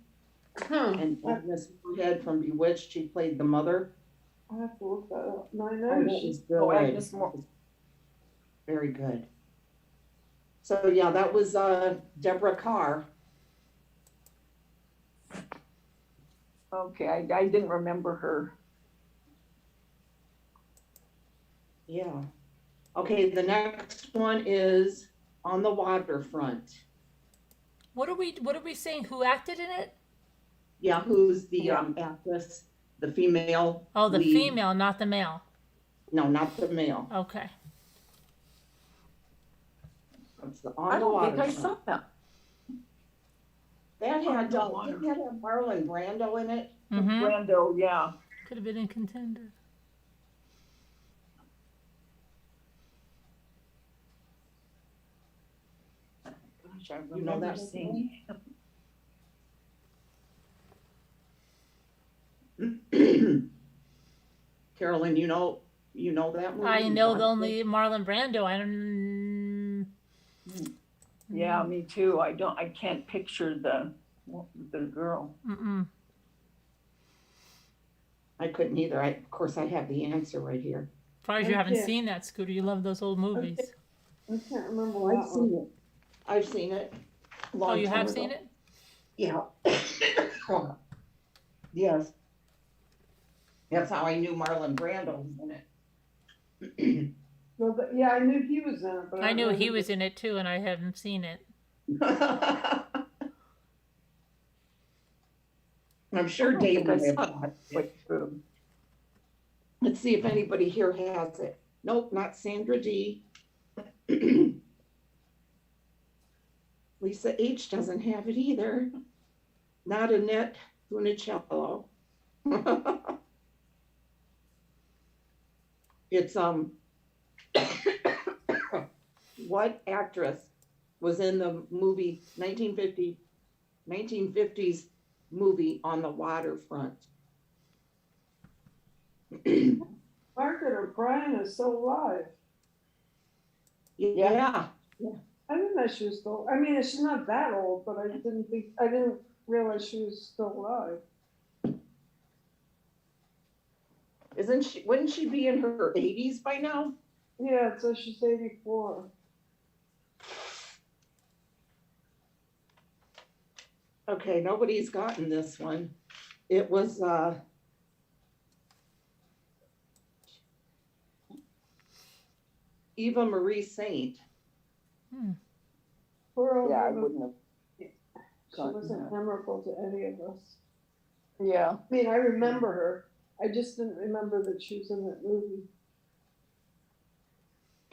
Huh. and Agnes Moorehead from Bewitched. She played the mother. I have to look that up. No, I Oh, know that she's. was good. Oh, Agnes Moore. Very good. So yeah, that was Deborah Carr. Okay, I didn't remember her. Yeah. Okay, the next one is On the Waterfront. What are we saying? Who acted in it? Yeah, who's the Yeah. actress? The female. Oh, the lead? female, not the male. No, not the male. Okay. It's the I On the don't think I Waterfront. saw that. That had On the Water. didn't that have Marlon Brando in it? Mm-hmm. Brando, yeah. Could have been in Contender. Gosh, I You know remember that seeing. Carolyn, you know that movie? I You know watched the it? only Marlon Brando. I don't. Yeah, me too. I can't picture the girl. Mm-mm. I couldn't either. Of course, I have the answer right here. Surprised you haven't Okay. seen that, Scooter. You love those old movies. I can't remember I've that seen one. it. I've seen it. A long Oh, you time have ago. seen it? Yeah. Yes. That's how I knew Marlon Brando was in it. Well, but, yeah, I knew he was in it, but I knew don't he know was in it too, and I haven't seen it. I'm sure I Dave think I may have saw got it. Wait, Let's see if anybody here has it. Nope, not Sandra D. Lisa H doesn't have it either. Not Annette Funicello. It's what actress was in the movie 1950s movie On the Waterfront? Margaret O'Brien is still alive. Yeah. I didn't know she was still. I mean, she's not that old, but I didn't realize she was still alive. Wouldn't she be in her 80s by now? Yeah, so she's 84. Okay, nobody's gotten this one. It was Eva Marie Saint. Poor Yeah, I old Eva, wouldn't have. she gotten wasn't that. memorable to any of us. Yeah. I mean, I remember her. I just didn't remember that she was in that movie.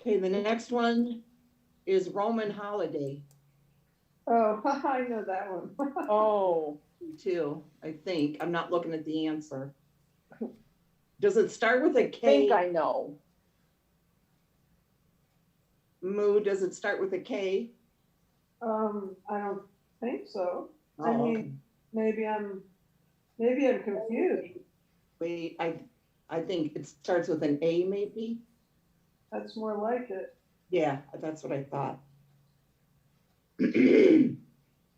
Okay, the next one is Roman Holiday, Oh, I know that one. Oh, too, I think. I'm not looking at the answer. Does it start with a I think K? I know. Moo, does it start with a K? I don't think so. I Oh, mean, maybe I'm confused. wait, I think it starts with an A, maybe? That's more like it. Yeah, that's what I thought. Well,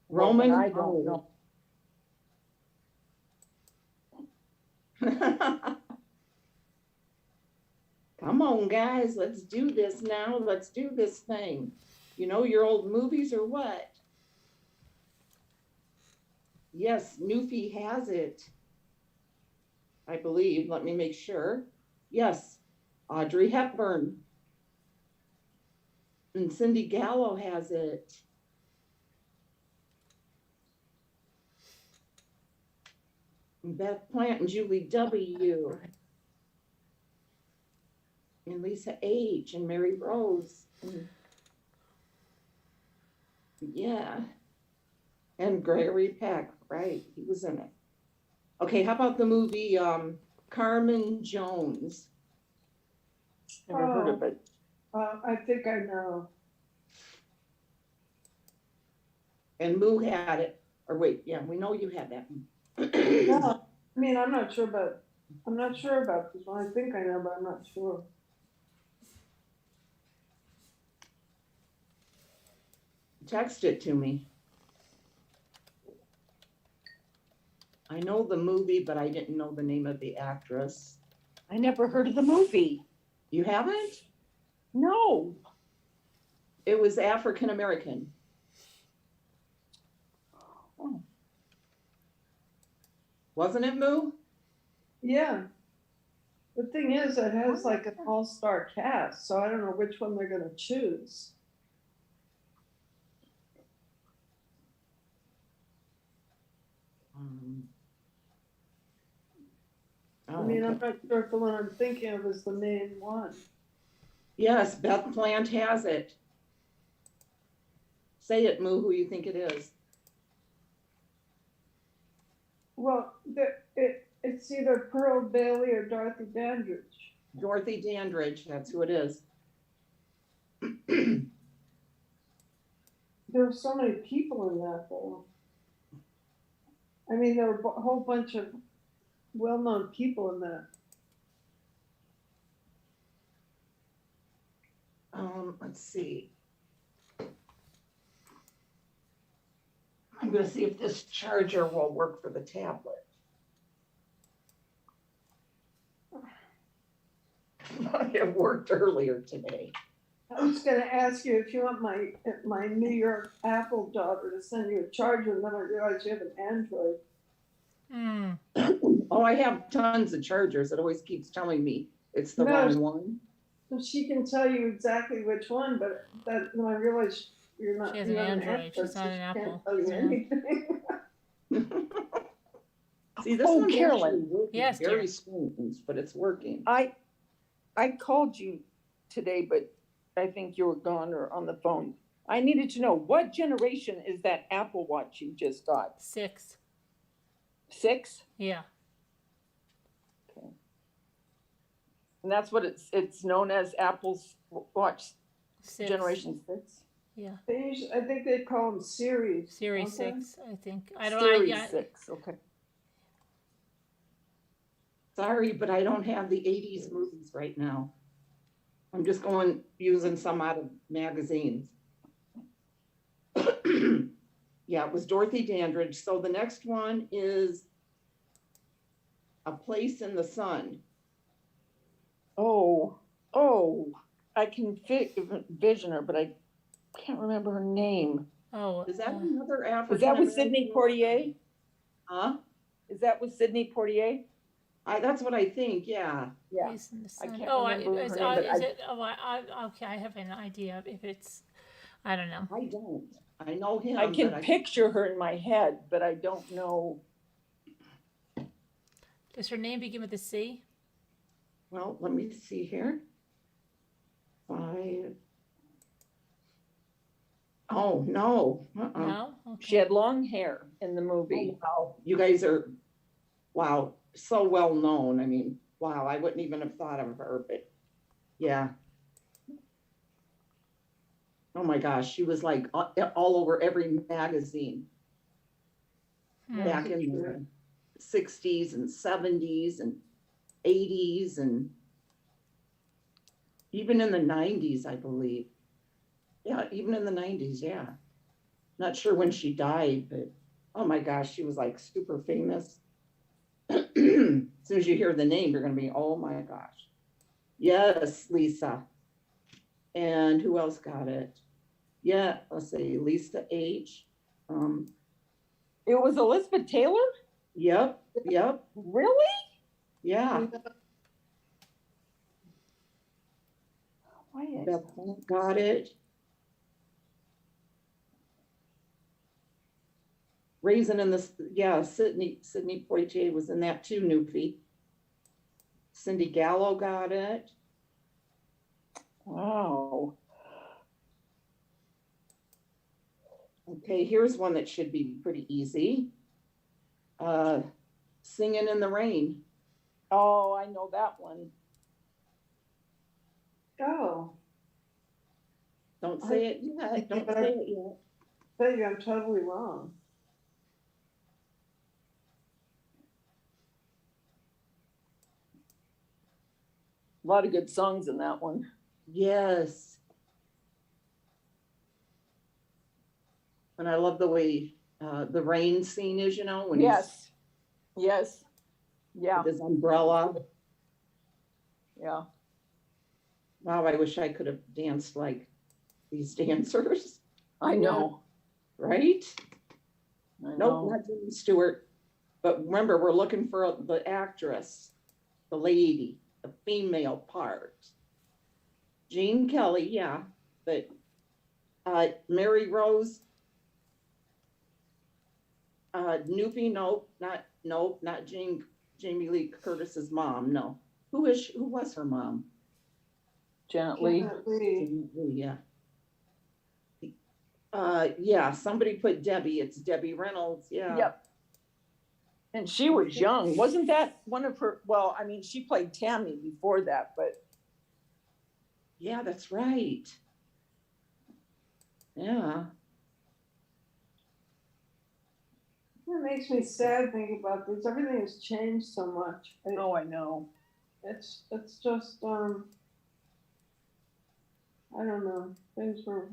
Roman. then I don't know. Come on, guys, let's do this now. Let's do this thing. You know your old movies or what? Yes, Newfie has it. I believe. Let me make sure. Yes, Audrey Hepburn. And Cindy Gallo has it. And Beth Plant and Julie W. And Lisa H. and Mary Rose. And yeah. And Gregory Peck, right? He was in it. Okay, how about the movie Carmen Jones? Never heard of it. I think I know. And Moo had it. Or wait, yeah, we know you had that one. No, I mean, I'm not sure about this one. I think I know, but I'm not sure. Text it to me. I know the movie, but I didn't know the name of the actress. I never heard of the movie. You haven't? No. It was African American. Oh. Wasn't it, Moo? Yeah. The thing is, it has like an all-star cast, so I don't know which one they're gonna choose. I mean, I'm not sure if the one I'm thinking of is the main one. Yes, Beth Plant has it. Say it, Moo, who you think it is. Well, it's either Pearl Bailey or Dorothy Dandridge. Dorothy Dandridge, that's who it is. There were so many people in that, though. I mean, there were a whole bunch of well-known people in that. Let's see. I'm gonna see if this charger will work for the tablet. It worked earlier today. I was gonna ask you if you want my New York Apple daughter to send you a charger, and then I realized you have an Android. Oh, I have tons of chargers. It always keeps telling me it's the No. wrong one. So she can tell you exactly which one, but that when I realized you're not. She has an you're Android, she's so not she an can't Apple. tell you Yeah. anything. See, this Oh, one's Carolyn. actually working Yes, very dear. smooth, but it's working. I called you today, but I think you were gone or on the phone. I needed to know, what generation is that Apple Watch you just got? 6. 6? Yeah. And that's what it's known as, Apple's Watch 6. Generation 6? Yeah. I think they call them Series. Series don't they? 6, I think. I don't Series know. 6, okay. Sorry, but I don't have the 80s movies right now. I'm just using some out of magazines. Yeah, it was Dorothy Dandridge. So the next one is A Place in the Sun. Oh, I can vision her, but I can't remember her name. Oh, Is that another African? Is that with Sidney Poitier? Huh? Is that with Sidney Poitier? That's what I think, yeah. Yeah. He's in the I sun. can't Oh, remember is, her name, but is it? Oh, okay. I have an idea if it's. I don't know. I don't. I know him, I but can picture her in my head, but I don't know. Does her name begin with a C? Well, let me see here. Oh, no. No. Okay. She had long hair in the movie. Oh, wow. You guys are, wow, so well known. I mean, wow, I wouldn't even have thought of her, but yeah. Oh my gosh, she was like all over every magazine back in the 60s and 70s and 80s and even in the 90s, I believe. Yeah, even in the 90s, yeah. Not sure when she died, but oh my gosh, she was like super famous. As soon as you hear the name, you're going to be, oh my gosh. Yes, Lisa. And who else got it? Yeah, let's see, Lisa H. It was Elizabeth Taylor? Yep. Really? Yeah. Why is Beth got it. Raisin in the, yeah, Sydney Poitier was in that too, Newfie. Cindy Gallo got it. Wow. Okay, here's one that should be pretty easy. Singing in the Rain. Oh, I know that one. Oh, Don't say it yet. Don't say it yet. maybe I'm totally wrong. A lot of good songs in that one. Yes. And I love the way the rain scene is, you know, when Yes. he's Yeah. with his umbrella. Yeah. Wow, I wish I could have danced like these dancers, I know. right? I know. Nope, not Jimmy Stewart. But remember, we're looking for the actress, the lady, the female part. Gene Kelly, yeah, but Mary Rose, Newfie, nope, not Jamie Lee Curtis's mom, no. Who was her mom? Janet Leigh. Janet Leigh. Jamie Lee, yeah. Yeah, somebody put Debbie, it's Debbie Reynolds, yeah. Yep. And she was young. Wasn't that one of her? Well, I mean, she played Tammy before that, but Yeah, that's right. Yeah. It makes me sad thinking about this. Everything has changed so much. oh, I know. It's just I don't know. Things were.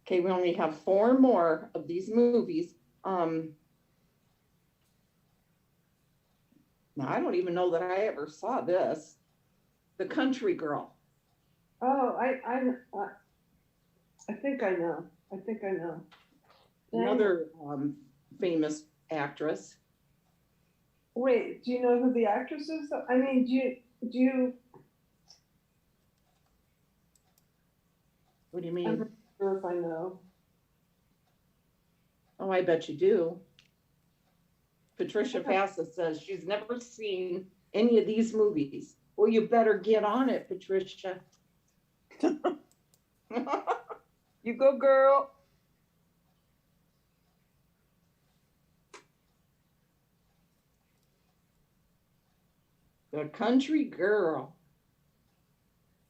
Okay, we only have 4 more of these movies. Now I don't even know that I ever saw this. The Country Girl. Oh, I think I know. I think I know. Another famous actress. Wait, do you know who the actress is? I mean, do you? What do you I'm mean? not sure if I know. Oh, I bet you do. Patricia Passa says she's never seen any of these movies. Well, you better get on it, Patricia. You go, girl. The Country Girl.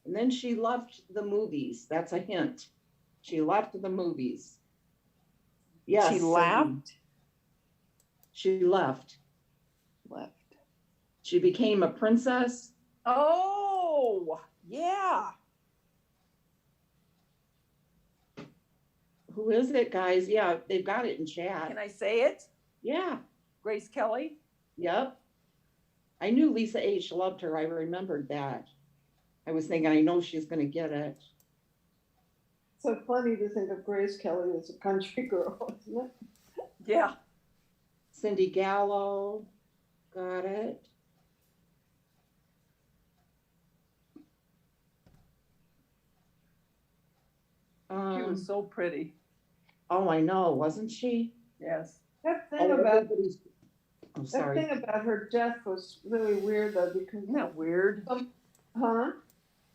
And then she left the movies. That's a hint. She left the movies. Yes. She laughed. She left. She became a princess. Oh, yeah. Who is it, guys? Yeah, they've got it in chat. Can I say it? Yeah. Grace Kelly. Yep. I knew Lisa H. loved her. I remembered that. I was thinking, I know she's going to get it. So funny to think of Grace Kelly as a country girl, isn't it? Yeah. Cindy Gallo. got it. She was so pretty. Oh, I know, wasn't she? Yes. That thing Oh, about everybody's- I'm that sorry. thing about her death was really weird though, because Isn't that weird? huh?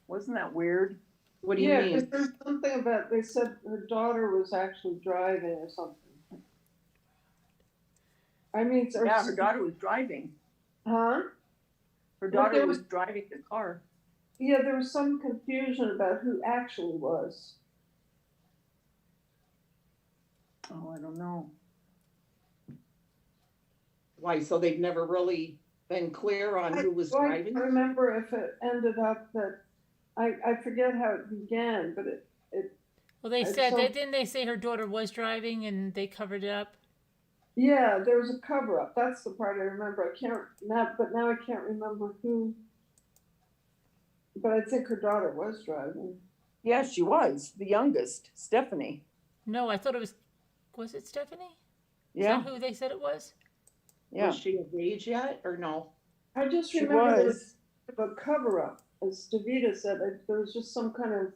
Wasn't that weird? What do you Yeah, mean? because there's something about they said her daughter was actually driving or something. I mean, or, Yeah, her daughter was driving. huh? Her But daughter there was was- driving the car. Yeah, there was some confusion about who actually was. Oh, I don't know. Why, so they've never really been clear on who was I driving? remember if it ended up that I forget how it began, but Well, they I said saw- that didn't they say her daughter was driving and they covered it up? yeah, there was a cover up. That's the part I remember. I can't now, but now I can't remember who. But I think her daughter was driving. Yeah, she was the youngest, Stephanie. No, I thought it was it Stephanie? Is Yeah, that who they said it was? yeah, Was she of age yet, or no? I just she remember there was. was a cover up, as Davida said. There was just some kind of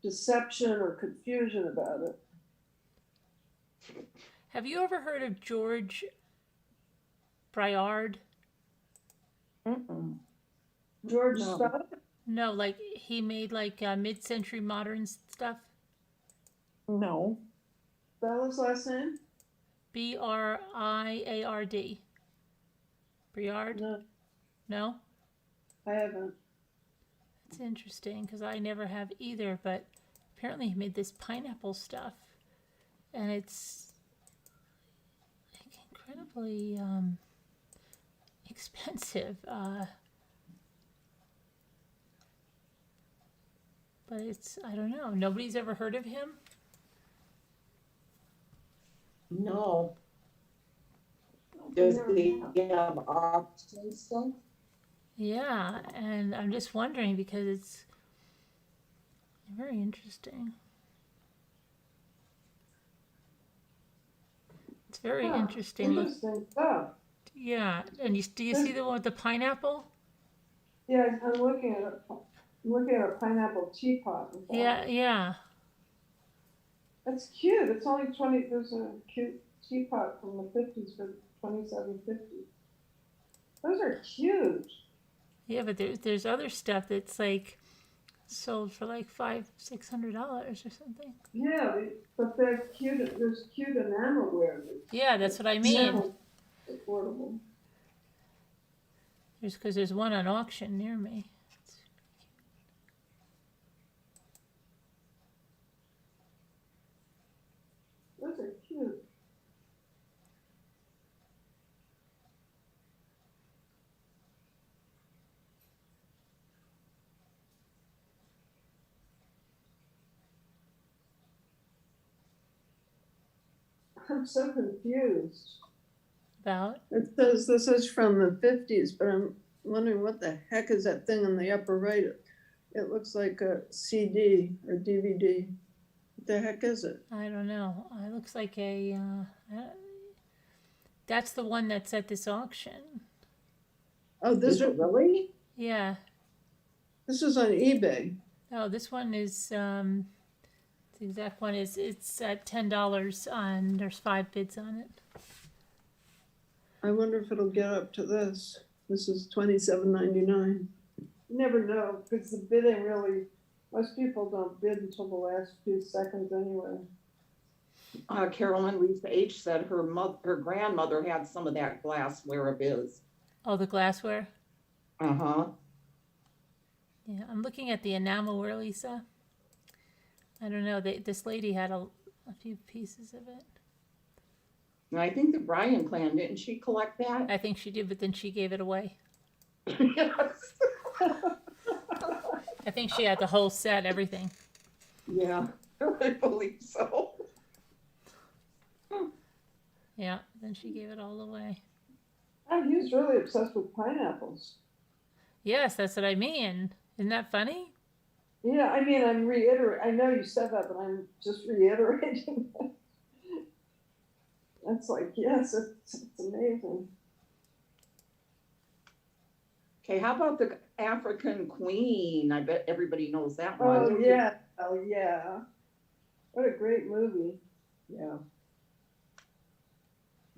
deception or confusion about it. Have you ever heard of George Briard? Mm-mm. George No. Scott. No, like he made like mid-century modern stuff. No. That his last name? Briard. Briard? No, No? I haven't. It's interesting because I never have either, but apparently he made this pineapple stuff. And it's like incredibly expensive. But it's, I don't know. Nobody's ever heard of him? No. Does he have auction stuff? Yeah, and I'm just wondering because it's very interesting. It's very Huh, interesting. Look, Interesting stuff. yeah, and do you see the one with the pineapple? Yeah, I'm looking at it. I'm looking at a pineapple teapot. and that. Yeah, yeah. That's cute. It's only 20. There's a cute teapot from the 50s for $27.50. Those are huge. Yeah, but there's other stuff that's like sold for like $500-600 or something. Yeah, but they're cute. There's cute enamelware. Yeah, that's what I mean. Enamel affordable. There's one on auction near me. Those are cute. I'm so confused. About It says this is from the 50s, but I'm wondering what the heck is that thing on the upper right? It looks like a CD or DVD. What the heck is it? I don't know. It looks like a. That's the one that's at this auction. Oh, Is it really? Yeah. this is on eBay. Oh, this one is. The exact one is. It's at $10 and there's 5 bids on it. I wonder if it'll get up to this. This is $27.99. Never know, because the bidding really, most people don't bid until the last few seconds anyway. Carolyn Lisa H. said her grandmother had some of that glassware of his. Oh, the glassware. Uh-huh. Yeah, I'm looking at the enamelware, Lisa. I don't know. This lady had a few pieces of it. And I think the Bryan clan, didn't she collect that? I think she did, but then she gave it away. Yes. I think she had the whole set, everything. Yeah, I believe so. Yeah, then she gave it all away. Oh, he's really obsessed with pineapples. Yes, that's what I mean. Isn't that funny? Yeah, I mean, I'm reiterating, I know you said that, but I'm just reiterating that. That's like, yes, it's amazing. Okay, how about the African Queen? I bet everybody knows that one. Oh, yeah, oh, yeah. What a great movie. Yeah.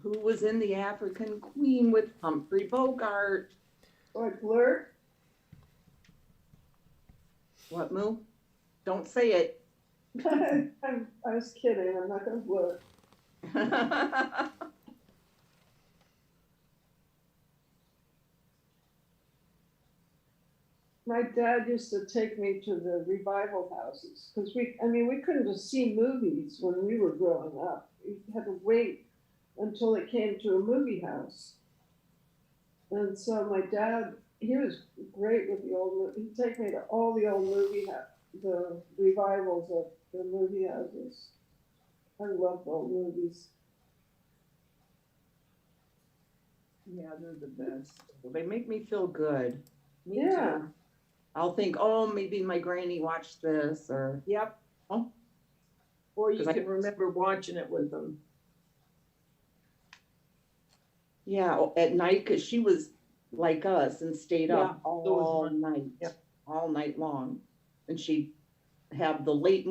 Who was in the African Queen with Humphrey Bogart? Boy, Blur? What, Moo? Don't say it. I was kidding, I'm not gonna blur. My dad used to take me to the revival houses, because we couldn't just see movies when we were growing up. We had to wait until it came to a movie house. And so my dad, he was great with the old, he'd take me to all the old the revivals of the movie houses. I love old movies. Yeah, they're the best. They make me feel good. Me Yeah. too. I'll think, oh, maybe my granny watched this, or Yep. oh, Or you 'Cause I- can remember watching it with them. yeah, at night, because she was like us and stayed up Yeah, those all ones. night, Yep. all night long. And she'd have the late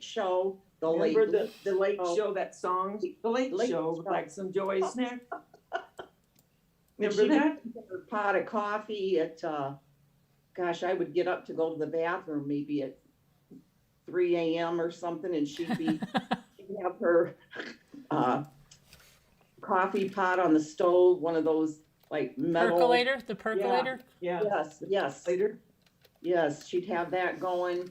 show, the Remember late, the late Oh. show, that song, the late Late show, with Show. like some Joy snack? and Remember she'd that? have her pot of coffee at, gosh, I would get up to go to the bathroom maybe at 3 a.m. or something, and she'd have her coffee pot on the stove, one of those like metal. Percolator, the percolator. Yeah. Yes, Later. yes, she'd have that going.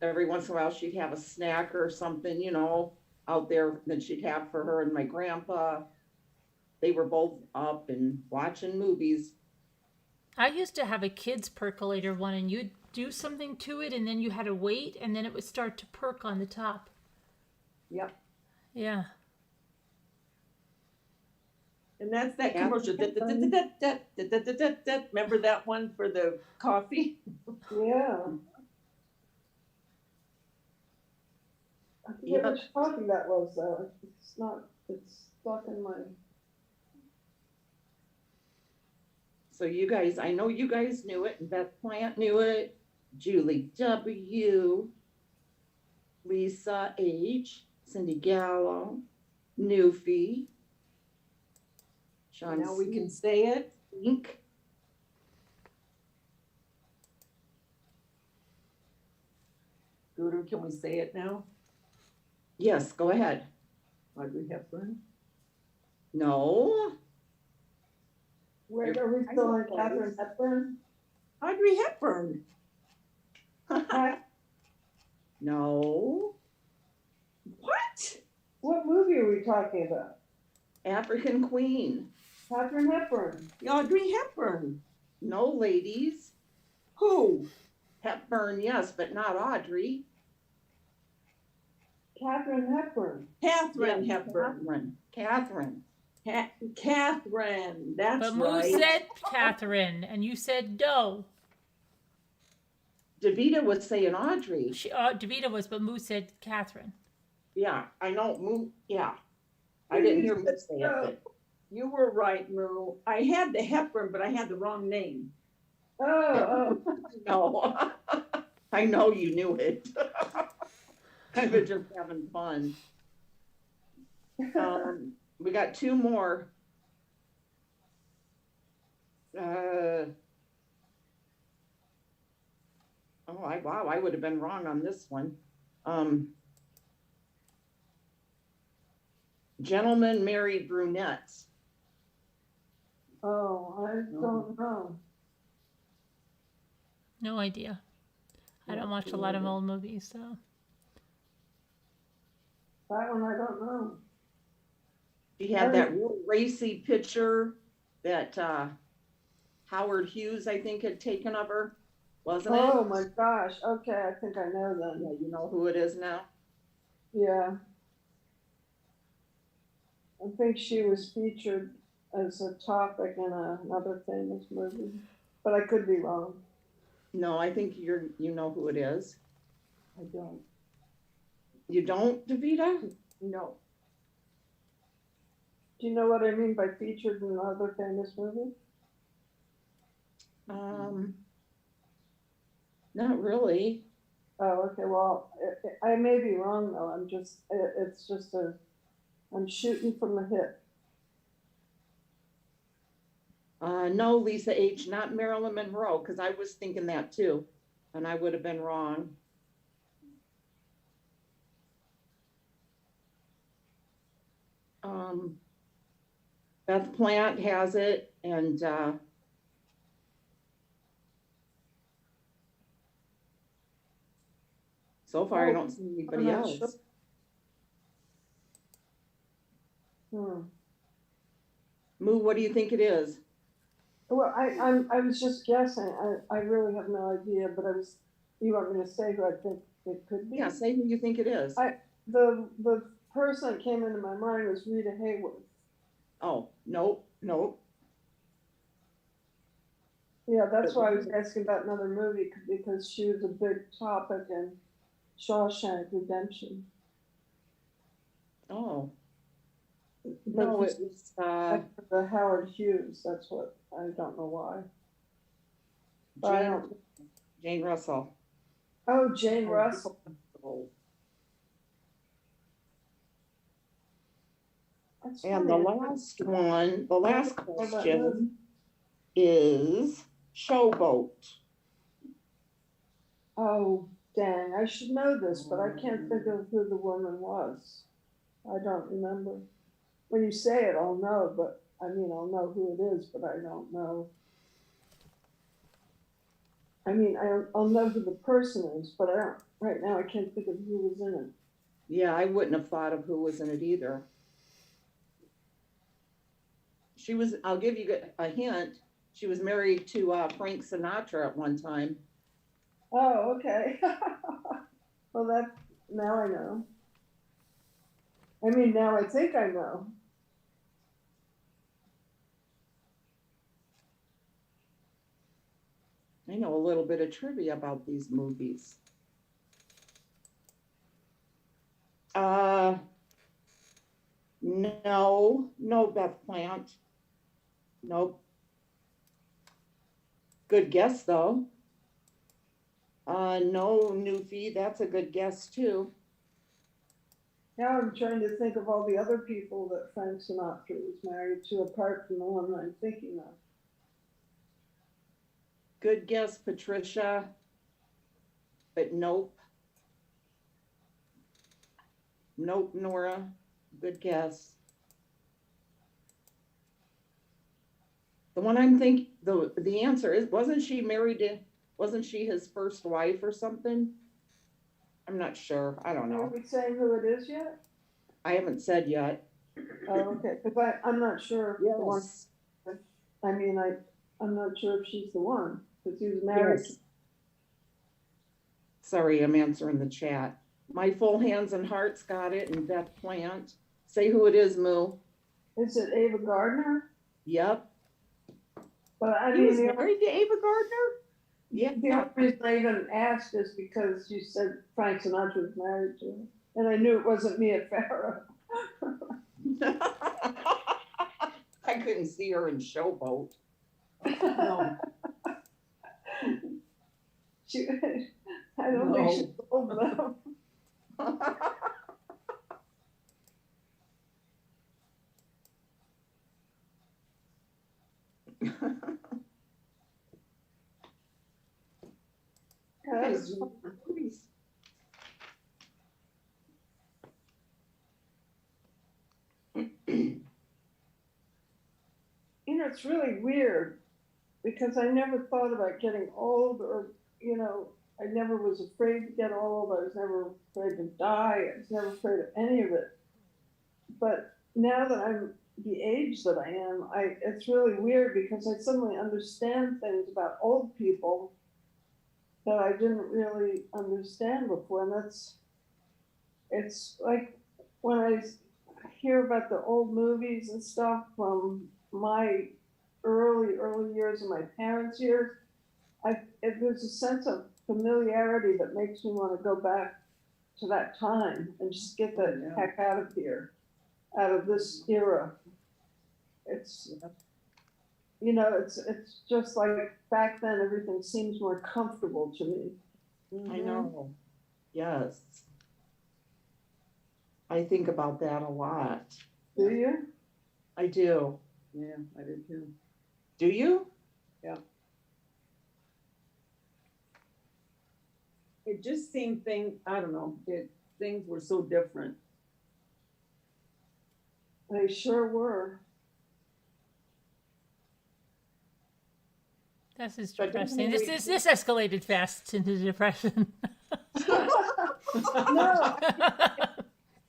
Every once in a while, she'd have a snack or something, out there that she'd have for her and my grandpa. They were both up and watching movies. I used to have a kids percolator one, and you'd do something to it, and then you had to wait, and then it would start to perk on the top. Yep. Yeah. And that's that Yeah. commercial. Remember that one for the coffee? Yeah. I forget Yep. which coffee that was though. It's stuck in my, So you guys, I know you guys knew it, and Beth Plant knew it, Julie W., Lisa H., Cindy Gallo, Newfie, Sean Now we can say it. Sink. Gooder, can we say it now? Yes, go ahead. Audrey Hepburn. No. where You're- are we I still know on Catherine those. Hepburn? Audrey Hepburn. No. What? What movie are we talking about? African Queen. Catherine Hepburn. Audrey Hepburn. No, ladies. Who? Hepburn, yes, but not Audrey. Catherine Hepburn. Catherine Yeah, Hepburn. Catherine. Catherine. That's But Moo right. said Catherine, and you said no. Davita was saying Audrey. Davita was, but Moo said Catherine. Yeah, I know. Yeah. I didn't hear Moo say it, but You were right, Moo. I had the Hepburn, but I had the wrong name. Oh, no. I know you knew it. I was just having fun. We got two more. Wow, I would have been wrong on this one. Gentlemen married brunettes. oh, I don't know. No idea. I don't watch a lot of old movies, so. That one I don't know. She had that real racy picture that Howard Hughes, I think, had taken of her, wasn't it? Oh my gosh. Okay, I think I know Yeah, then. you know who it is now? Yeah. I think she was featured as a topic in another famous movie, but I could be wrong. No, I think you know who it is. I don't. You don't, Davita? No. Do you know what I mean by featured in another famous movie? Not really. Oh, okay, well, I may be wrong though, it's just I'm shooting from the hip. No, Lisa H., not Marilyn Monroe, because I was thinking that too, and I would have been wrong. Beth Plant has it, and so far I Oh, don't see I'm anybody not else. sure. Hmm. Moo, what do you think it is? Well, I was just guessing. I really have no idea, but you want me to say who I think it could be? Yeah, say who you think it is. The person that came into my mind was Rita Hayworth. Oh, nope, nope. Yeah, that's why I was asking about another movie, because she was a big topic in Shawshank Redemption. Oh, But no, it was, the Howard Hughes, that's what, I don't know why. But I don't, Jane Russell. oh, Jane Russell. Oh. That's And the funny. last one, the last Oh, that question is Showboat. Oh, dang, I should know this, but I can't think of who the woman was. I don't remember. When you say it, I'll know, but I mean, I'll know who it is, but I don't know. I mean, I'll know who the person is, but I don't, right now I can't think of who was in it. Yeah, I wouldn't have thought of who was in it either. She was, I'll give you a hint. She was married to Frank Sinatra at one time. Oh, okay. Well, now I know. I mean, now I think I know. I know a little bit of trivia about these movies. No, Beth Plant. Nope. Good guess though. No, Newfie, that's a good guess too. Now I'm trying to think of all the other people that Frank Sinatra was married to, apart from the one I'm thinking of. Good guess, Patricia. But nope. Nope, Nora. Good guess. The one I'm thinking, the answer is, wasn't she his first wife or something? I'm not sure. I don't Are know. we saying who it is yet? I haven't said yet. Oh, okay, because I'm not sure if the one, Yes. I mean, I'm not sure if she's the one, because he was married. Yes. Sorry, I'm answering the chat. My Full Hands and Hearts got it, and Beth Plant. Say who it is, Moo. Is it Ava Gardner? Yep. But I He mean, was married to Ava Gardner? Yeah. the only reason I even asked is because you said Frank Sinatra was married to her, and I knew it wasn't Mia Farrow. I couldn't see her in Showboat. No. I don't think she's old enough. Guys, You know, it's really weird because I never thought about getting old, or, you know, I never was afraid to get old. I was never afraid to die. I was never afraid of any of it. But now that I'm the age that I am, it's really weird because I suddenly understand things about old people that I didn't really understand before. And it's like when I hear about the old movies and stuff from my early years and my parents' years, there's a sense of familiarity that makes me want to go back to that time and just get the heck out of here, out of this era. you know, it's just like back then, everything seems more comfortable to me. I know. Yes. I think about that a lot. Do you? I do. Yeah, I did too. Do you? It just seemed I don't know, things were so different. They sure were. This is But doesn't depressing. it This escalated fast into depression. No,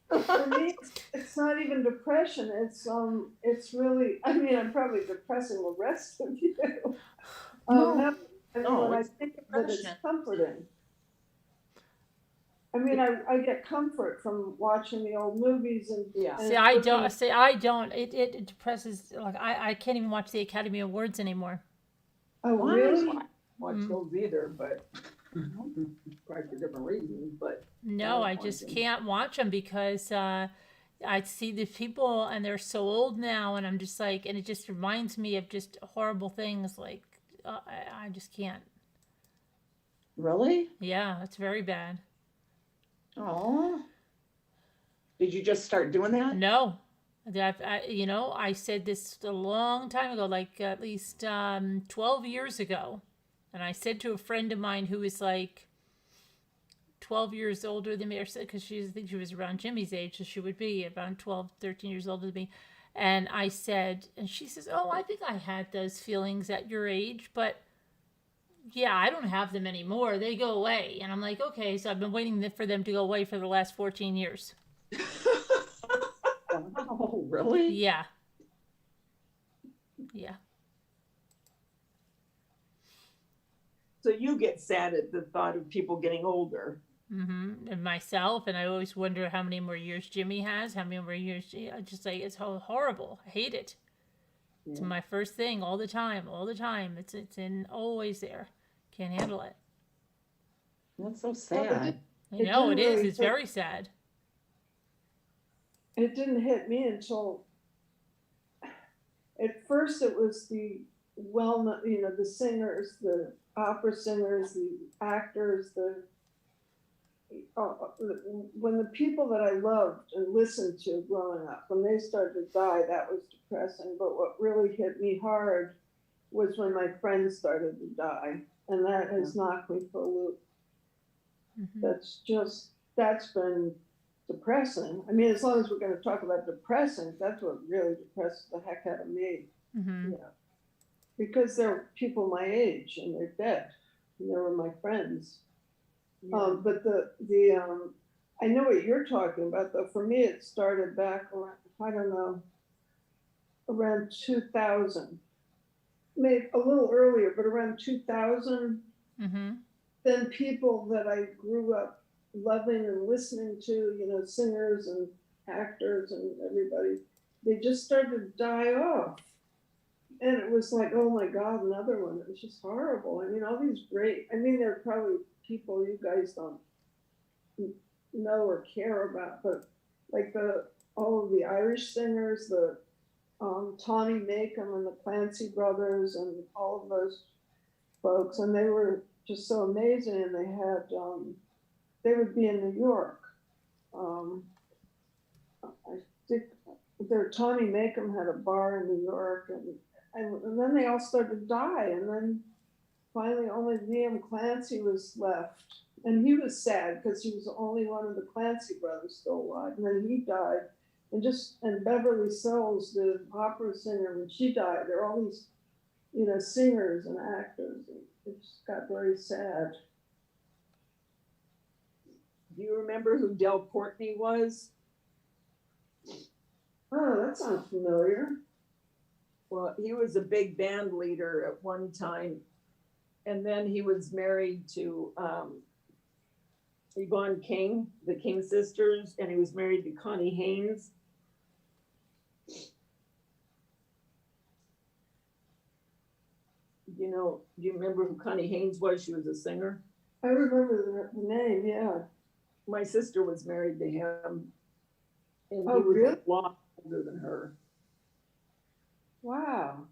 for me, it's not even depression. It's really. I mean, I'm probably depressing the rest of you. No, when I it's think that it's depression. comforting. I mean, I get comfort from watching the old movies and Yeah. See, I don't. See, I don't. It depresses. Like I can't even watch the Academy Awards anymore. Oh, really? Watch those either, but probably for different reasons. But No, I watch just them. can't watch them because I see the people and they're so old now, and I'm just like, and it just reminds me of just horrible things. Like I just can't. Really? Yeah, it's very bad. Oh. Did you just start doing that? No, I said this a long time ago, like at least 12 years ago. And I said to a friend of mine who was like 12 years older than me, or because I think she was around Jimmy's age, so she would be around 12, 13 years older than me. And I said, and she says, oh, I think I had those feelings at your age, but yeah, I don't have them anymore. They go away. And I'm like, okay, so I've been waiting for them to go away for the last 14 years. Oh, really? Yeah. Yeah. So you get sad at the thought of people getting older. And myself, and I always wonder how many more years Jimmy has, how many more years. I just like it's horrible. I hate it. Yeah. It's my first thing all the time, all the time. It's in always there. Can't handle it. That's so sad. I know it is. really It's very sad. It didn't hit me until. At first, it was the the singers, the opera singers, the actors, when the people that I loved and listened to growing up, when they started to die, that was depressing. But what really hit me hard was when my friends started to die, and that has knocked me for a loop. That's been depressing. I mean, as long as we're going to talk about depressing, that's what really depresses the heck out of me. Yeah. Because they're people my age and they're dead. And they were my friends. Yeah. But I know what you're talking about, though. For me, it started back around, I don't know, around 2000. Maybe a little earlier, but around 2000. Then people that I grew up loving and listening to, singers and actors and everybody, they just started to die off. And it was like, oh my God, another one. It was just horrible. I mean, all these they're probably people you guys don't know or care about, but like all of the Irish singers, the Tawny Makem and the Clancy brothers and all of those folks, and they were just so amazing. And they would be in New York. I think Tawny Makem had a bar in New York, and then they all started to die, and then finally only Liam Clancy was left, and he was sad because he was the only one of the Clancy brothers still alive, and then he died, and Beverly Sills, the opera singer, when she died, there were all these, singers and actors, and it just got very sad. Do you remember who Del Courtney was? Oh, that sounds familiar. Well, he was a big band leader at one time, and then he was married to Yvonne King, the King sisters, and he was married to Connie Haynes. Do you remember who Connie Haynes was? She was a singer. I remember the name, yeah. My sister was married to him, and Oh, he was really? a lot older than her. Wow.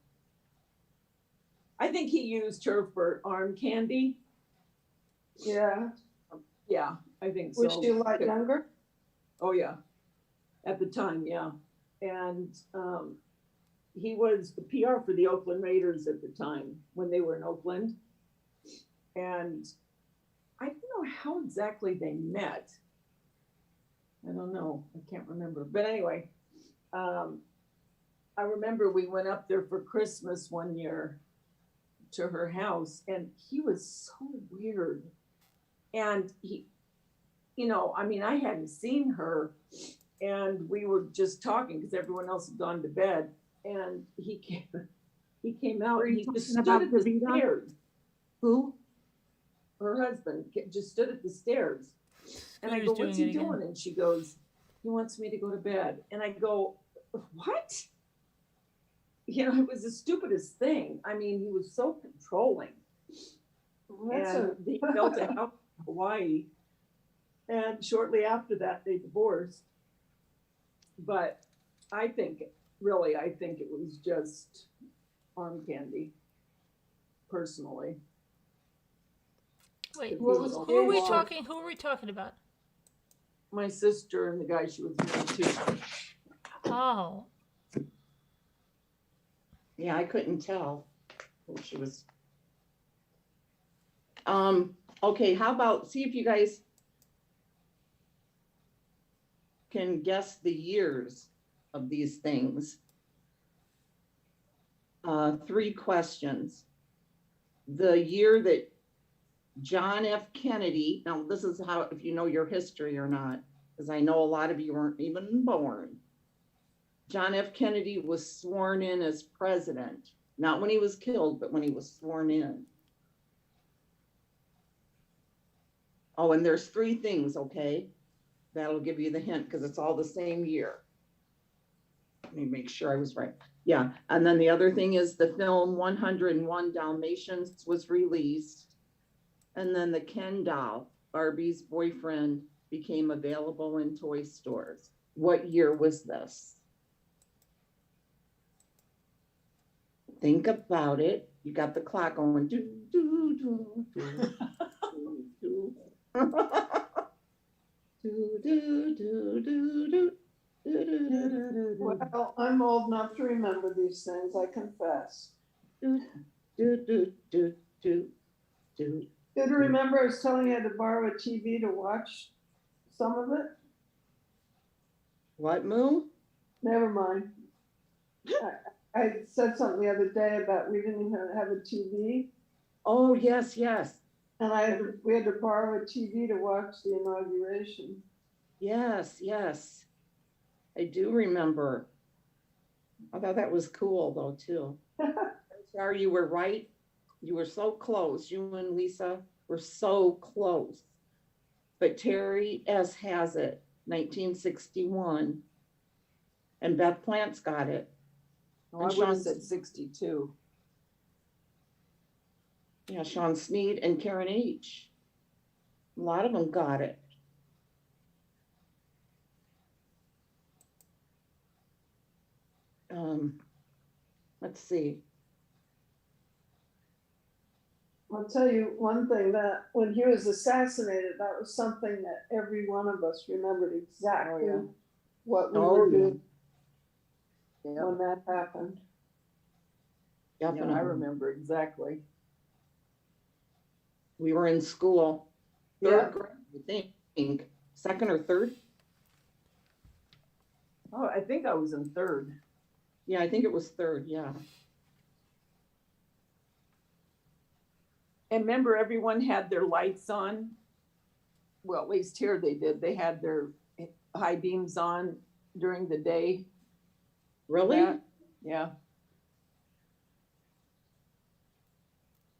I think he used her for arm candy. Yeah. Yeah, I think so. Was she a lot younger? Oh, yeah. At the time, yeah. And he was the PR for the Oakland Raiders at the time when they were in Oakland. And I don't know how exactly they met. I don't know. I can't remember. But anyway, I remember we went up there for Christmas one year to her house, and he was so weird. And he, you know, I mean, I hadn't seen her, and we were just talking because everyone else had gone to bed. And he came out. Were you He just talking stood about at the Davida? stairs. Who? Her husband just stood at the stairs. And I Who's go, doing what's he it again? doing? And she goes, he wants me to go to bed. And I go, what? You know, it was the stupidest thing. I mean, he was so controlling. That's And he built a house in Hawaii. And shortly after that, they divorced. But I think it was just arm candy, personally. Wait, What was who are we his- talking? Who are we talking about? My sister and the guy she was married to. Oh, Yeah, I couldn't tell who she was. Okay, how about, see if you guys can guess the years of these things. 3 questions. The year that John F. Kennedy, now this is how, if you know your history or not, because I know a lot of you weren't even born. John F. Kennedy was sworn in as president, not when he was killed, but when he was sworn in. Oh, and there's 3 things, okay? That'll give you the hint because it's all the same year. Let me make sure I was right. Yeah, and then the other thing is the film 101 Dalmatians was released. And then the Ken doll, Barbie's boyfriend, became available in toy stores. What year was this? Think about it. You got the clock going. Do, do, do, do, do, do, do, do, do, do. Well, I'm old enough to remember these things, I confess. Do, do, do, do, do, do. Did you remember I was telling you I had to borrow a TV to watch some of it? What, Moo? Never mind. I said something the other day about we didn't even have a TV, Oh, yes, yes, and we had to borrow a TV to watch the inauguration. yes, yes. I do remember. I thought that was cool though, too. Sorry, you were right. You were so close. You and Lisa were so close. But Terry S. has it, 1961. And Beth Plant's got it. Oh, I would have said 62. Yeah, Sean Sneed and Karen H. A lot of them got it. Let's see. I'll tell you one thing, that when he was assassinated, that was something that every one of us remembered exactly Oh, yeah. what we Oh, were yeah. doing Yeah, when that happened. Definitely. I remember exactly. We were in school. Third grade, I think. Second or third? Oh, I think I was in third. Yeah, I think it was third, yeah. And remember, everyone had their lights on. Well, at least here they did. They had their high beams on during the day. Really? That- Yeah.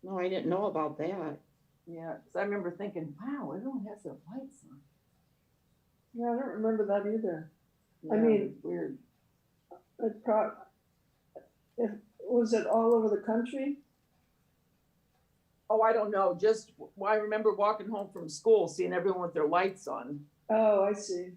No, I didn't know about that. Yeah. So I remember thinking, wow, everyone has their lights on. Yeah, I don't remember that either. I Yeah, mean- it was weird. Was it all over the country? Oh, I don't know. Just, I remember walking home from school, seeing everyone with their lights on. Oh, I see.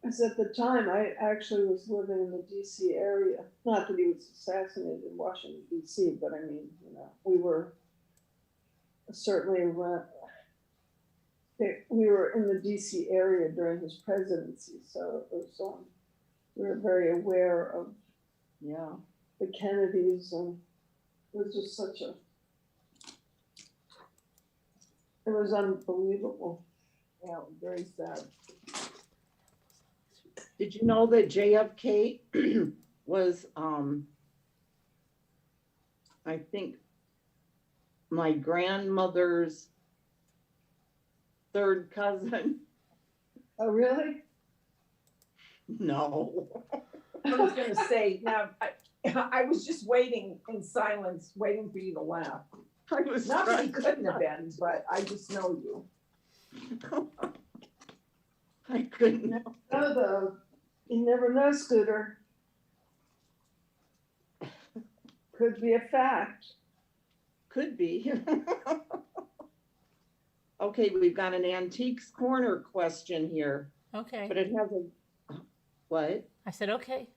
Because at the time, I actually was living in the DC area. Not that he was assassinated in Washington, DC, but I mean, you know, we were certainly around, we were in the DC area during his presidency. So it was, we were very aware of, yeah, the Kennedys, and it was just such a, it was unbelievable. Yeah, very sad. Did you know that JFK was, I think, my grandmother's third cousin? Oh, really? No. I was gonna say, now, I was just waiting in silence, waiting for you to laugh. I was Not that trying. you couldn't have been, but I just know you. I couldn't. No, though. You never know, Scooter. Could be a fact. Could be. Okay, we've got an antiques corner question here, Okay. but it has a, what? I said, okay.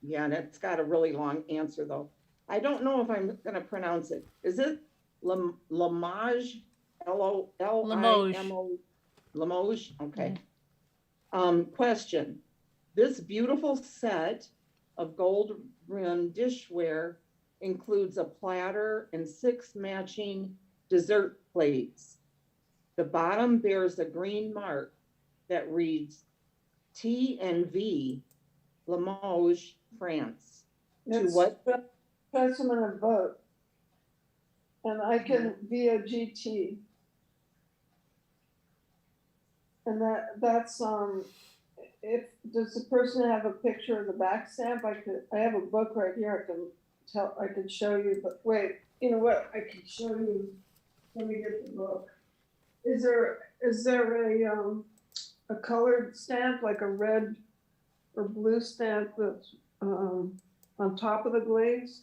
Yeah, that's got a really long answer though. I don't know if I'm gonna pronounce it. Is it Limoges? Limoges. Limoges, okay. Question. This beautiful set of gold rimmed dishware includes a platter and 6 matching dessert plates. The bottom bears a green mark that reads T&V, Limoges, France. To It's what? Testament of vote. And I can VOGT. And that's if does the person have a picture of the back stamp? I have a book right here. I can show you, but wait, you know what? I can show you. Let me get the book. Is there a colored stamp, like a red or blue stamp that's on top of the glaze?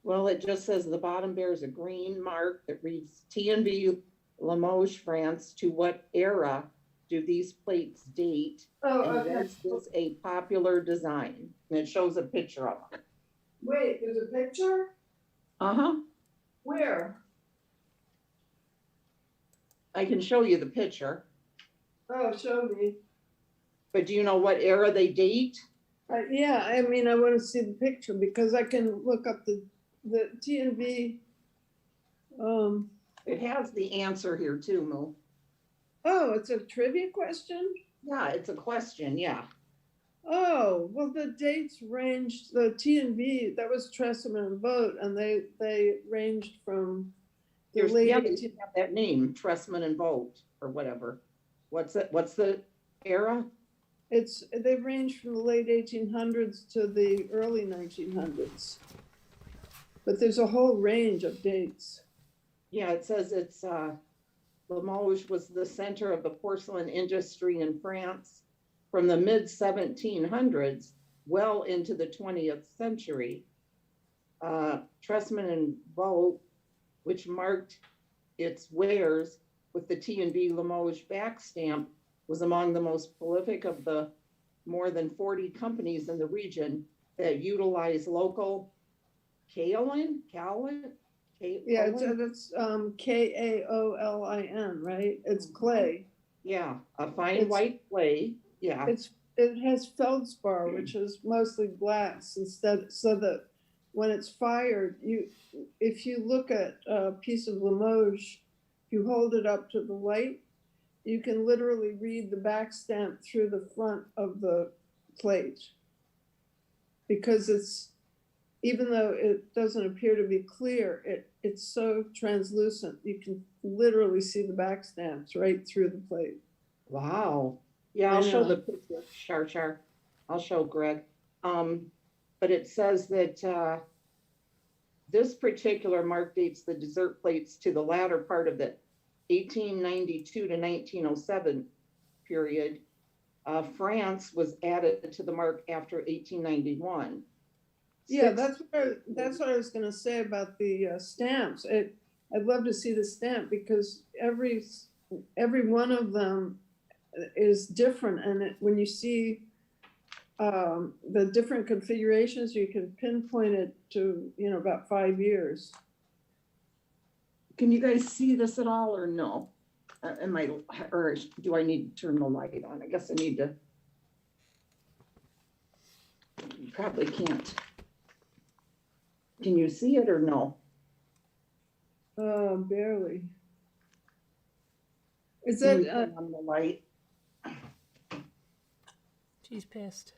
Well, it just says the bottom bears a green mark that reads T&V, Limoges, France. To what era do these plates date? Oh, And okay. this is a popular design. And it shows a picture of it. Wait, there's a picture? Uh-huh. Where? I can show you the picture. Oh, show me. But do you know what era they date? Yeah, I mean, I want to see the picture because I can look up the T&V. It has the answer here too, Moo. Oh, it's a trivia question? Yeah, it's a question, yeah. Oh, well, the dates ranged, the T&V, that was Testament and Vote, and they ranged from the late Yeah, 18th. you have that name, Tressman and Vogt, or whatever. What's the era? They range from the late 1800s to the early 1900s. But there's a whole range of dates. Yeah, it says it's Limoges was the center of the porcelain industry in France from the mid 1700s well into the 20th century. Tressman and Vogt, which marked its wares with the T&V Limoges back stamp, was among the most prolific of the more than 40 companies in the region that utilize local kaolin. Yeah, it's Kaolin, right? It's clay. Yeah, a fine It's- white clay. Yeah. It has feldspar, which is mostly glass instead, so that when it's fired, if you look at a piece of Limoges, if you hold it up to the light, you can literally read the back stamp through the front of the plate. Because even though it doesn't appear to be clear, it's so translucent, you can literally see the back stamps right through the plate. Wow. Yeah, I'll show the picture, Char. I'll show Greg. But it says that this particular mark dates the dessert plates to the latter part of the 1892 to 1907 period. France was added to the mark after 1891. Yeah, that's what I was going to say about the stamps. I'd love to see the stamp because every one of them is different, and when you see the different configurations, you can pinpoint it to, about 5 years. Can you guys see this at all or no? Or do I need to turn the light on? I guess I need to. You probably can't. Can you see it or no? Barely. Is Can you that, turn on the light? She's pissed.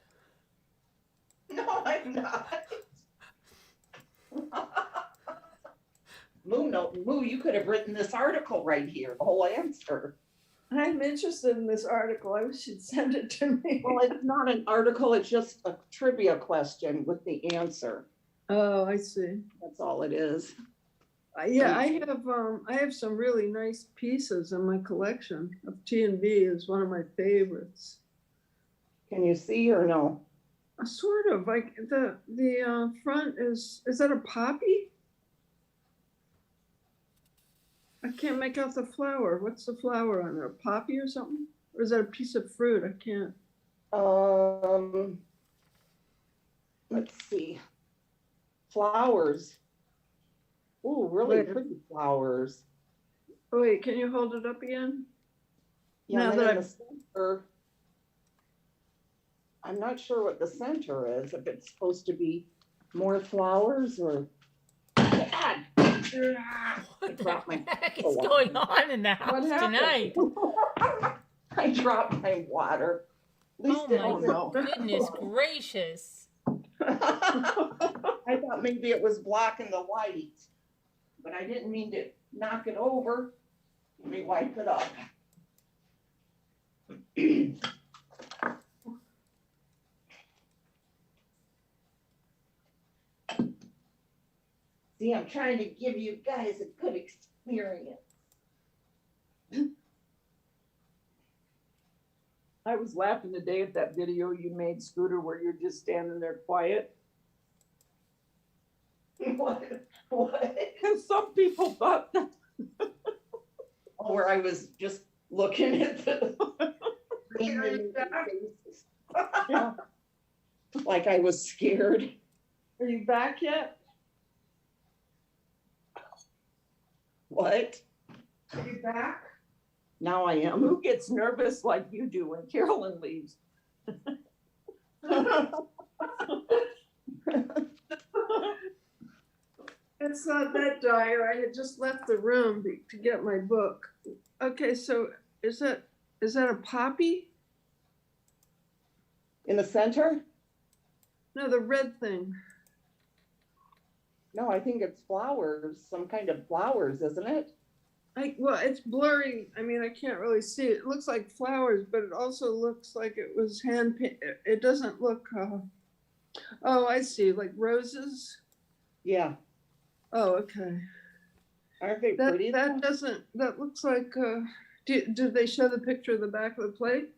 No, I'm not. Moo, you could have written this article right here, the whole answer. I'm interested in this article. I wish you'd send it to me. Well, it's not an article, it's just a trivia question with the answer. Oh, I see. That's all it is. Yeah, I have some really nice pieces in my collection. Of T&V is one of my favorites. Can you see or no? Sort of, like the front is that a poppy? I can't make out the flower. What's the flower on there? A poppy or something? Or is that a piece of fruit? I can't. Let's see. Flowers. Ooh, really Wait. pretty flowers. Oh, wait, can you hold it up again? Yeah, Now and then that in the center, I'm not sure what the center is, if it's supposed to be more flowers or. God. What the dropped my heck is bottle. going on in the What house happened? tonight? I dropped my water. At least Oh it my wasn't- goodness gracious. I thought maybe it was blocking the light, but I didn't mean to knock it over. Let me wipe it up. See, I'm trying to give you guys a good experience. I was laughing today at that video you made, Scooter, where you're just standing there quiet. What? Because some people thought that. Oh, where I was just looking at the. Like I was scared. Are you back yet? What? Are you back? Now I am. Who gets nervous like you do when Carolyn leaves? It's not that dire. I had just left the room to get my book. Okay, so is that a poppy? In the center? No, the red thing. No, I think it's flowers, some kind of flowers, isn't it? Well, it's blurry. I mean, I can't really see it. It looks like flowers, but it also looks like it was hand painted. It doesn't look. Oh, I see. Like roses. Yeah. Oh, okay. Aren't they That pretty? that doesn't. That looks like. Did they show the picture of the back of the plate?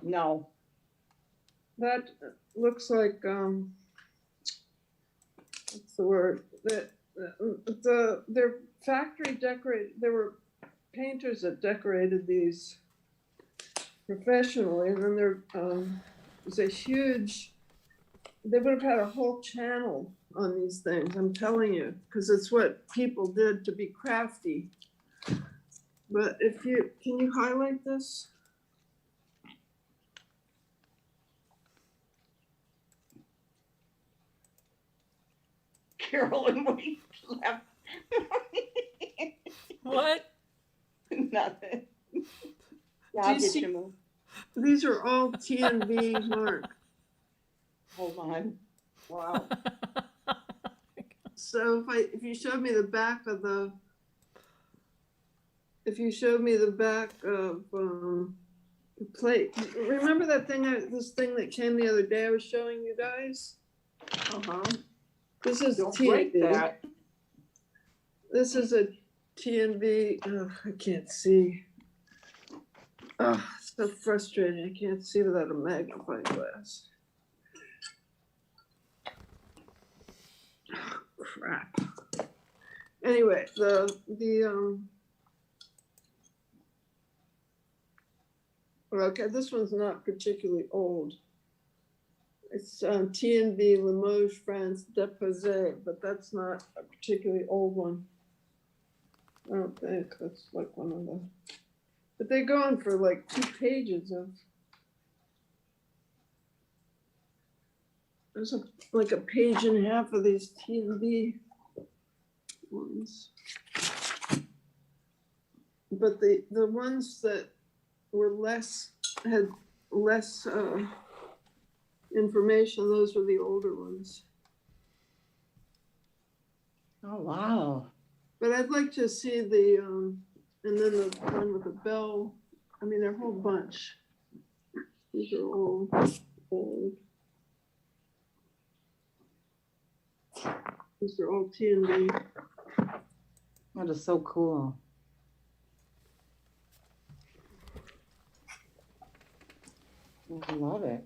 No. That looks like. What's the word? They're factory decorated. There were painters that decorated these professionally, and then there was a huge. They would have had a whole channel on these things. I'm telling you, because it's what people did to be crafty. But if you can you highlight this? Carolyn, we left. What? Nothing. Yeah, Do I'll you get see- you moved. These are all T&V marked. Hold on. Wow. So if you showed me the back of the the plate, remember that thing this thing that came the other day I was showing you guys? Uh-huh. This is Don't break T&V. that. This is a T&V. Oh, I can't see. Oh, it's so frustrating. I can't see without a magnifying glass. Oh, crap. Anyway, Okay, this one's not particularly old. It's T&B Limoges, France, Deposé, but that's not a particularly old one. I don't think that's like one of the, but they go on for like 2 pages of, there's like a page and a half of these T&B ones. But the ones that were had less information, those were the older ones. Oh, wow. But I'd like to see the, and then the one with the bell. I mean, they're a whole bunch. These are all old. These are all T&D. That is so cool. I love it.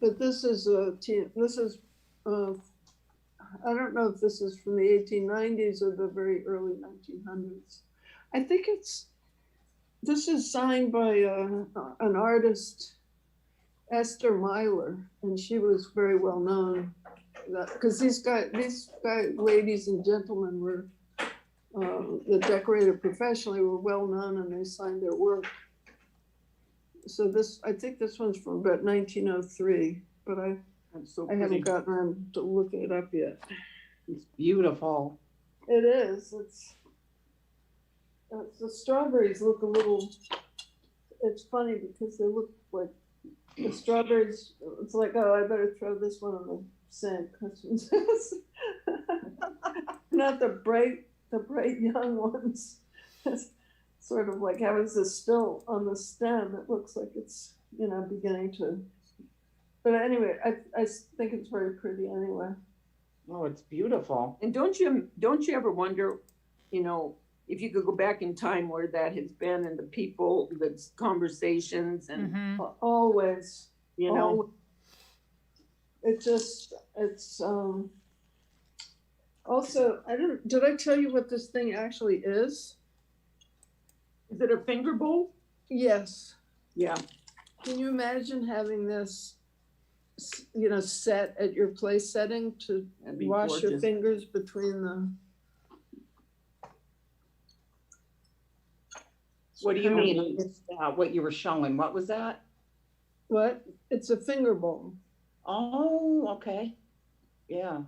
But this is I don't know if this is from the 1890s or the very early 1900s. I think this is signed by an artist, Esther Myler, and she was very well known. Because these ladies and gentlemen were that decorated professionally were well known, and they signed their work. So I think this one's from about 1903, but I haven't gotten around to looking it up yet. It's beautiful. It is. The strawberries look a little. It's funny because they look like the strawberries. It's like, oh, I better throw this one on the sink. Not the bright young ones. Sort of like how is this still on the stem? It looks like it's beginning to. But anyway, I think it's very pretty anyway. Oh, it's beautiful. And don't you ever wonder, if you could go back in time where that has been and the people, the conversations and Always. Always. It's also, did I tell you what this thing actually is? Is it a finger bowl? Yes. Yeah. Can you imagine having this, set at your place setting to wash your fingers between the. What do you mean? It's, what you were showing. What was that? What? It's a finger bowl. Oh, okay. Yeah.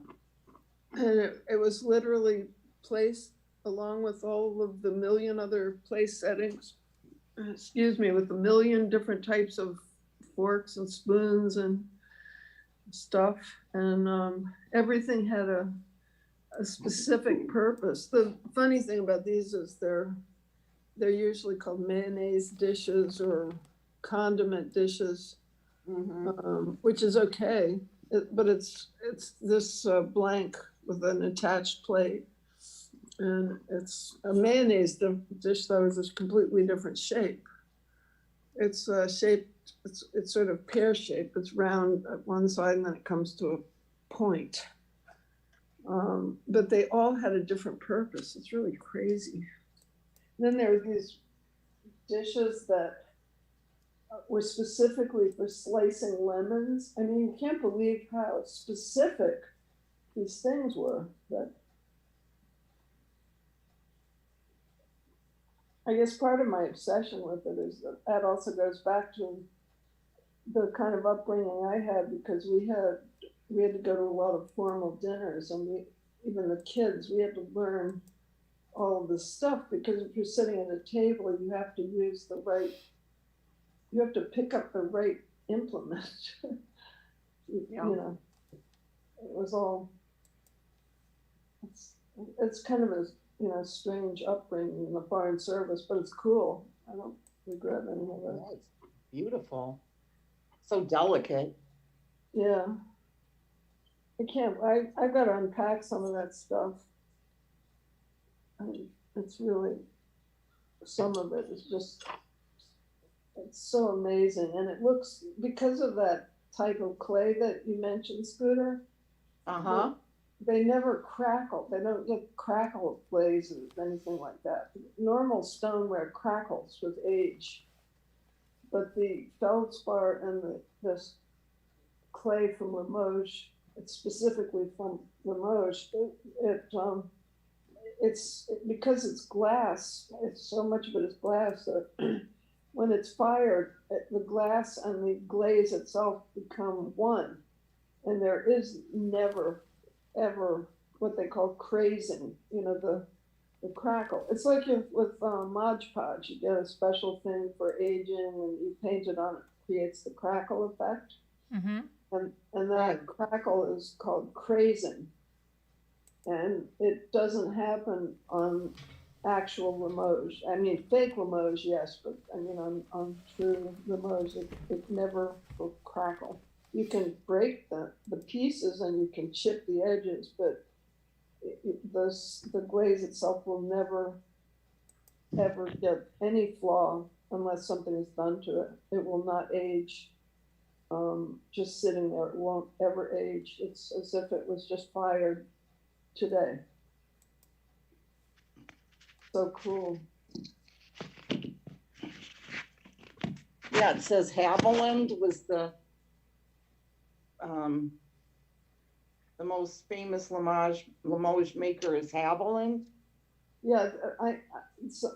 And it was literally placed along with all of the million other place settings, with a million different types of forks and spoons and stuff. And everything had a specific purpose. The funny thing about these is they're usually called mayonnaise dishes or condiment dishes, which is okay. But it's this blank with an attached plate. And it's a mayonnaise dish, though, is a completely different shape. It's shaped, it's sort of pear-shaped. It's round at one side and then it comes to a point. But they all had a different purpose. It's really crazy. And then there are these dishes that were specifically for slicing lemons. I mean, you can't believe how specific these things were. That I guess part of my obsession with it is that also goes back to the kind of upbringing I had, because we had to go to a lot of formal dinners, and even the kids, we had to learn all of this stuff, because if you're sitting at a table, you have to pick up the right implement. You know, it was all, it's kind of a, strange upbringing in the Foreign Service, but it's cool. I don't regret any of it. That's beautiful. So delicate. Yeah. I've got to unpack some of that stuff. It's really, some of it is just, it's so amazing. And it looks, because of that type of clay that you mentioned, Scooter, they never crackle. They don't get crackle glazes or anything like that. Normal stoneware crackles with age. but the feldspar and this clay from Limoges, it's specifically from Limoges, it's because it's glass, it's so much of it is glass that when it's fired, the glass and the glaze itself become one. And there is never, ever what they call crazing, the crackle. It's like with Mod Podge, you get a special thing for aging and you paint it on, it creates the crackle effect. Mm-hmm. And that crackle is called crazing. And it doesn't happen on actual Limoges. I mean, fake Limoges, yes, but I mean, on true Limoges, it never will crackle. You can break the pieces and you can chip the edges, but the glaze itself will never, ever get any flaw unless something is done to it. It will not age. Just sitting there, it won't ever age. It's as if it was just fired today. So cool. Yeah, it says Haviland was the most famous Limoges maker is Haviland. Yeah,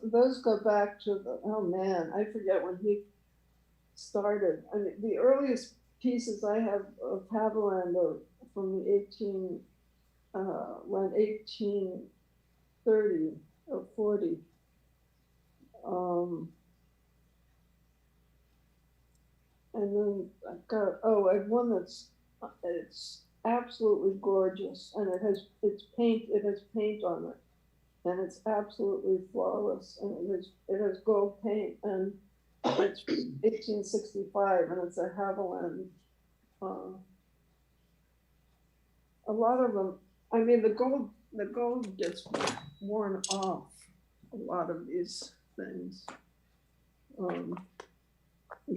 those go back to oh man, I forget when he started. I mean, the earliest pieces I have of Haviland are from the 1830 or 40. And then I've got I have one it's absolutely gorgeous, and it has paint on it, and it's absolutely flawless, and it has gold paint, and it's 1865, and it's a Haviland. A lot of them, I mean, the gold gets worn off a lot of these things.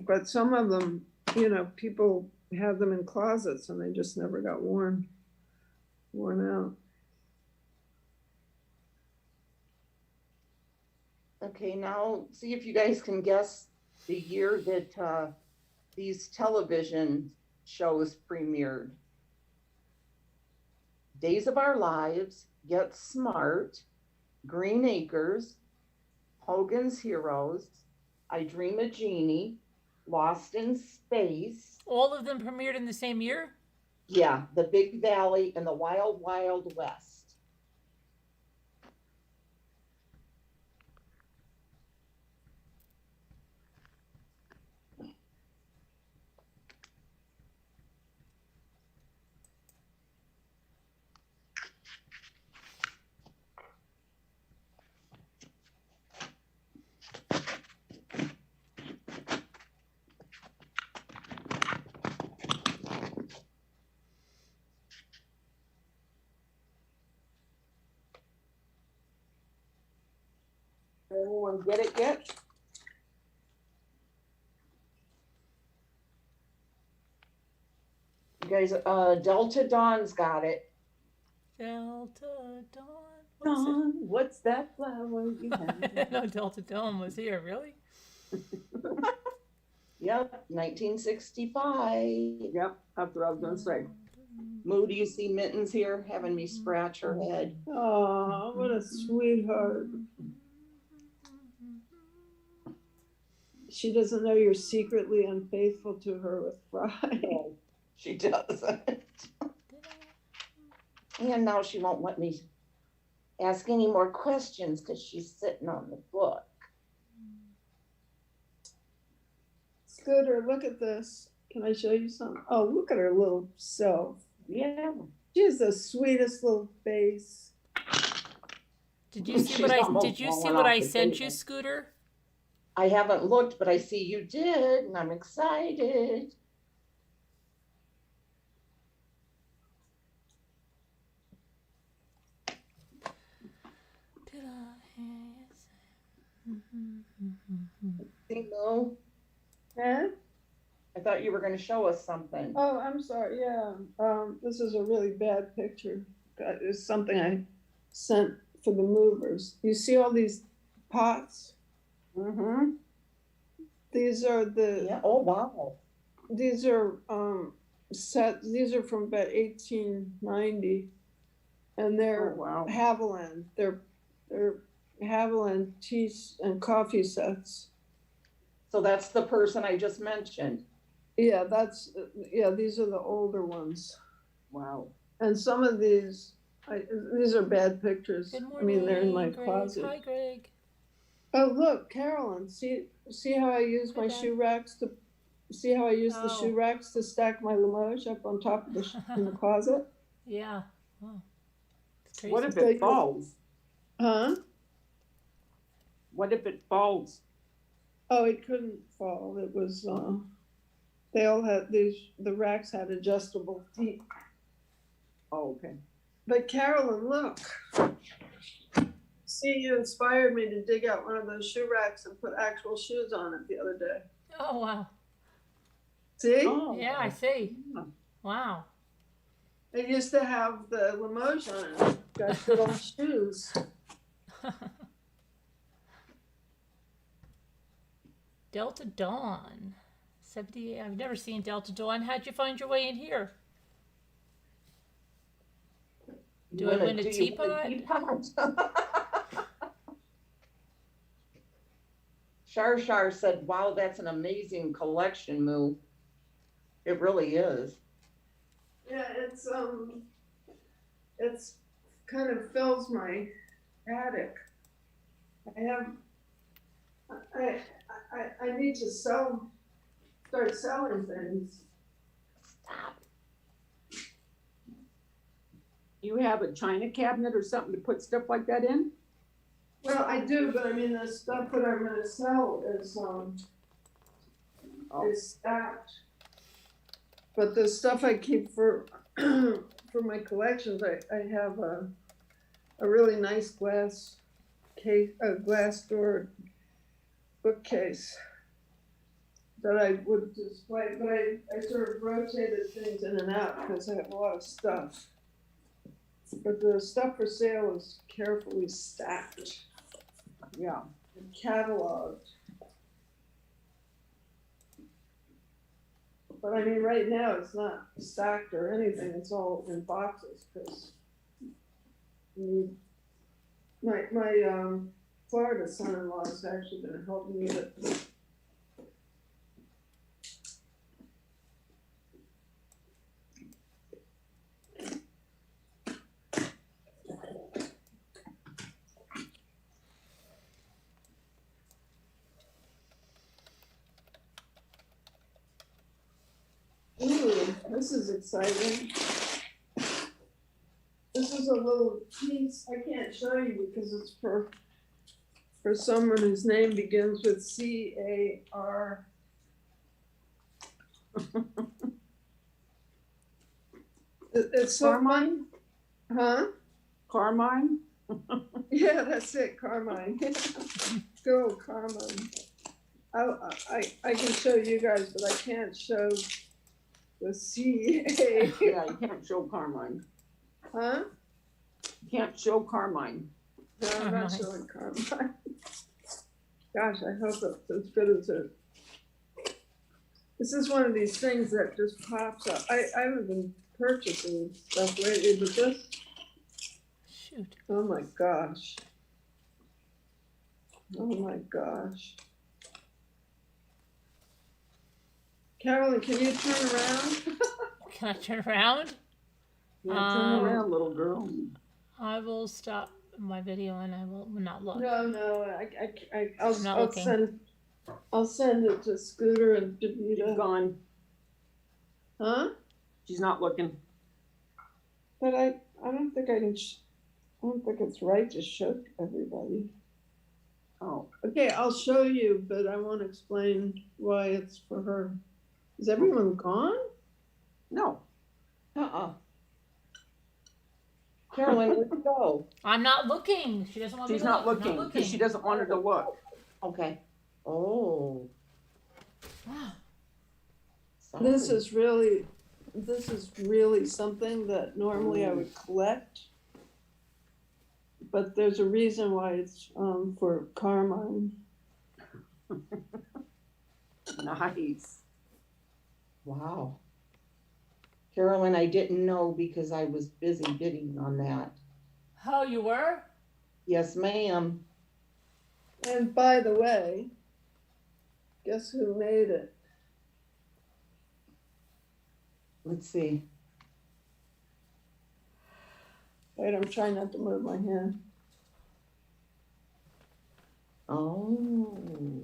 But some of them, people have them in closets and they just never got worn out. Okay, now see if you guys can guess the year that these television shows premiered. Days of Our Lives, Get Smart, Green Acres, Hogan's Heroes, I Dream a Genie, Lost in Space. All of them premiered in the same year? Yeah, The Big Valley and The Wild Wild West. Everyone get it yet? You guys, Delta Dawn's got it. Delta Dawn. Dawn, what's that flower you have? No, Delta Dawn was here, really? Yep, 1965. Yep, that's what I was gonna say. Moo, do you see Mittens here having me scratch her head? Oh, what a sweetheart. She doesn't know you're secretly unfaithful to her with Fry. No, she doesn't. And now she won't let me ask any more questions because she's sitting on the book. Scooter, look at this. Can I show you something? Oh, look at her little self. Yeah. She has the sweetest little face. Did you see She's what almost fallen off I the sent table. you, Scooter? I haven't looked, but I see you did, and I'm excited. See, Moo? Huh? I thought you were going to show us something. Oh, I'm sorry. Yeah. This is a really bad picture. It's something I sent for the movers. You see all these pots? Mm-hmm. These are the, Yeah, oh, wow. these are, these are from about 1890. And they're Oh, wow. Haviland, they're Haviland tea and coffee sets. So that's the person I just mentioned. Yeah, yeah, these are the older ones. Wow. And some of these, these are bad pictures. Good I mean, they're in my morning, Greg. closet. Hi, Greg. Oh, look, Carolyn, see how I use Hi, my Dad. shoe racks to, see how I use the Oh. shoe racks to stack my Limoges up on top of in the closet? Yeah. Oh. It's crazy. What if So it you- falls? Huh? What if it falls? Oh, it couldn't fall. It was, they all had the racks had adjustable feet. Oh, okay. But Carolyn, look. See, you inspired me to dig out one of those shoe racks and put actual shoes on it the other day. Oh, wow. See? Oh, Yeah, I see. yeah. Wow. It used to have the Limoges on it. Got good old shoes. Delta Dawn. 78. I've never seen Delta Dawn. How'd you find your way in here? Do I win a teapot? Shar said, wow, that's an amazing collection move. It really is. Yeah, it's kind of fills my attic. I need to start selling things. Stop. You have a china cabinet or something to put stuff like that in? Well, I do, but I mean, the stuff that I'm gonna sell is stacked. But the stuff I keep for for my collections, I have a really nice glass case, a glass door bookcase that I would display, but I sort of rotated things in and out because I have a lot of stuff. But the stuff for sale is carefully stacked Yeah. and cataloged. But I mean, right now it's not stacked or anything. It's all in boxes because my Florida son-in-law is actually going to help me with it. Ooh, this is exciting. This is a little piece, I can't show you because it's for someone whose name begins with C-A-R. It's so Carmine? Huh? Carmine? Yeah, that's it, Carmine. Go, Carmine. I can show you guys, but I can't show the C-A. Yeah, you can't show Carmine. Huh? You can't show Carmine. No, I'm not Carmine. showing Carmine. Gosh, I hope it's as good as it. This is one of these things that just pops up. I haven't been purchasing stuff lately, but this, Shoot. oh my gosh. Oh my gosh. Carolyn, can you turn around? Can I turn around? Yeah, turn Um, around, little girl. I will stop my video and I will not look. No, I'm not looking. I'll send it to Scooter and She's Davita. gone. Huh? She's not looking. But I don't think I can, I don't think it's right to show everybody. Oh, Okay, I'll show you, but I won't explain why it's for her. Is everyone gone? no. Carolyn, where'd you go? I'm not looking. She doesn't want me She's to not look. I'm looking because she doesn't want her to look. Okay. Oh. Sorry. This is really something that normally I would collect. But there's a reason why it's for Carmine. Nice. Wow. Carolyn, I didn't know because I was busy bidding on that. Oh, you were? Yes, ma'am. And by the way, guess who made it? Let's see. Wait, I'm trying not to move my hand. Oh.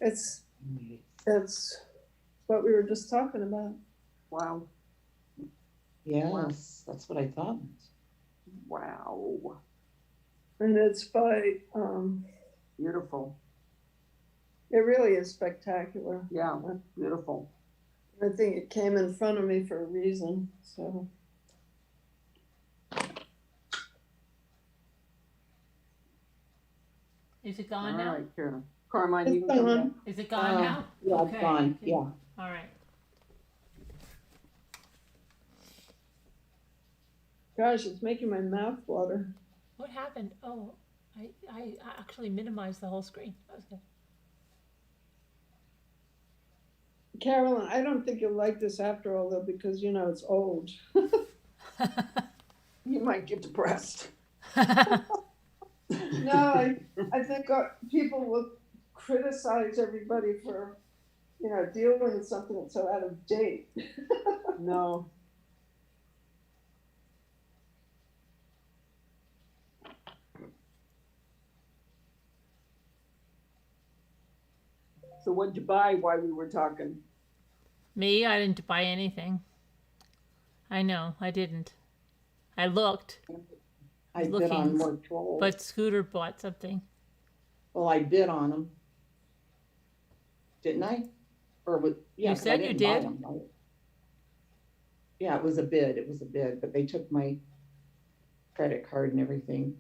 It's what we were just talking about. Wow. Yes, that's what I thought. Wow. And it's by, Beautiful. it really is spectacular. Yeah, beautiful. I think it came in front of me for a reason, so. Is it All gone now? right, Carolyn. Carmine, you It's can come gone. back. Is it gone now? Yeah, Okay. it's gone. Yeah. All right. Gosh, it's making my mouth water. What happened? Oh, I actually minimized the whole screen. That was good. Carolyn, I don't think you'll like this after all though, because you know it's old. You might get depressed. No, I think people will criticize everybody for, you know, dealing with something that's so out of date. No. So what'd you buy while we were talking? Me, I didn't buy anything. I know, I didn't. I looked, I bid Looking, on more trolls. but Scooter bought something. Well, I bid on them. Didn't I? Or with, yeah. You 'cause I said you didn't buy did. 'em, right? Yeah, it was a bid. It was a bid, but they took my credit card and everything.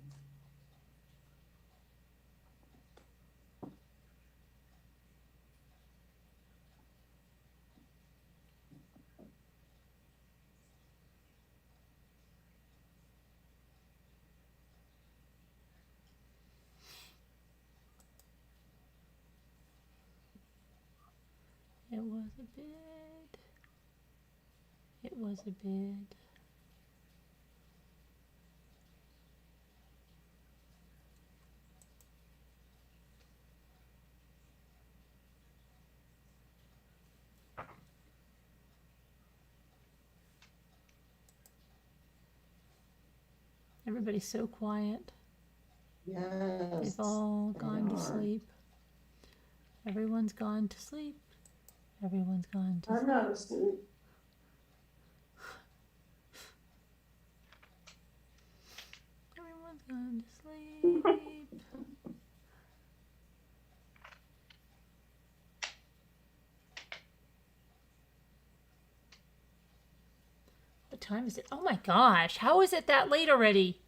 It was a bid. It was a bid. Everybody's so quiet. Yes. They've all they gone to are. sleep. Everyone's gone to sleep. Everyone's gone to I'm sleep. not asleep. Everyone's gone to sleep. What time is it? Oh my gosh, how is it that late already?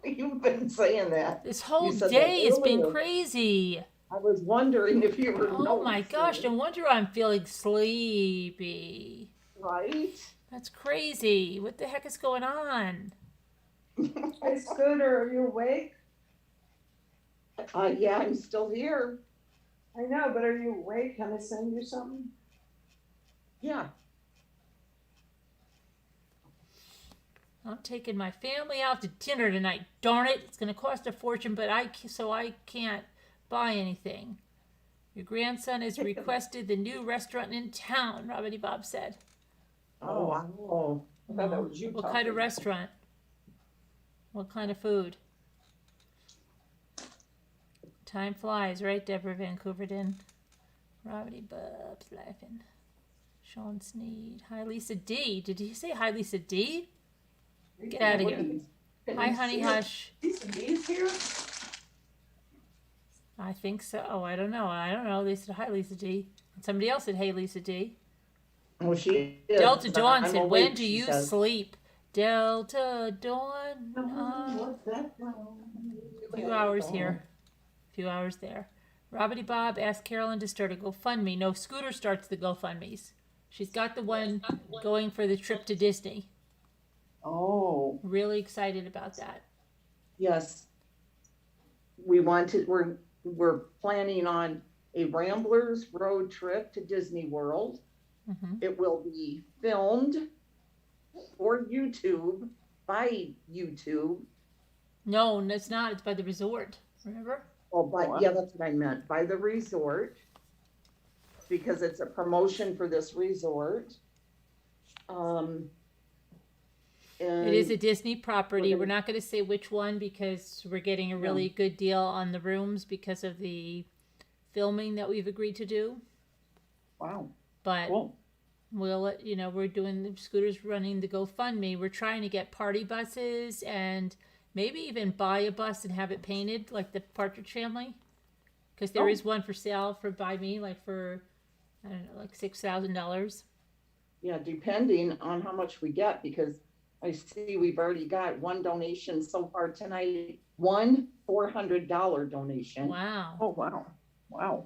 You've been saying that. This whole You said that day has been earlier. crazy. I was wondering if you were. Oh my gosh, noticing. no wonder I'm feeling sleepy. Right? That's crazy. What the heck is going on? Hey, Scooter, are you awake? Yeah, I'm still here. I know, but are you awake? Can I send you something? Yeah. I'm taking my family out to dinner tonight. Darn it, it's going to cost a fortune, but I can't buy anything. Your grandson has requested the new restaurant in town, Robert Bob said. Oh, wow. I thought that was you What talking. kind of restaurant? What kind of food? Time flies, right, Deborah Vancouverton? Robbie Bub's laughing. Sean Sneed. Hi, Lisa D. Did he say hi, Lisa D? Get out of here. Hi, Honey Hush. Lisa D's here? I think so. Oh, I don't know. I don't know. They said hi, Lisa D. And somebody else said, hey, Lisa D. Oh, she is. Delta Dawn I'm said, awake, when do she you says. sleep? Delta Dawn. What's that? A few hours here. A few hours there. Robbity Bob asked Carolyn to start a GoFundMe. No, Scooter starts the GoFundMes. She's got the one going for the trip to Disney. Oh, Really excited about that. yes. We're planning on a Ramblers road trip to Disney World. Mm-hmm. It will be filmed for YouTube, by YouTube. No, it's not. It's by the resort. Remember? Oh, but yeah, that's what I meant, by the resort, because it's a promotion for this resort. It is a Disney property. we're We're gonna- not going to say which one because we're getting a really good deal on the rooms because of the filming that we've agreed to do. Wow, But cool. we'll let you know, we're doing the Scooters running the GoFundMe. We're trying to get party buses and maybe even buy a bus and have it painted like the Partridge Family. Because there is one for sale for by me, like for, I don't know, like $6,000. Yeah, depending on how much we get, because I see we've already got one donation so far tonight, one $400 donation. Wow. Oh, wow, wow.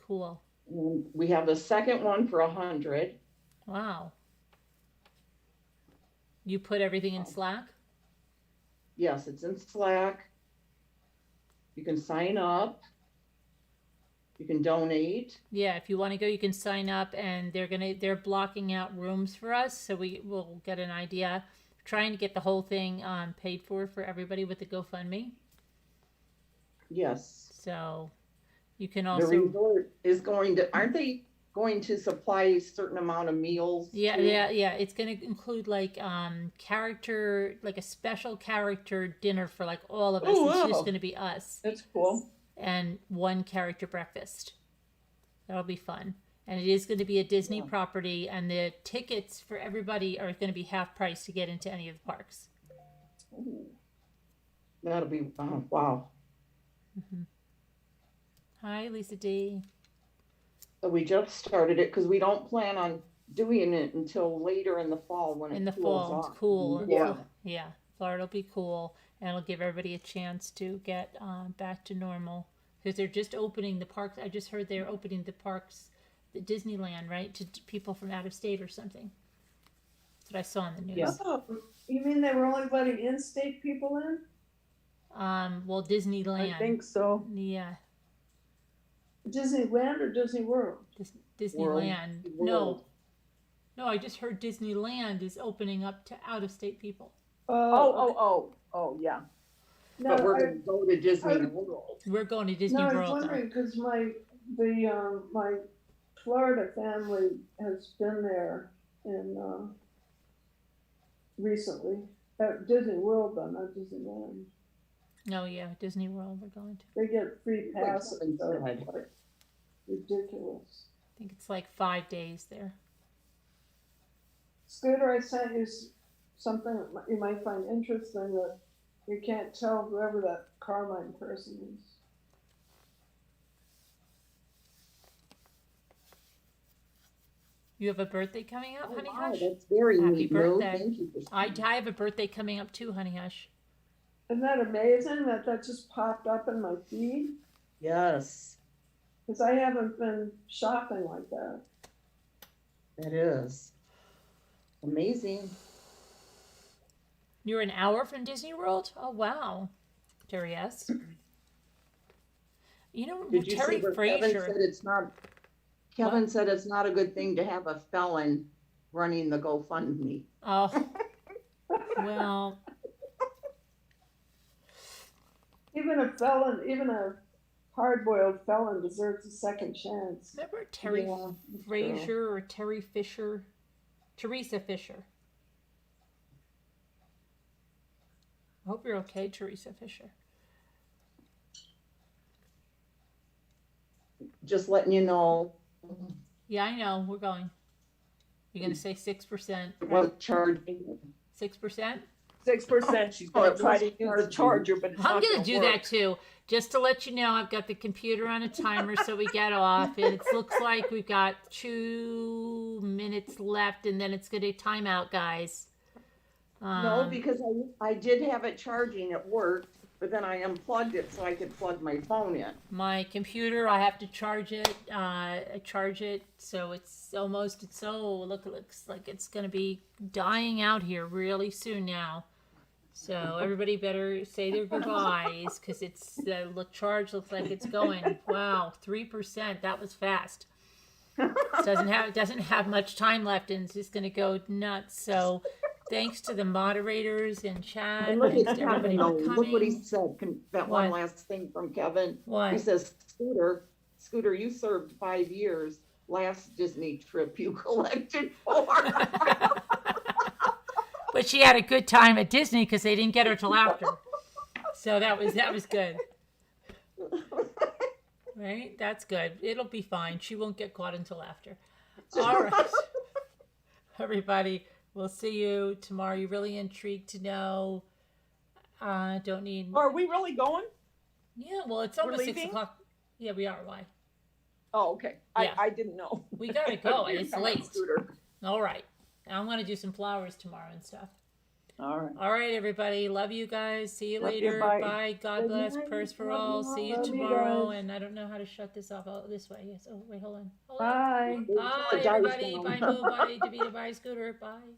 Cool. And we have a second one for 100. Wow. You put everything in Slack? Yes, it's in Slack. You can sign up. You can donate. Yeah, if you want to go, you can sign up, and they're blocking out rooms for us, so we will get an idea. Trying to get the whole thing paid for everybody with the GoFundMe. Yes. So you can The also resort is going to, aren't they going to supply a certain amount of meals? yeah too? yeah it's going to include like character, like a special character dinner for like all of us. Oh, It's wow. just going to be us That's cool. and one character breakfast. That'll be fun. And it is going to be a Disney Yeah. property, and the tickets for everybody are going to be half price to get into any of the parks. Ooh. That'll be, wow. Hi, Lisa D. So we just started it because we don't plan on doing it until later in the fall when In it the cools fall, off. it's cool. Yeah. Yeah, Florida'll be cool, and it'll give everybody a chance to get back to normal because they're just opening the parks. I just heard they're opening the parks, the Disneyland, right, to people from out of state or something. That's what I saw in the news. Yeah. Oh, you mean they were only letting in-state people in? Well, Disneyland. I think so. Yeah, Disneyland or Disney World? Disneyland. World. No, I just heard Disneyland is opening up to out of state people. Oh, yeah. No, But we're I- going to go to Disney I- World. We're going to Disney No, I was World. Though. wondering, because my Florida family has been there in, recently, at Disney World though, not Disneyland. No, yeah, Disney World. We're going to. They get free Like passes, something so said. it's like ridiculous. I think it's like 5 days there. Scooter, I sent you something that you might find interesting that you can't tell whoever that Carmine person is. You have a birthday coming up, Oh, Honey wow, Hush? that's very Happy neat, Lou. birthday. Thank you for I have a birthday coming up too, Honey Hush. Isn't that amazing that just popped up in my feed? Yes, Because I haven't been shopping like that. it is. Amazing. You're an hour from Disney World? Oh, wow. Terry S. You know, Did you Terry see where Kevin said Frazier. it's not, Kevin said it's not a good thing to have a felon running the GoFundMe. Oh, well, Even a felon, even a hard-boiled felon deserves a second chance. remember Terry Yeah, that's Frazier or Terry Fisher? Teresa Fisher. I hope you're okay, Teresa Fisher. Just letting you know Yeah, I know. We're going. You're going to say 6%. what charging. 6%? 6%. She's Oh, going it to try was to use the charging. charger, but it's I'm not going going to do that too. Just to let you know, I've got the computer on a timer so we get off. It looks like we've got 2 minutes left and then it's going to time out, guys. No, because I did have it charging at work, but then I unplugged it so I could plug my phone in. My computer, I have to charge it. So it looks like it's going to be dying out here really soon now. So everybody better say their goodbyes because it's the charge looks like it's going. Wow, 3%. That was fast. Doesn't have much time left, and it's just going to go nuts. So, thanks to the moderators in chat. And look Thanks at to everybody Kevin, for though. Look what he coming. said. That What? one last thing from Kevin. What? He says, Scooter, you served 5 years. Last Disney trip you collected for. But she had a good time at Disney because they didn't get her till after. So that was good. Right? That's good. It'll be fine. She won't get caught until after. All right. Everybody, we'll see you tomorrow. You're really intrigued to know. Don't need. Are we really going? Yeah, well, it's almost 6 leaving? o'clock. Yeah, we are. Why? Oh, okay. Yeah. I didn't know. We gotta go. You're It's talking about late. Scooter. All right. I'm gonna do some flowers tomorrow and stuff. All right. All right, everybody. Love you guys. See you Love you. later. Bye. Bye. God Good bless. night. Prayers for Love all. you all. See you Love you tomorrow. guys. And I don't know how to shut this off. Oh, this way. Yes. Oh, wait. Hold on. Bye. Bye, The dice everybody. down. Bye, Moo. Bye, Davita. Bye, Scooter. Bye.